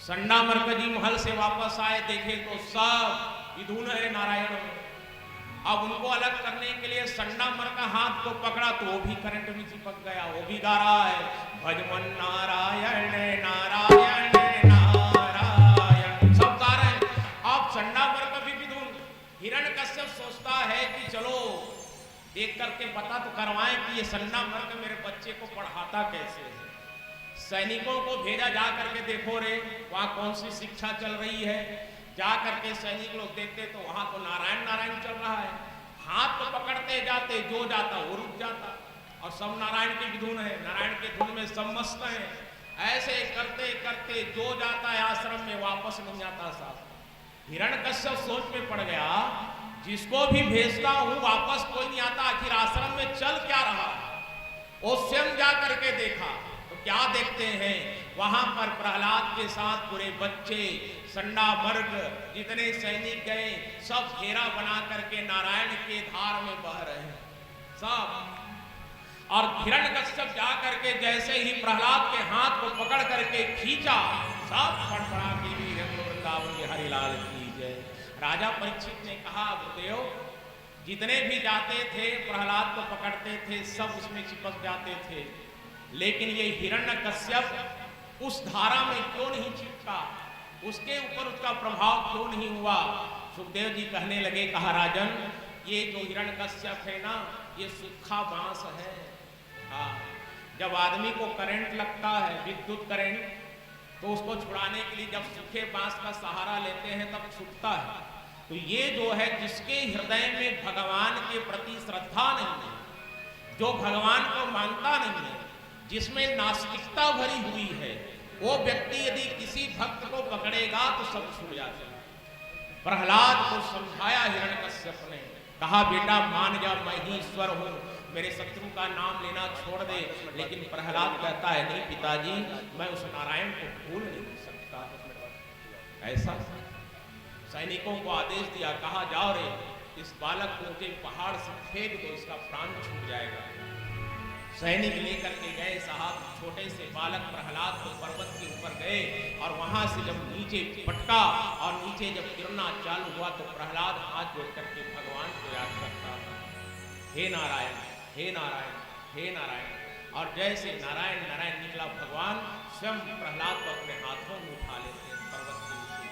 संडा मरकजी महल से वापस आए, देखे तो सब विधुन है नारायण। अब उनको अलग करने के लिए संडा मर का हाथ को पकड़ा तो वो भी करंट में चिपक गया, वो भी गा रहा है भजमन नारायण नारायण नारायण, सब गा रहे हैं। अब संडा मर का भी विधुन। हिरण्यकश्यप सोचता है कि चलो देख करके पता तो करवाएं कि ये संडा मर का मेरे बच्चे को पढ़ाता कैसे है। सैनिकों को भेजा, जा करके देखो रे वहां कौन सी शिक्षा चल रही है। जा करके सैनिक लोग देखते तो वहां तो नारायण नारायण चल रहा है। हाथ को पकड़ते जाते, जो जाता वो रुक जाता, और सब नारायण की धुन है, नारायण के धुन में सब मस्त हैं। ऐसे करते करते जो जाता है आश्रम में वापस नहीं आता साहब। हिरण्यकश्यप सोच में पड़ गया, जिसको भी भेजता हूं वापस कोई नहीं आता, आखिर आश्रम में चल क्या रहा। वो स्वयं जा करके देखा तो क्या देखते हैं, वहां पर प्रहलाद के साथ पूरे बच्चे, संडा मर्ग, जितने सैनिक गए सब घेरा बना करके नारायण के धार में बह रहे हैं सब। और हिरण्यकश्यप जा करके जैसे ही प्रहलाद के हाथ को पकड़ करके खींचा, सब फड़फड़ा के वीर वृंदावन के हरिलाल की जय। राजा परीक्षित ने कहा, गुरुदेव जितने भी जाते थे प्रहलाद को पकड़ते थे, सब उसमें चिपक जाते थे, लेकिन ये हिरण्यकश्यप उस धारा में क्यों नहीं चिपका, उसके ऊपर उसका प्रभाव क्यों नहीं हुआ। सुखदेव जी कहने लगे, कहा राजन ये जो हिरण्यकश्यप है ना, ये सूखा बांस है। हाँ, जब आदमी को करंट लगता है, विद्युत करंट, तो उसको छुड़ाने के लिए जब सूखे बांस का सहारा लेते हैं तब छूटता है। तो ये जो है जिसके हृदय में भगवान के प्रति श्रद्धा नहीं है, जो भगवान को मानता नहीं है, जिसमें नास्तिकता भरी हुई है, वो व्यक्ति यदि किसी भक्त को पकड़ेगा तो सब छूट जाता है। प्रहलाद को समझाया हिरण्यकश्यप ने, कहा बेटा मान जा, मैं ही ईश्वर हूं, मेरे शत्रु का नाम लेना छोड़ दे। लेकिन प्रहलाद कहता है, नहीं पिताजी, मैं उस नारायण को भूल नहीं सकता। ऐसा सैनिकों को आदेश दिया, कहा जाओ रे इस बालक को ऊंचे पहाड़ से फेंक दो, इसका प्राण छूट जाएगा। सैनिक लेकर के गए साहब, छोटे से बालक प्रहलाद को पर्वत के ऊपर गए, और वहां से जब नीचे पटका और नीचे जब गिरना चालू हुआ तो प्रहलाद हाथ जोड़ करके भगवान को याद करता था, हे नारायण हे नारायण हे नारायण। और जैसे नारायण नारायण निकला, भगवान स्वयं प्रहलाद को अपने हाथों में उठा लेते हैं पर्वत के नीचे।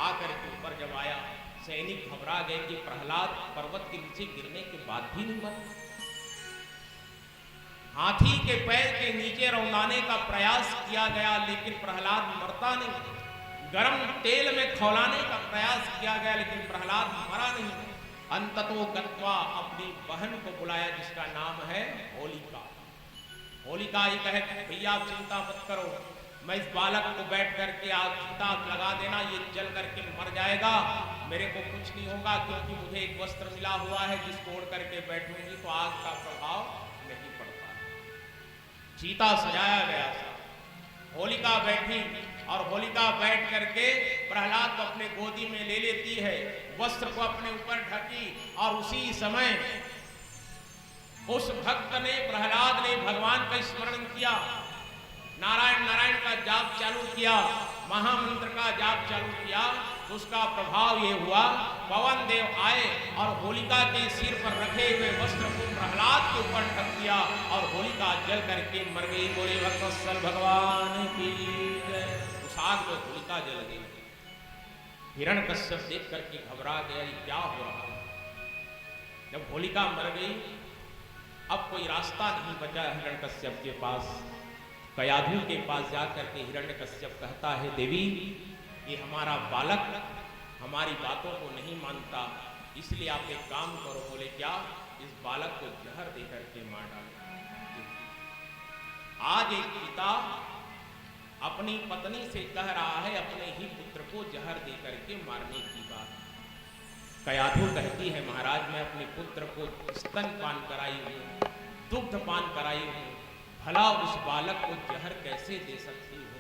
आकर के ऊपर जब आया, सैनिक घबरा गए कि प्रहलाद पर्वत के नीचे गिरने के बाद भी नहीं मरा। हाथी के पैर के नीचे रौंदाने का प्रयास किया गया, लेकिन प्रहलाद मरता नहीं। गरम तेल में खौलाने का प्रयास किया गया, लेकिन प्रहलाद मरा नहीं। अंततो गत्वा अपनी बहन को बुलाया, जिसका नाम है होलिका। होलिका ये कहे, भैया आप चिंता मत करो, मैं इस बालक को बैठ करके आग चिता लगा देना, ये जल करके मर जाएगा, मेरे को कुछ नहीं होगा, क्योंकि मुझे एक वस्त्र मिला हुआ है जिसको ओढ़ करके बैठूंगी तो आग का प्रभाव नहीं पड़ता। चीता सजाया गया था, होलिका बैठी, और होलिका बैठ करके प्रहलाद को अपने गोदी में ले लेती है, वस्त्र को अपने ऊपर ढकी, और उसी समय उस भक्त ने, प्रहलाद ने भगवान का स्मरण किया, नारायण नारायण का जाप चालू किया, महामंत्र का जाप चालू किया, तो उसका प्रभाव ये हुआ, पवन देव आए और होलिका के सिर पर रखे हुए वस्त्र को प्रहलाद के ऊपर ढक दिया, और होलिका जल करके मर गई। बोले भक्तवत्सल भगवान की जय। उस आग में होलिका जल गई। हिरण्यकश्यप देख करके घबरा गया, ये क्या हो रहा है। जब होलिका मर गई, अब कोई रास्ता नहीं बचा हिरण्यकश्यप के पास। कयाधु के पास जाकर के हिरण्यकश्यप कहता है, देवी ये हमारा बालक हमारी बातों को नहीं मानता, इसलिए आप एक काम करो। बोले क्या? इस बालक को जहर दे करके मार डालो। आज एक पिता अपनी पत्नी से कह रहा है अपने ही पुत्र को जहर दे करके मारने की बात। कयाधु कहती है, महाराज मैं अपने पुत्र को स्तन पान कराई हूं, दुग्ध पान कराई हूं, भला उस बालक को जहर कैसे दे सकती हो?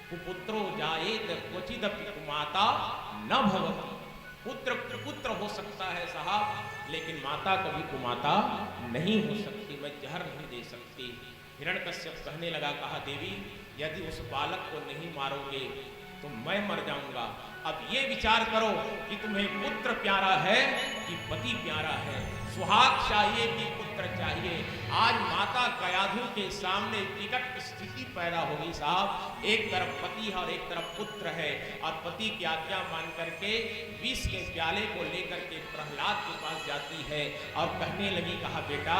कुपुत्रो जायेत क्वचिदपि कुमाता न भवति। पुत्र पुत्र हो सकता है साहब, लेकिन माता कभी कुमाता नहीं हो सकती। मैं जहर नहीं दे सकती। हिरण्यकश्यप कहने लगा, कहा देवी यदि उस बालक को नहीं मारोगे तो मैं मर जाऊंगा। अब ये विचार करो कि तुम्हें पुत्र प्यारा है कि पति प्यारा है, सुहाग चाहिए कि पुत्र चाहिए। आज माता कयाधु के सामने विकट स्थिति पैदा होगी साहब। एक तरफ पति है और एक तरफ पुत्र है, और पति की आज्ञा मान करके विष के प्याले को लेकर के प्रहलाद के पास जाती है और कहने लगी, कहा बेटा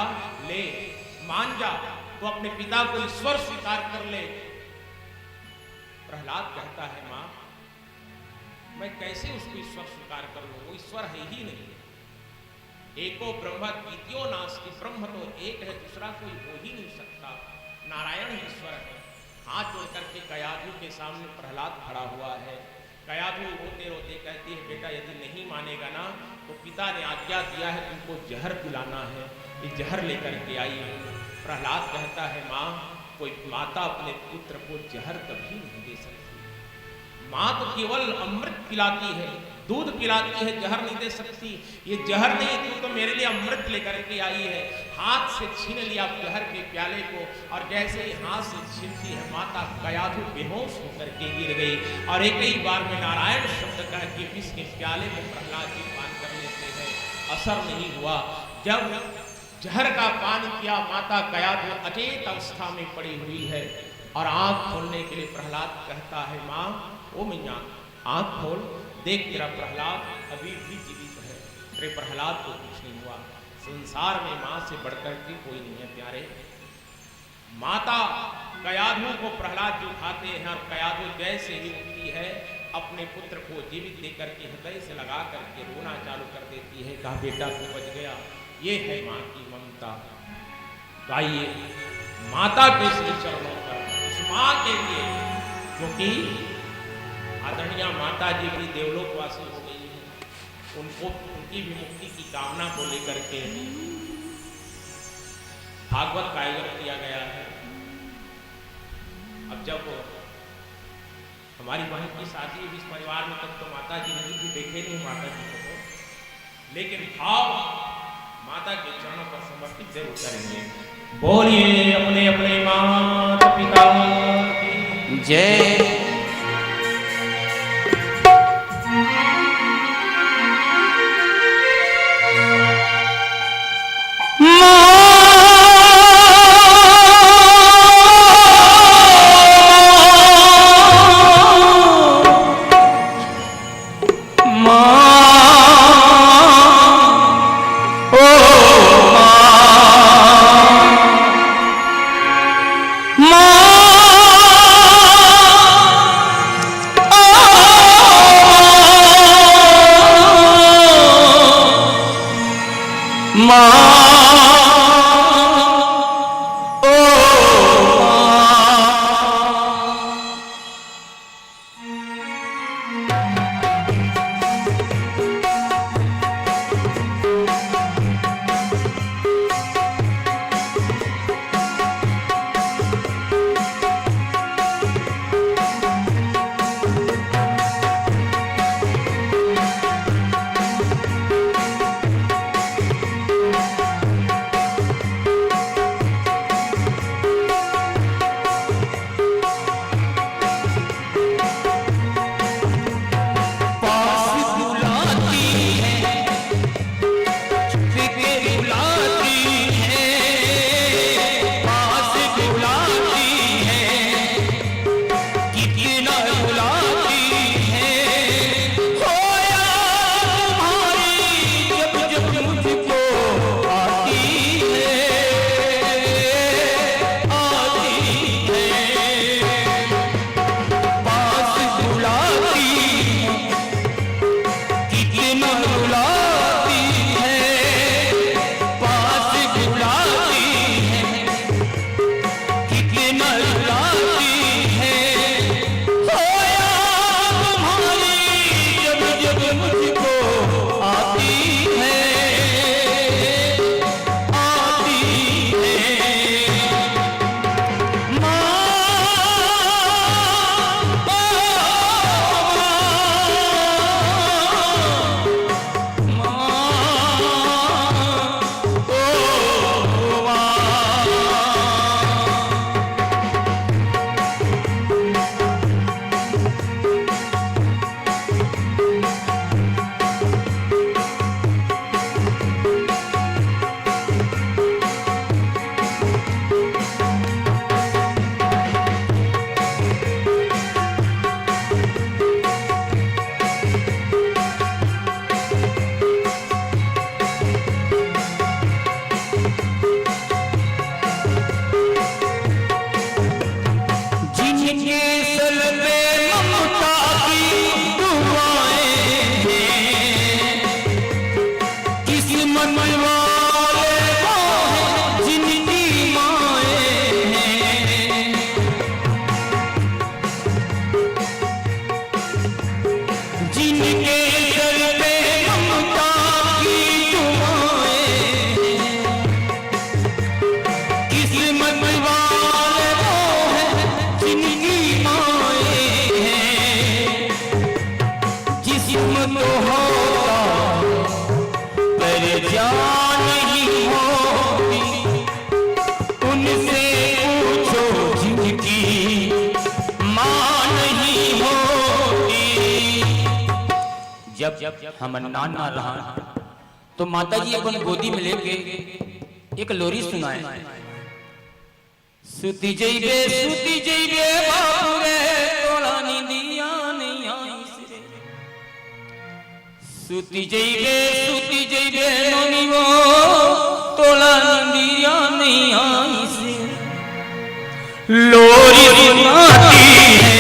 ले मान जा, तो अपने पिता को ईश्वर स्वीकार कर ले। प्रहलाद कहता है, मां मैं कैसे उसको ईश्वर स्वीकार कर लूं, वो ईश्वर है ही नहीं। एको ब्रह्म द्वितीयो नास्ति, ब्रह्म तो एक है, दूसरा कोई हो ही नहीं सकता, नारायण ही ईश्वर है। हाथ जोड़ करके कयाधु के सामने प्रहलाद खड़ा हुआ है। कयाधु रोते रोते कहती है, बेटा यदि नहीं मानेगा ना तो पिता ने आज्ञा दिया है तुमको जहर पिलाना है, ये जहर लेकर के आई है। प्रहलाद कहता है, मां कोई माता अपने पुत्र को जहर कभी नहीं दे सकती। मां तो केवल अमृत पिलाती है, दूध पिलाती है, जहर नहीं दे सकती। ये जहर नहीं, तू तो मेरे लिए अमृत लेकर के आई है। हाथ से छीन लिया जहर के प्याले को, और जैसे ही हाथ से छीनती है माता कयाधु बेहोश होकर के गिर गई। और एक ही बार में नारायण शब्द कह के विष के प्याले को प्रहलाद जी पान कर लेते हैं, असर नहीं हुआ। जब जहर का पान किया, माता कयाधु अचेत अवस्था में पड़ी हुई है, और आंख खोलने के लिए प्रहलाद कहता है, मां ओ मैया आंख खोल, देख तेरा प्रहलाद अभी भी जीवित है, तेरे प्रहलाद को कुछ नहीं हुआ। संसार में मां से बढ़कर के कोई नहीं है प्यारे। माता कयाधु को प्रहलाद जी उठाते हैं, और कयाधु जैसे ही उठती है अपने पुत्र को जीवित देकर के हृदय से लगा करके रोना चालू कर देती है। कहा बेटा तू बच गया। ये है मां की ममता। गाइए माता के श्री चरणों पर, उस मां के लिए, क्योंकि आदरणीय माता जी भी देवलोकवासी हो गई है, उनको उनकी भी मुक्ति की कामना को लेकर के भागवत का आयोजन किया गया है। अब जब हमारी बहन की शादी है इस परिवार में, तब तो माता जी नहीं थी, देखे नहीं माता जी को, लेकिन भाव माता के चरणों पर समर्पित जरूर करेंगे। बोलिए अपने अपने माता पिता की जय। मां जब हम नाना रहा तो माता जी अपन गोदी में लेके एक लोरी सुनाए। सुती जइबे बाबू रे तोला नींदिया नहीं आई से। सुती जइबे नोनी वो तोला नींदिया नहीं आई से। लोरी सुनाती है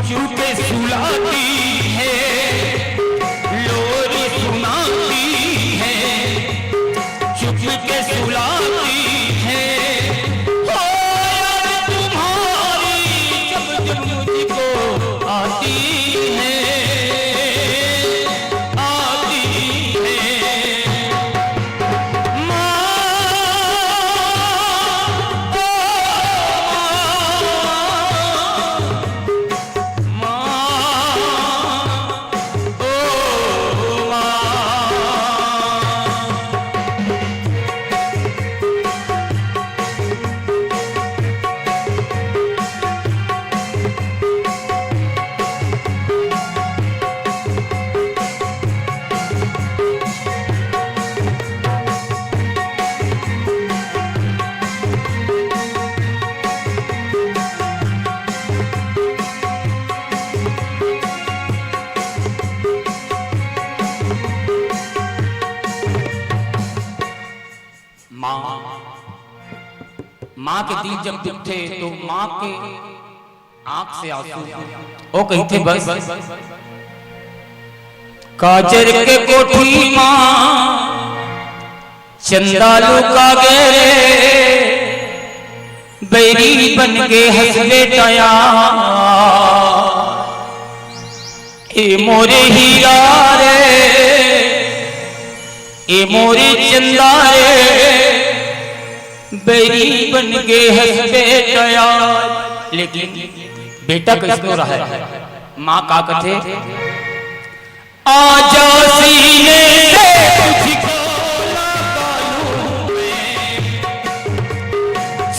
चुप के सुलाती है। लोरी सुनाती है चुप के सुलाती है। हो यार तुम्हारी जब जब मुझको आती है माँ के दिल जब दुखते तो माँ के आंख से आंसू ओ कही थे बस। काजर के कोठी माँ चंदालू का गेरे बैरी बन के हंसले टया। ए मोरे हीरा रे ए मोरे चंदा रे बैरी बन के हंस बेटया। लेकिन बेटा किसको रहा है? माँ का कथे आजा सीने से तुझको लगा लूं मैं।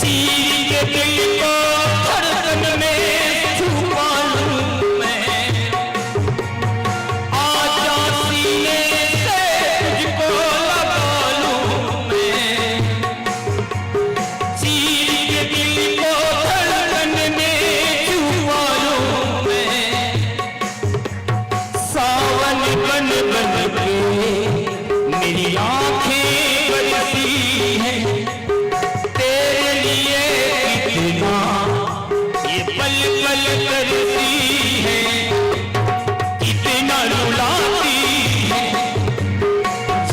चीर के दिल को धड़कन में छुपा लूं मैं। आजा सीने से तुझको लगा लूं मैं। मेरी आंखें बरसी हैं तेरे लिए कितना ये पल पल करती है। कितना रुलाती है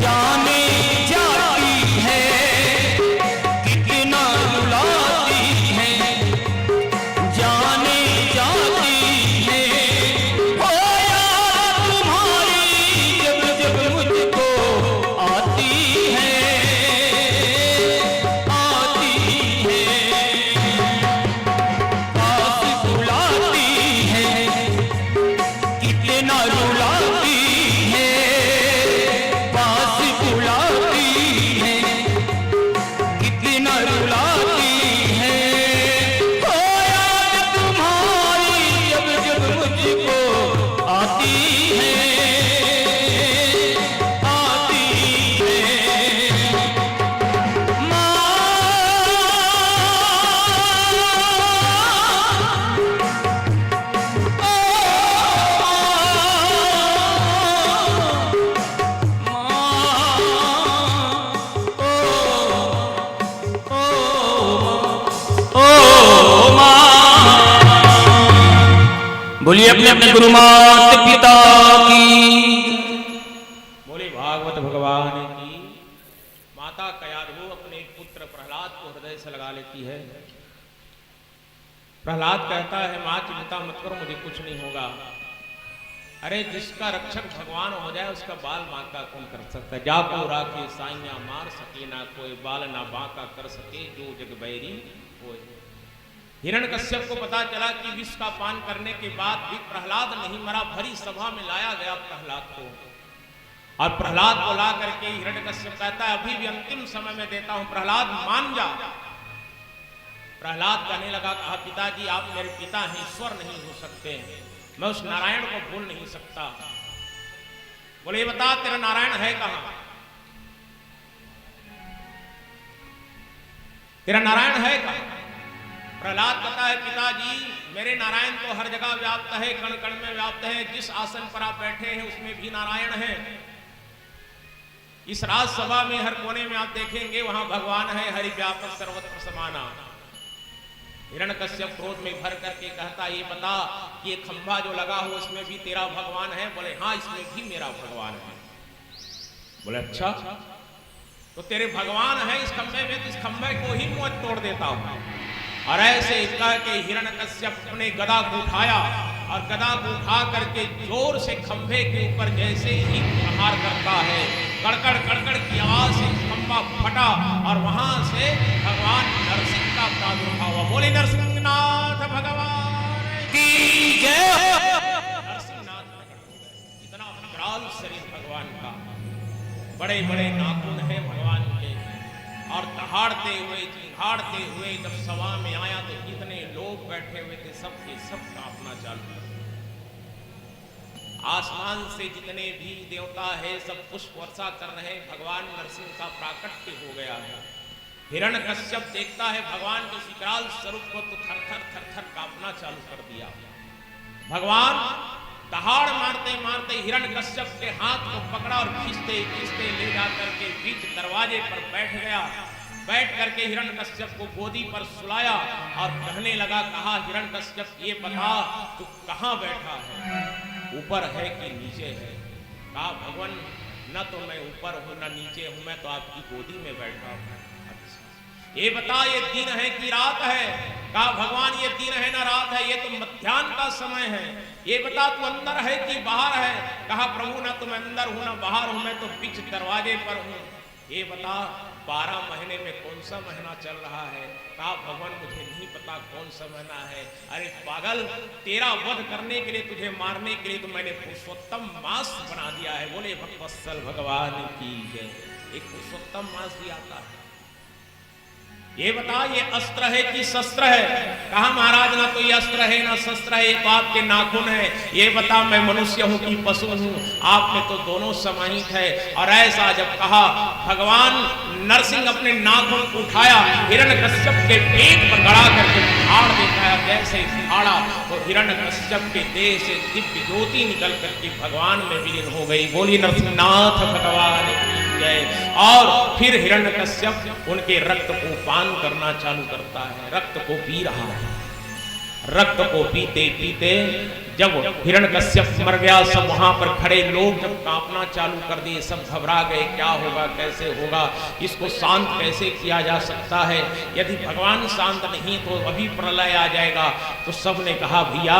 जाने जाती है। कितना रुलाती है जाने जाती है। हो यार तुम्हारी जब जब मुझको आती है पास बुलाती है। कितना रुलाती है पास बुलाती है। कितना रुलाती है। हो यार तुम्हारी जब जब मुझको आती है बोलिए अपने अपने गुरु माता पिता की। बोले भागवत भगवान की। माता कयाधु अपने पुत्र प्रहलाद को हृदय से लगा लेती है। प्रहलाद कहता है माँ चिंता मत करो मुझे कुछ नहीं होगा। अरे जिसका रक्षक भगवान हो जाए उसका बाल बांका कौन कर सकता है। जाको राखे साइया मार सके ना कोई बाल ना बांका कर सके जो जग बैरी होए। हिरण्यकश्यप को पता चला कि विष का पान करने के बाद भी प्रहलाद नहीं मरा। भरी सभा में लाया गया प्रहलाद को और प्रहलाद को ला करके हिरण्यकश्यप कहता है अभी भी अंतिम समय में देता हूं प्रहलाद मान जा। प्रहलाद कहने लगा कहा पिताजी आप मेरे पिता हैं ईश्वर नहीं हो सकते। मैं उस नारायण को भूल नहीं सकता। बोले ये बता तेरा नारायण है कहां? तेरा नारायण है कहां? प्रहलाद कहता है पिताजी मेरे नारायण तो हर जगह व्याप्त है, कण कण में व्याप्त है। जिस आसन पर आप बैठे हैं उसमें भी नारायण है। इस राजसभा में हर कोने में आप देखेंगे वहां भगवान है, हरि व्यापक सर्वत्र समाना। हिरण्यकश्यप क्रोध में भर करके कहता ये बता कि ये खंभा जो लगा हो उसमें भी तेरा भगवान है? बोले हाँ इसमें भी मेरा भगवान है। बोले अच्छा तो तेरे भगवान है इस खंभे में, तो इस खंभे को ही मैं तोड़ देता हूं। और ऐसे कह के हिरण्यकश्यप अपने गदा को उठाया और गदा को उठा करके जोर से खंभे के ऊपर जैसे ही प्रहार करता है, कड़कड़ कड़कड़ की आवाज से खंभा फटा और वहां से भगवान नरसिंह का प्रादुर्भाव हुआ। बोले नरसिंहनाथ भगवान की जय। नरसिंहनाथ प्रकट हो गए। इतना विकराल शरीर भगवान का, बड़े बड़े नाखून हैं भगवान के, और दहाड़ते हुए चिंघाड़ते हुए जब सभा में आया तो जितने लोग बैठे हुए थे सब के सब कांपना चालू। आसमान से जितने भी देवता है सब पुष्प वर्षा कर रहे हैं। भगवान नरसिंह का प्राकट्य हो गया है। हिरण्यकश्यप देखता है भगवान के विकराल स्वरूप को तो थर थर थर थर कांपना चालू कर दिया। भगवान दहाड़ मारते मारते हिरण्यकश्यप के हाथ को पकड़ा और खींचते खींचते ले जाकर के बीच दरवाजे पर बैठ गया। बैठ करके हिरण्यकश्यप को गोदी पर सुलाया और कहने लगा, कहा हिरण्यकश्यप ये बता तू कहां बैठा है, ऊपर है कि नीचे है? कहा भगवान न तो मैं ऊपर हूं न नीचे हूं, मैं तो आपकी गोदी में बैठा हूं। अच्छा ये बता ये दिन है कि रात है? कहा भगवान ये दिन है ना रात है, ये तो मध्याह्न का समय है। ये बता तू अंदर है कि बाहर है? कहा प्रभु ना तो मैं अंदर हूं ना बाहर हूं, मैं तो बीच दरवाजे पर हूं। ये बता 12 महीने में कौन सा महीना चल रहा है? कहा भगवान मुझे नहीं पता कौन सा महीना है। अरे पागल, तेरा वध करने के लिए, तुझे मारने के लिए तो मैंने पुरुषोत्तम मास बना दिया है। बोले भक्तवत्सल भगवान की जय। एक पुरुषोत्तम मास भी आता है। ये बता ये अस्त्र है कि शस्त्र है? कहा महाराज ना तो ये अस्त्र है ना शस्त्र है, ये तो आपके नाखून है। ये बता मैं मनुष्य हूं कि पशु हूं? आप में तो दोनों समाहित है। और ऐसा जब कहा भगवान नरसिंह अपने नाखून को उठाया, हिरण्यकश्यप के पेट पर गड़ा करके फाड़ देता है। जैसे फाड़ा तो हिरण्यकश्यप के देह से दिव्य ज्योति निकल करके भगवान में विलीन हो गई। बोली नरसिंहनाथ भगवान की जय। और फिर हिरण्यकश्यप उनके रक्त को पान करना चालू करता है, रक्त को पी रहा है। रक्त को पीते पीते जब हिरण्यकश्यप मर गया, सब वहां पर खड़े लोग जब कांपना चालू कर दिए, सब घबरा गए, क्या होगा कैसे होगा, इसको शांत कैसे किया जा सकता है? यदि भगवान शांत नहीं तो अभी प्रलय आ जाएगा। तो सब ने कहा भैया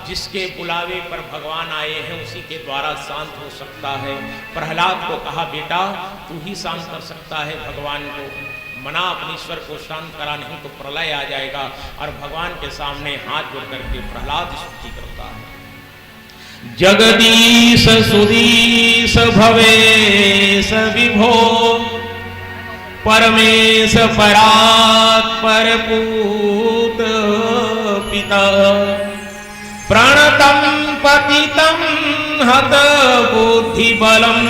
जिसके बुलावे पर भगवान आए हैं उसी के द्वारा शांत हो सकता है। प्रहलाद को कहा बेटा तू ही शांत कर सकता है भगवान को, मना अपने ईश्वर को शांत करा, नहीं तो प्रलय आ जाएगा। और भगवान के सामने हाथ जोड़ करके प्रहलाद स्तुति करता है। जगदीश सुदीश भवेश विभो परमेश परात्पर पूत पिता प्रणतम पतितम हत बुद्धि बलम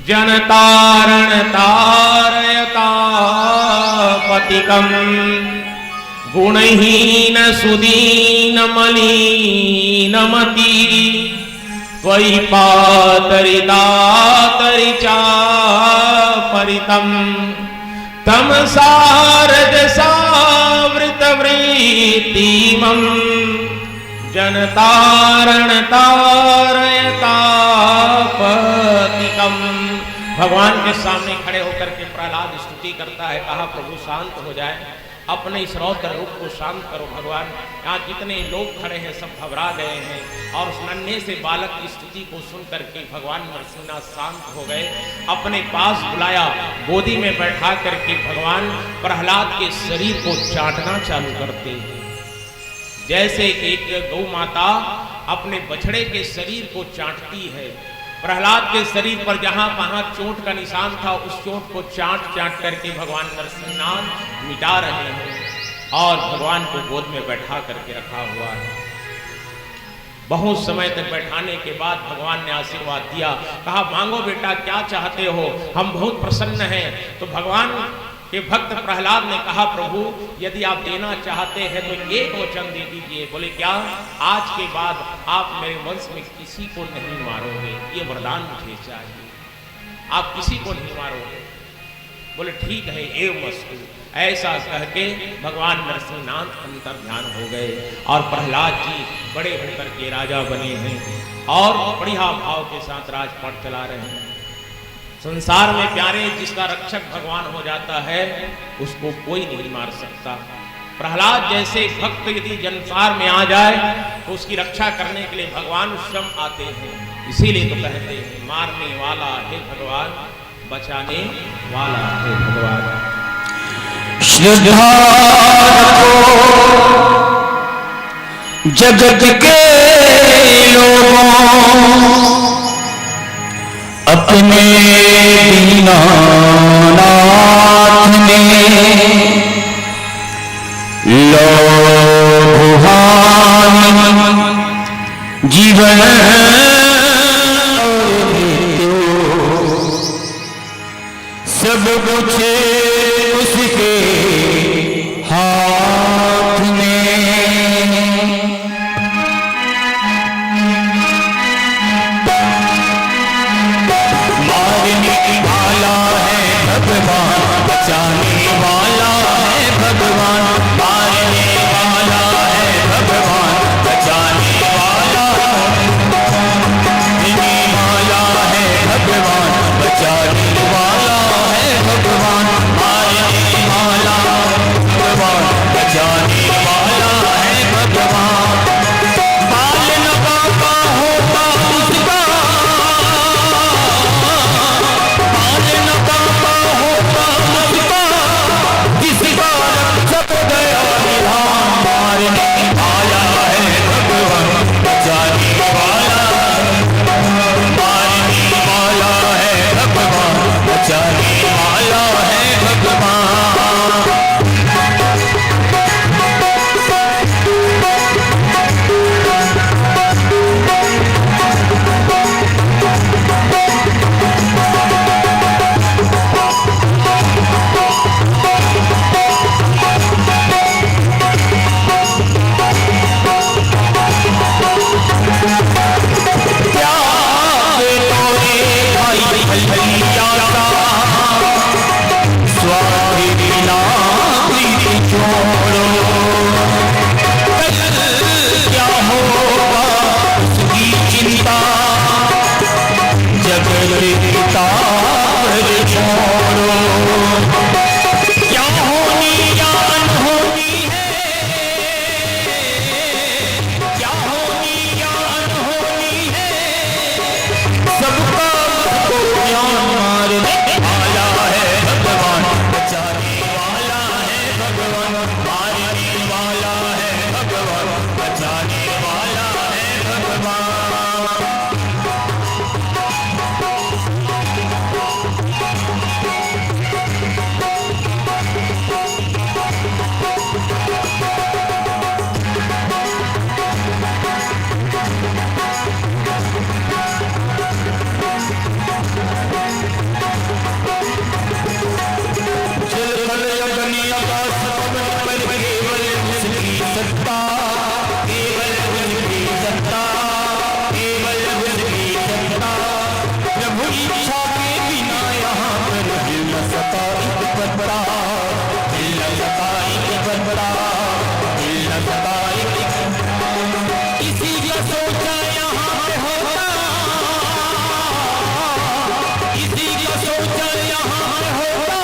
जनतारण तारयता पतिकम गुणहीन सुदीन मलीनमति त्वयि पातरिदातरिचा परितम तमसारजसावृतवृत्तिमं जनतारण तारयता पतिकम। भगवान के सामने खड़े होकर के प्रहलाद स्तुति करता है। कहा प्रभु शांत हो जाए, अपने इस रौद्र रूप को शांत करो भगवान। यहाँ जितने लोग खड़े हैं सब घबरा गए हैं। और उस नन्हे से बालक की स्तुति को सुन करके भगवान नरसिंहनाथ शांत हो गए। अपने पास बुलाया, गोदी में बैठा करके भगवान प्रहलाद के शरीर को चाटना चालू करते हैं। जैसे एक गौ माता अपने बछड़े के शरीर को चाटती है, प्रहलाद के शरीर पर जहां वहां चोट का निशान था उस चोट को चाट चाट करके भगवान नरसिंहनाथ मिटा रहे हैं और भगवान को गोद में बैठा करके रखा हुआ है। बहुत समय तक बैठाने के बाद भगवान ने आशीर्वाद दिया, कहा मांगो बेटा क्या चाहते हो, हम बहुत प्रसन्न हैं। तो भगवान के भक्त प्रहलाद ने कहा प्रभु यदि आप देना चाहते हैं तो एक वचन दे दीजिए। बोले क्या? आज के बाद आप मेरे वंश में किसी को नहीं मारोगे, ये वरदान मुझे चाहिए, आप किसी को नहीं मारोगे। बोले ठीक है एवमस्तु। ऐसा कह के भगवान नरसिंहनाथ अंतर ध्यान हो गए और प्रहलाद जी बड़े होकर के राजा बने हैं और बढ़िया भाव के साथ राजपाट चला रहे हैं। संसार में प्यारे जिसका रक्षक भगवान हो जाता है उसको कोई नहीं मार सकता। प्रहलाद जैसे भक्त यदि संसार में आ जाए तो उसकी रक्षा करने के लिए भगवान स्वयं आते हैं। इसीलिए तो कहते हैं मारने वाला है भगवान, बचाने वाला है भगवान। श्रद्धा जगत के लोगों अपने दीनानाथ ने लोभान जीवन सब कुछ उसके हाथ में। मारने वाला है भगवान, बचाने वाला है भगवान। मारने वाला है भगवान, बचाने वाला देने वाला है भगवान, बचाने वाला है भगवान। मारने वाला भगवान, बचाने वाला है भगवान। पालन बाबा होता उसका, पालन बाबा होता उसका, किसका रक्षक गया निधान। मारने वाला है भगवान, बचाने वाला, मारने वाला है भगवान, बचाने वाला है भगवान। त्याग तोरे भाई भैया का, स्वार्थी बिना प्रीति छोड़ो। कल क्या होगा उसकी चिंता, जगत पिता छोड़ो। क्या होनी या अनहोनी है, क्या होनी या अनहोनी है, सबका उसको ज्ञान। मारने वाला है भगवान, बचाने वाला है भगवान। मारने वाला है भगवान, बचाने वाला है भगवान। जल थल अग्नि आकाश पवन पर केवल उसकी सत्ता, केवल उसकी सत्ता, केवल उसकी सत्ता। प्रभु इच्छा के बिना यहाँ पर हिल न सका एक पत्ता, हिल न सका एक पत्ता, हिल न सका एक। किसी का सोचा यहाँ पे होता, किसी का सोचा यहाँ पे होता,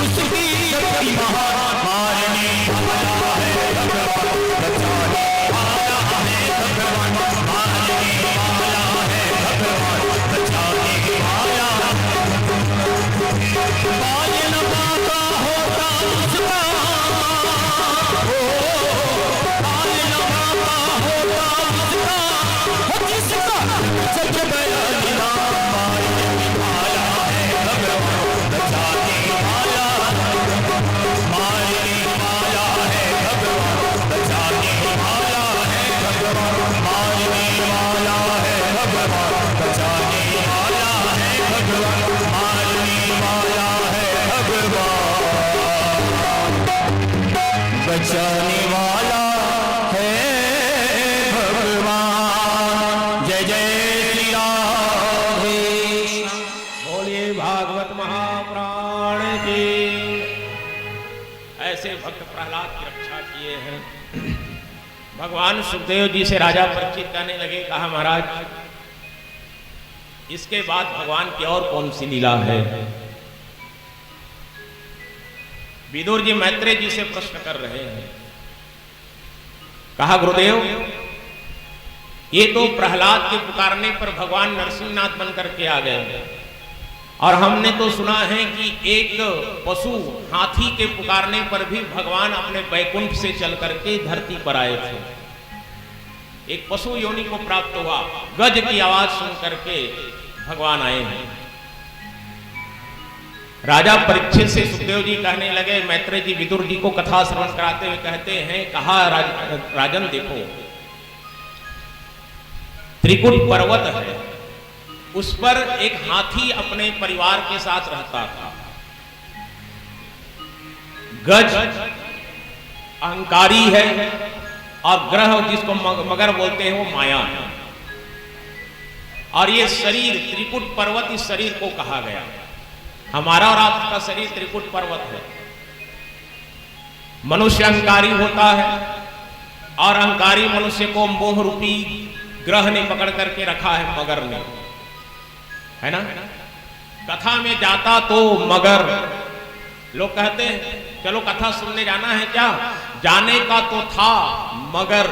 उसकी शक्ति महान। मारने वाला है भगवान, बचाने वाला है भगवान। मारने वाला है भगवान, बचाने वाला। पालन बाबा होता उसका, ओ पालन बाबा होता उसका, वो किसका सच गया निधान। मारने वाला है भगवान, बचाने वाला, मारने वाला है भगवान, बचाने वाला है भगवान। बचाने वाला है भगवान। जय जय श्री राधे। बोलिए भागवत महाप्राण की। ऐसे भक्त प्रहलाद की रक्षा किए हैं। भगवान सुखदेव जी से राजा परीक्षित कहने लगे, कहा महाराज इसके बाद भगवान की और कौन सी लीला है। विदुर जी मैत्रेय जी से प्रश्न कर रहे हैं। कहा गुरुदेव ये तो प्रहलाद के पुकारने पर भगवान नरसिंहनाथ बन करके आ गए, और हमने तो सुना है कि एक पशु हाथी के पुकारने पर भी भगवान अपने बैकुंठ से चल करके धरती पर आए थे। एक पशु योनि को प्राप्त हुआ, गज की आवाज सुन करके भगवान आए हैं। राजा परीक्षित से सुखदेव जी कहने लगे, मैत्रेय जी विदुर जी को कथा श्रवण कराते हुए कहते हैं, कहा राजन देखो त्रिकुट पर्वत है, उस पर एक हाथी अपने परिवार के साथ रहता था। गज अहंकारी है, और ग्रह जिसको मगर बोलते हैं वो माया है। और ये शरीर त्रिकुट पर्वत इस शरीर को कहा गया। हमारा और आपका शरीर त्रिकुट पर्वत है। मनुष्य अहंकारी होता है, और अहंकारी मनुष्य को मोह रूपी ग्रह ने पकड़ करके रखा है, मगर ने, है ना। कथा में जाता तो मगर, लोग कहते हैं चलो कथा सुनने जाना है, क्या जाने का तो था मगर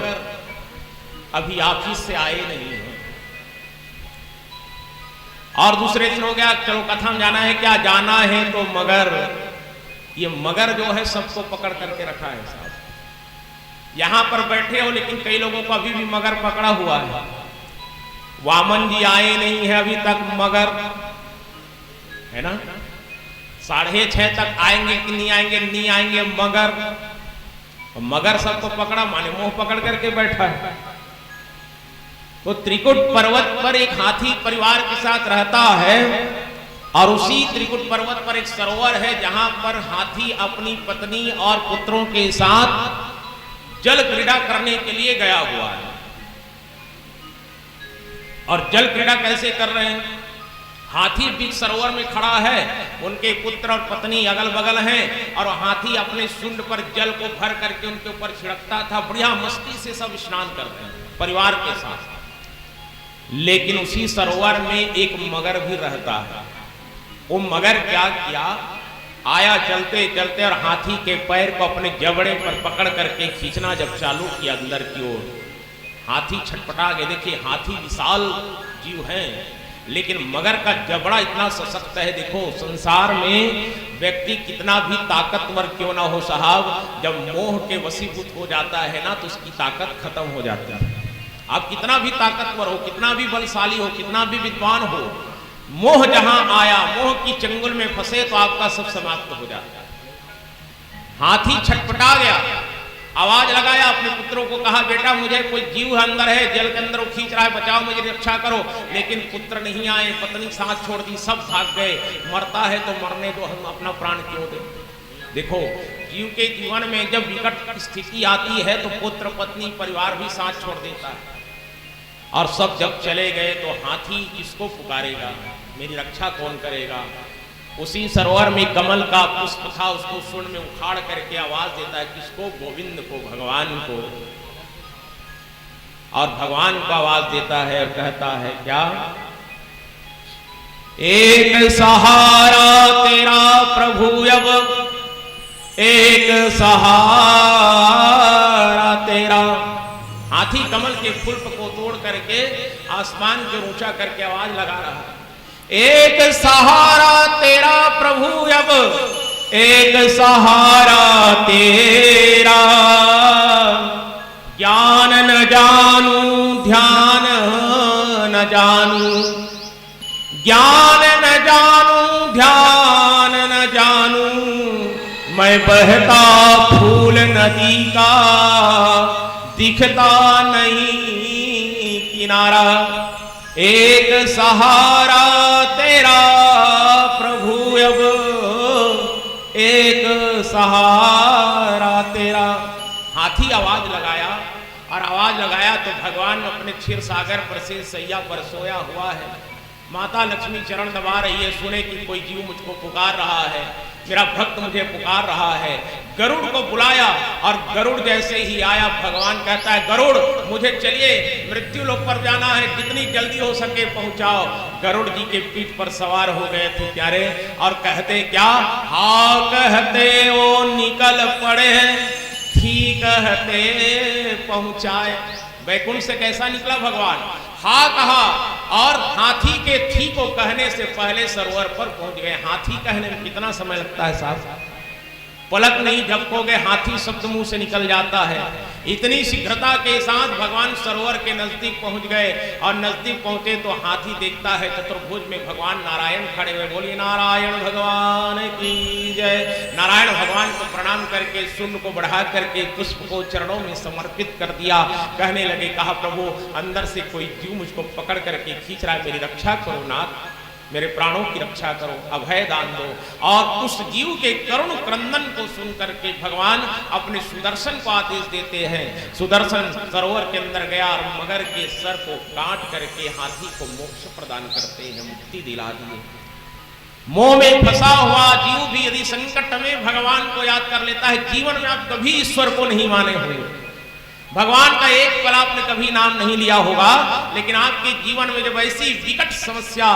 अभी ऑफिस से आए नहीं है। और दूसरे दिन हो गया, चलो कथा में जाना है, क्या जाना है तो मगर। ये मगर जो है सबको पकड़ करके रखा है साहब। यहां पर बैठे हो लेकिन कई लोगों को अभी भी मगर पकड़ा हुआ है। वामन जी आए नहीं है अभी तक, मगर है ना। 6:30 तक आएंगे कि नहीं आएंगे, नहीं आएंगे मगर। मगर सबको पकड़ा माने मोह पकड़ करके बैठा है। तो त्रिकुट पर्वत पर एक हाथी परिवार के साथ रहता है, और उसी त्रिकुट पर्वत पर एक सरोवर है जहां पर हाथी अपनी पत्नी और पुत्रों के साथ जल क्रीड़ा करने के लिए गया हुआ है। और जल क्रीड़ा कैसे कर रहे हैं? हाथी बीच सरोवर में खड़ा है, उनके पुत्र और पत्नी अगल बगल हैं, और हाथी अपने सूंड पर जल को भर करके उनके ऊपर छिड़कता था। बढ़िया मस्ती से सब स्नान करते हैं परिवार के साथ। लेकिन उसी सरोवर में एक मगर भी रहता है। वो मगर क्या किया, आया चलते चलते और हाथी के पैर को अपने जबड़े पर पकड़ करके खींचना जब चालू किया अंदर की ओर, हाथी छटपटा गए। देखिए हाथी विशाल जीव है, लेकिन मगर का जबड़ा इतना सशक्त है। देखो संसार में व्यक्ति कितना भी ताकतवर क्यों ना हो साहब, जब मोह के वशीभूत हो जाता है ना तो उसकी ताकत खत्म हो जाती है। आप कितना भी ताकतवर हो, कितना भी बलशाली हो, कितना भी विद्वान हो, मोह जहां आया, मोह की चंगुल में फंसे तो आपका सब समाप्त हो जाता है। हाथी छटपटा गया, आवाज लगाया, अपने पुत्रों को कहा बेटा मुझे कोई जीव अंदर है, जल के अंदर वो खींच रहा है, बचाओ मुझे, रक्षा करो। लेकिन पुत्र नहीं आए, पत्नी सांस छोड़ दी, सब भाग गए। मरता है तो मरने दो, हम अपना प्राण क्यों दें। देखो जीव के जीवन में जब विकट स्थिति आती है तो पुत्र पत्नी परिवार भी सांस छोड़ देता है। और सब जब चले गए तो हाथी किसको पुकारेगा, मेरी रक्षा कौन करेगा। उसी सरोवर में कमल का पुष्प था, उसको सुन में उखाड़ करके आवाज देता है, किसको, गोविंद को, भगवान को। और भगवान को आवाज देता है और कहता है क्या, एक सहारा तेरा प्रभु अब, एक सहारा तेरा। हाथी कमल के पुष्प को तोड़ करके आसमान के ऊंचा करके आवाज लगा रहा है, एक सहारा तेरा प्रभु अब, एक सहारा तेरा। ज्ञान न जानू ध्यान न जानू, ज्ञान न जानू ध्यान न जानू, मैं बहता फूल नदी का, दिखता नहीं किनारा। एक सहारा तेरा प्रभु अब, एक सहारा तेरा। हाथी आवाज लगाया, और आवाज लगाया तो भगवान अपने क्षीर सागर पर से सैया पर सोया हुआ है। माता लक्ष्मी चरण दबा रही है, सुने कि कोई जीव मुझको पुकार रहा है, मेरा भक्त मुझे पुकार रहा है। गरुड़ को बुलाया, और गरुड़ जैसे ही आया भगवान कहता है, गरुड़ मुझे चलिए मृत्यु लोक पर जाना है, जितनी जल्दी हो सके पहुंचाओ। गरुड़ जी के पीठ पर सवार हो गए थे प्यारे, और कहते क्या, हाँ कहते वो निकल पड़े थी कहते पहुंचाए। वैकुंठ से कैसा निकला भगवान, हा कहा, और हाथी के थी को कहने से पहले सरोवर पर पहुंच गए। हाथी कहने में कितना समय लगता है साहब, पलक नहीं झपकोगे हाथी शब्द मुंह से निकल जाता है। इतनी शीघ्रता के साथ भगवान सरोवर के नजदीक पहुंच गए, और नजदीक पहुंचे तो हाथी देखता है चतुर्भुज में भगवान नारायण खड़े हुए। बोलिए नारायण भगवान की जय। नारायण भगवान को प्रणाम करके शून्य को बढ़ा करके पुष्प को चरणों में समर्पित कर दिया। कहने लगे, कहा प्रभु अंदर से कोई जीव मुझको पकड़ करके खींच रहा है, मेरी रक्षा करो नाथ, मेरे प्राणों की रक्षा करो, अभय दान दो। और उस जीव के करुण क्रंदन को सुन करके भगवान अपने सुदर्शन को आदेश देते हैं। सुदर्शन सरोवर के अंदर गया और मगर के सर को काट करके हाथी को मोक्ष प्रदान करते हैं, मुक्ति दिला दिए। मोह में फंसा हुआ जीव भी यदि संकट में भगवान को याद कर लेता है, जीवन में आप कभी ईश्वर को नहीं माने हुए, भगवान का एक पल आपने कभी नाम नहीं लिया होगा, लेकिन आपके जीवन में जब ऐसी विकट समस्या,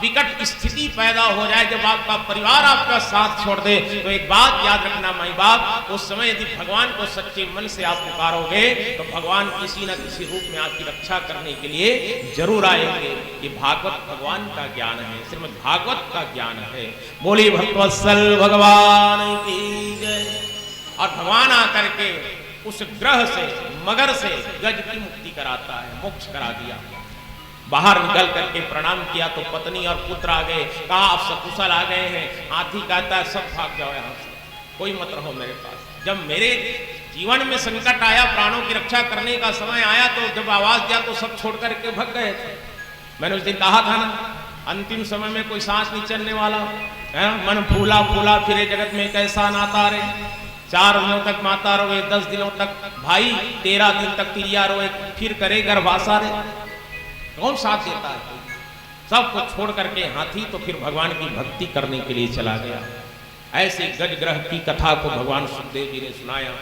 विकट स्थिति पैदा हो जाए, जब आपका परिवार आपका साथ छोड़ दे, तो एक बात याद रखना माई बाप, उस समय यदि भगवान को सच्चे मन से आप पुकारोगे तो भगवान किसी न किसी रूप में आपकी रक्षा करने के लिए जरूर आएंगे। ये भागवत भगवान का ज्ञान है, श्रीमद् भागवत का ज्ञान है। बोली भक्तवत्सल भगवान की जय। और भगवान आकर के उस ग्रह से, मगर से गज की मुक्ति कराता है, मोक्ष करा दिया। बाहर निकल करके प्रणाम किया तो पत्नी और पुत्र आ गए, कहा आप सकुशल आ गए हैं। हाथी कहता है सब भाग जाओ यहाँ से, कोई मत रहो मेरे पास। जब मेरे जीवन में संकट आया, प्राणों की रक्षा करने का समय आया, तो जब आवाज दिया तो सब छोड़ करके भाग गए थे। मैंने उस दिन कहा था ना, अंतिम समय में कोई सांस नहीं चलने वाला है, मन फूला फूला फिरे जगत में कैसा नाता रे। 4 दिनों तक माता रोए, 10 दिनों तक भाई, 13 दिन तक तिरिया रोए, फिर करे गर्भाशा रे। कौन साथ देता है? सब कुछ छोड़ करके हाथी तो फिर भगवान की भक्ति करने के लिए चला गया। ऐसे गज ग्रह की कथा को भगवान सुखदेव जी ने सुनाया।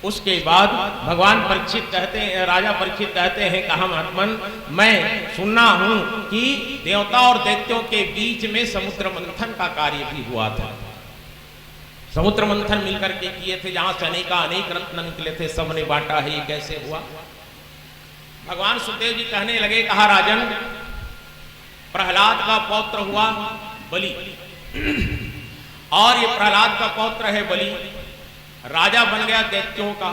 उसके बाद भगवान परीक्षित कहते हैं, राजा परीक्षित कहते हैं, कहा महात्मन मैं सुनना हूं कि देवता और दैत्यों के बीच में समुद्र मंथन का कार्य भी हुआ था। समुद्र मंथन मिलकर के किए थे, जहां से अनेक रत्न निकले थे, सबने बांटा है। ये कैसे हुआ? भगवान सुखदेव जी कहने लगे, कहा राजन प्रहलाद का पौत्र हुआ बलि, और ये प्रहलाद का पौत्र है बलि, राजा बन गया दैत्यों का,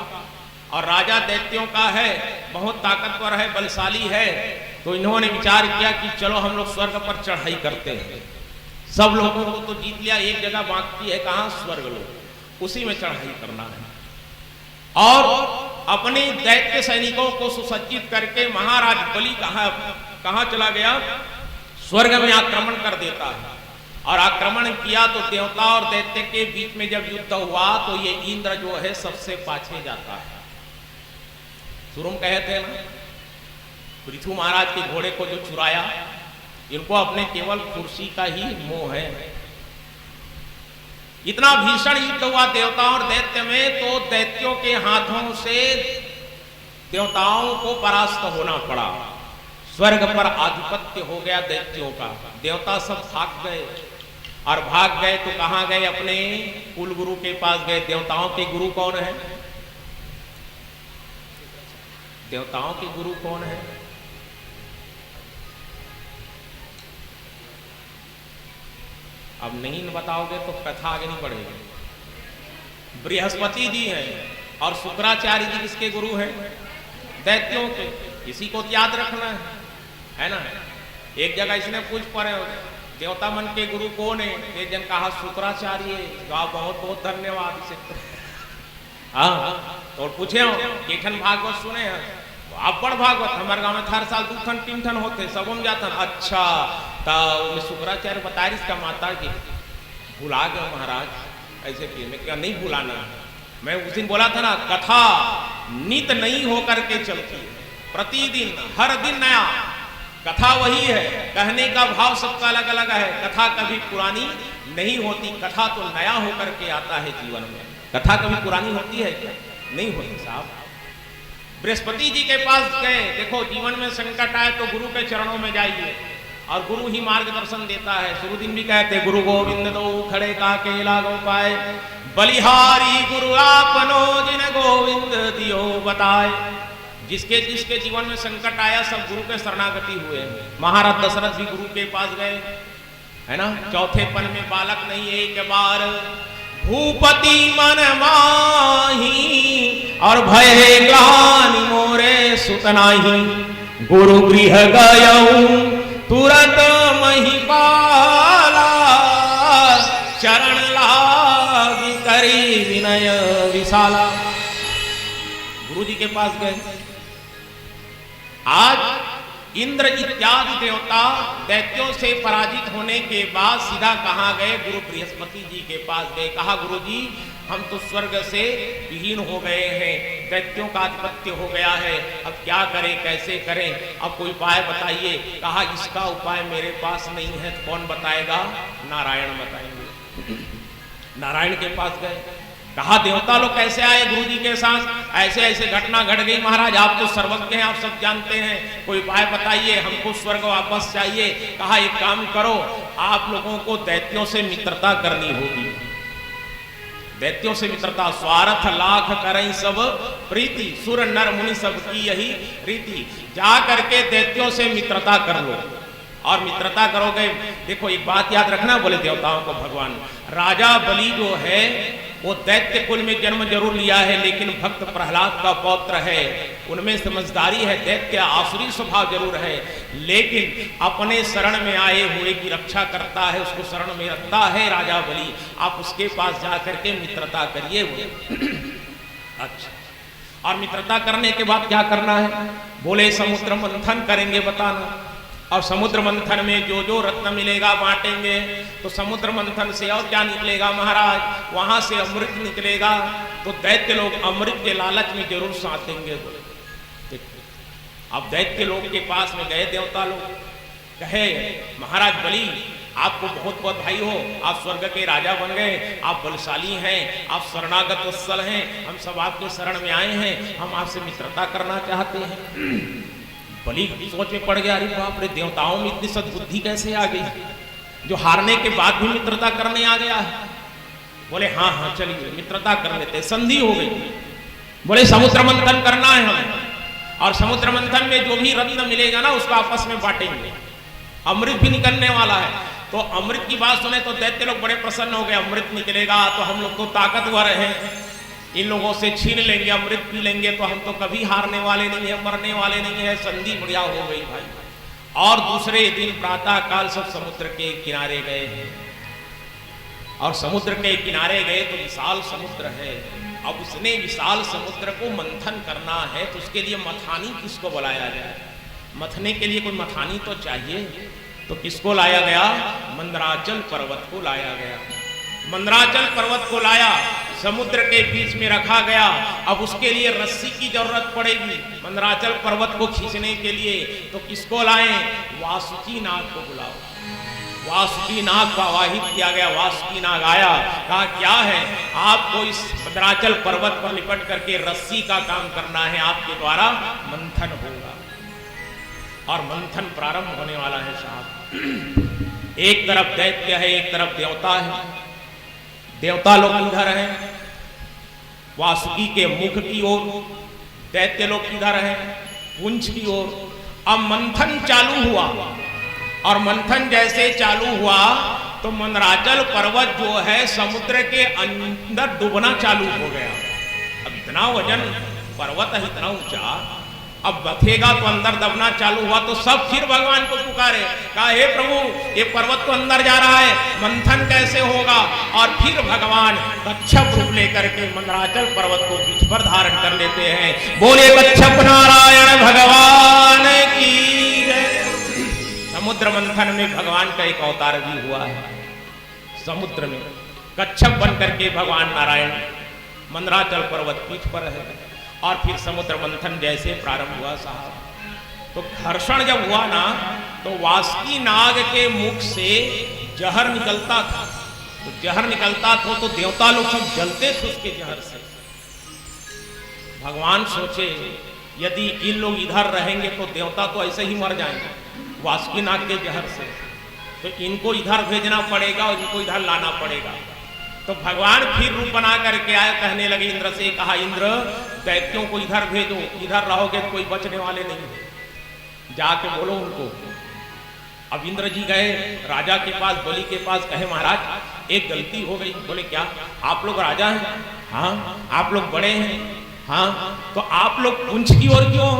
और राजा दैत्यों का है, बहुत ताकतवर है, बलशाली है। तो इन्होंने विचार किया कि चलो हम लोग स्वर्ग पर चढ़ाई करते हैं। सब लोगों को तो जीत लिया, एक जगह बाकी है, कहां? स्वर्ग लोग, उसी में चढ़ाई करना है। और अपने दैत्य सैनिकों को सुसज्जित करके महाराज बलि कहां चला गया? स्वर्ग में आक्रमण कर देता है। और आक्रमण किया तो देवता और दैत्य के बीच में जब युद्ध हुआ तो ये इंद्र जो है सबसे पाछे जाता है। शुरू में कहते हैं ना, पृथु महाराज के घोड़े को जो चुराया, इनको अपने केवल कुर्सी का ही मोह है। इतना भीषण युद्ध हुआ देवता और दैत्य में, तो दैत्यों के हाथों से देवताओं को परास्त होना पड़ा। स्वर्ग पर आधिपत्य हो गया दैत्यों का। देवता सब भाग गए, और भाग गए तो कहां गए? अपने कुल गुरु के पास गए। देवताओं के गुरु कौन है? देवताओं के गुरु कौन है? अब नहीं बताओगे तो कथा आगे नहीं बढ़ेगी। बृहस्पति जी हैं, और शुक्राचार्य जी किसके गुरु हैं? दैत्यों के। इसी को याद रखना है ना। एक जगह इसने पूछ पड़े, देवता मन के गुरु कौन है? एक जन कहा शुक्राचार्य। तो आप बहुत बहुत धन्यवाद इसे। हाँ, तो पूछे हो केठन भागवत सुने हैं? आप बड़ भागवत, हमारे गांव में हर साल 2 ठन 3 ठन होते, सब हम जाता। अच्छा, तो शुक्राचार्य बता रही इसका माता जी भुला गया महाराज, ऐसे कि मैं क्या नहीं भुलाना। मैं उस दिन बोला था ना, कथा नित नई होकर के चलती है, प्रतिदिन हर दिन नया। कथा वही है, कहने का भाव सबका अलग अलग है। कथा कभी पुरानी नहीं होती, कथा तो नया होकर के आता है जीवन में। कथा कभी पुरानी होती है क्या? नहीं होती साहब। बृहस्पति जी के पास गए, देखो जीवन में संकट आए तो गुरु के चरणों में जाइए और गुरु ही मार्गदर्शन देता है। शुरू दिन भी कहते गुरु गोविंद दो खड़े का केला गो पाए, बलिहारी गुरु आपनो जिन गोविंद दियो बताए। जिसके जिसके जीवन में संकट आया सब गुरु के शरणागति हुए। महाराज दशरथ भी गुरु के पास गए, है ना। चौथे पन में बालक नहीं एक बार, भूपति मन माही और भय ग्लानि मोरे सुतनाही। गुरु गृह गयऊ तुरंत महिपाला, चरण लागी करी विनय विशाला। गुरु जी के पास गए। आज इंद्र इत्यादि देवता दैत्यों से पराजित होने के बाद सीधा कहाँ गए? गुरु बृहस्पति जी के पास गए। कहा गुरु जी हम तो स्वर्ग से विहीन हो गए हैं, दैत्यों का आधिपत्य हो गया है, अब क्या करें, कैसे करें, अब कोई उपाय बताइए। कहा इसका उपाय मेरे पास नहीं है, तो कौन बताएगा? नारायण बताएंगे। नारायण के पास गए। कहा देवता लोग कैसे आए गुरु जी के साथ? ऐसे ऐसे घटना घट गई महाराज, आप तो सर्वज्ञ हैं, आप सब जानते हैं, कोई उपाय बताइए, हमको स्वर्ग वापस चाहिए। कहा एक काम करो, आप लोगों को दैत्यों से मित्रता करनी होगी। दैत्यों से मित्रता, स्वार्थ लाख करें सब प्रीति, सुर नर मुनि सब की यही रीति। जा करके दैत्यों से मित्रता कर लो। और मित्रता करोगे, देखो एक बात याद रखना, बोले देवताओं को भगवान, राजा बलि जो है वो दैत्य कुल में जन्म जरूर लिया है, लेकिन भक्त प्रहलाद का पौत्र है, उनमें समझदारी है। दैत्य आसुरी स्वभाव जरूर है, लेकिन अपने शरण में आए हुए की रक्षा करता है, उसको शरण में रखता है राजा बलि। आप उसके पास जाकर के मित्रता करिए। अच्छा, और मित्रता करने के बाद क्या करना है? बोले समुद्र मंथन करेंगे, बताना। और समुद्र मंथन में जो जो रत्न मिलेगा बांटेंगे। तो समुद्र मंथन से और क्या निकलेगा महाराज? वहां से अमृत निकलेगा। तो दैत्य लोग अमृत के लालच में जरूर साथ देंगे। बोले अब दैत्य लोग के पास में गए देवता लोग, कहे महाराज बलि आपको बहुत बहुत भाई हो, आप स्वर्ग के राजा बन गए, आप बलशाली हैं, आप शरणागत वत्सल हैं, हम सब आपके शरण में आए हैं, हम आपसे मित्रता करना चाहते हैं। बलि सोच में पड़ गया, अरे बाप रे, देवताओं में इतनी सद्बुद्धि कैसे आ गई, जो हारने के बाद भी मित्रता करने आ गया है। बोले हाँ हाँ चलिए मित्रता कर लेते। संधि हो गई। बोले समुद्र मंथन करना है हमें, और समुद्र मंथन में जो भी रत्न मिलेगा ना उसको आपस में बांटेंगे। अमृत भी निकलने वाला है। तो अमृत की बात सुने तो दैत्य लोग बड़े प्रसन्न हो गए। अमृत निकलेगा तो हम लोग को ताकतवर है, इन लोगों से छीन लेंगे, अमृत पी लेंगे, तो हम तो कभी हारने वाले नहीं है, मरने वाले नहीं है। संधि बढ़िया हो गई भाई। और दूसरे दिन प्रातः काल सब समुद्र के किनारे गए। और समुद्र के किनारे गए तो विशाल समुद्र है। अब उसने विशाल समुद्र को मंथन करना है, तो उसके लिए मथानी किसको बुलाया जाए? मथने के लिए कोई मथानी तो चाहिए। तो किसको लाया गया? मंदराचल पर्वत को लाया गया। मंदराचल पर्वत को लाया, समुद्र के बीच में रखा गया। अब उसके लिए रस्सी की जरूरत पड़ेगी मंदराचल पर्वत को खींचने के लिए। तो किसको लाएं? वासुकी नाग को बुलाओ। वासुकी नाग को आवाहित किया गया। वासुकी नाग आया, कहा क्या है, आपको इस मंदराचल पर्वत पर लिपट करके रस्सी का काम करना है, आपके द्वारा मंथन होगा। और मंथन प्रारंभ होने वाला है साहब। एक तरफ दैत्य है, एक तरफ देवता है। देवता लोग किधर हैं? वासुकी के मुख की ओर। दैत्य लोग किधर हैं? पुंछ की ओर। अब मंथन चालू हुआ, और मंथन जैसे चालू हुआ तो मंदराचल पर्वत जो है समुद्र के अंदर डूबना चालू हो गया। अब इतना वजन पर्वत है, इतना ऊंचा, अब बथेगा तो अंदर दबना चालू हुआ। तो सब फिर भगवान को पुकारे, कहा हे प्रभु ये पर्वत तो अंदर जा रहा है, मंथन कैसे होगा? और फिर भगवान कच्छप रूप लेकर के मंदराचल पर्वत को पीठ पर धारण कर लेते हैं। बोले कच्छप नारायण भगवान की जय। समुद्र मंथन में भगवान का एक अवतार भी हुआ है। समुद्र में कच्छप बन करके भगवान नारायण मंदराचल पर्वत पीठ पर है। और फिर समुद्र मंथन जैसे प्रारंभ हुआ साहब। तो घर्षण जब हुआ ना तो वासुकी नाग के मुख से जहर निकलता था, तो जहर निकलता था तो देवता लोग सब जलते थे उसके जहर से। भगवान सोचे यदि इन लोग इधर रहेंगे तो देवता तो ऐसे ही मर जाएंगे वासुकी नाग के जहर से, तो इनको इधर भेजना पड़ेगा और इनको इधर लाना पड़ेगा। तो भगवान फिर रूप बना करके आए, कहने लगे इंद्र से, कहा इंद्र दैत्यों को इधर भेजो, इधर रहोगे तो कोई बचने वाले नहीं, जाके बोलो उनको। अब इंद्र जी गए राजा के पास, बलि के पास, कहे महाराज एक गलती हो गई। बोले क्या? आप लोग राजा हैं, हाँ आप लोग बड़े हैं, हाँ तो आप लोग पुंछ की ओर क्यों?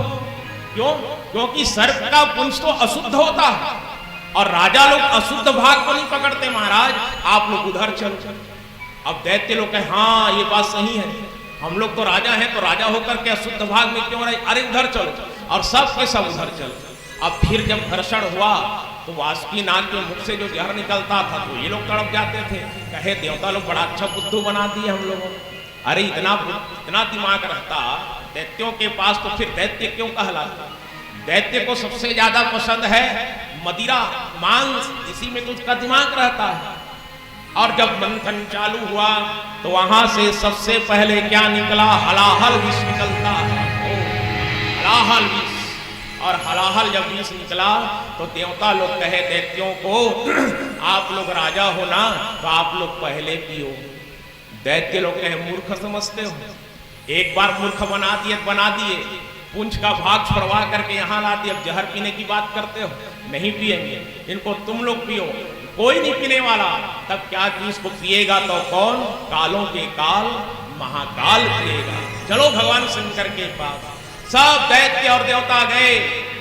क्योंकि सर्प का पुंछ तो अशुद्ध होता है और राजा लोग अशुद्ध भाग को नहीं पकड़ते महाराज, आप लोग उधर चलो। अब दैत्य लोग कहे हाँ ये बात सही है, हम लोग तो राजा हैं, तो राजा होकर के अशुद्ध भाग में क्यों रहे, अरे उधर चलो, और सब के सब उधर चलो। अब फिर जब घर्षण हुआ तो वासुकी नाग के मुख से जो जहर निकलता था तो ये लोग तड़प जाते थे, कहे देवता लोग बड़ा अच्छा बुद्धू बना दिए हम लोगों। अरे इतना दिमाग रहता दैत्यों के पास तो फिर दैत्य क्यों कहलाता? दैत्य को सबसे ज्यादा पसंद है मदिरा, मांस, इसी में तो उसका दिमाग रहता है। और जब मंथन चालू हुआ तो वहां से सबसे पहले क्या निकला? हलाहल विष निकलता है, हलाहल विष। और हलाहल जब विष निकला तो देवता लोग कहे दैत्यों को आप लोग राजा हो ना तो आप लोग पहले पियो। दैत्य लोग कहे मूर्ख समझते हो, एक बार मूर्ख बना दिए, पुंछ का भाग छुड़वा करके यहाँ ला दिए, अब जहर पीने की बात करते हो, नहीं पिएंगे, इनको तुम लोग पियो। कोई नहीं पीने वाला। तब क्या कि इसको पिएगा तो कौन? कालों के काल महाकाल पिएगा। चलो भगवान शंकर के पास। सब दैत्य और देवता गए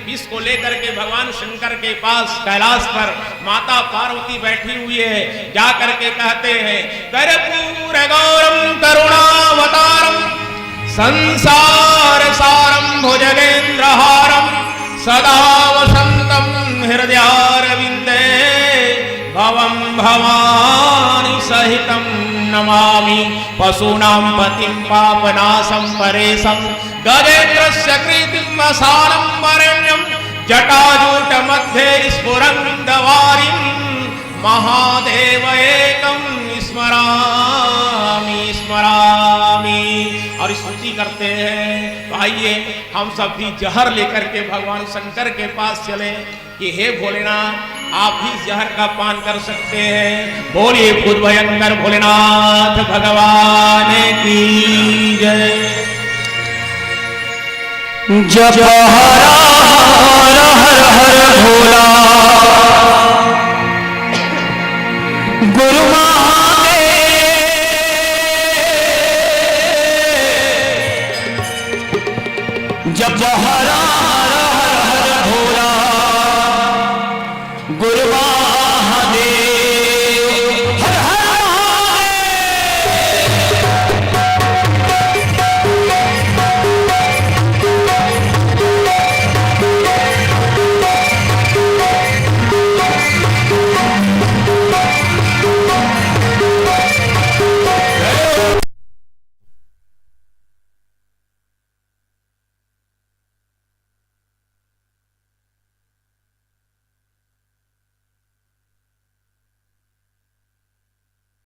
विष को लेकर के भगवान शंकर के पास। कैलाश पर माता पार्वती बैठी हुई है, जा करके कहते हैं कर्पूर गौरम करुणावतारम संसार सारम भुजगेंद्रहारम सदा वसंतम हृदयारविंदे भवं भवानी सहितं नमामि पशूनां पतिं पापनाशं परेशं गजेन्द्रस्य कृतिं वसानं वरेण्यं जटाजूट मध्ये स्फुरन्दवारिं महादेव एकं स्मरामि स्मरामि। और स्तुति करते हैं। तो आइए हम सब भी जहर लेकर के भगवान शंकर के पास चले कि हे भोलेनाथ आप भी जहर का पान कर सकते हैं। बोलिए भूत भयंकर भोलेनाथ भगवान की जय। जप हर हर हर भोला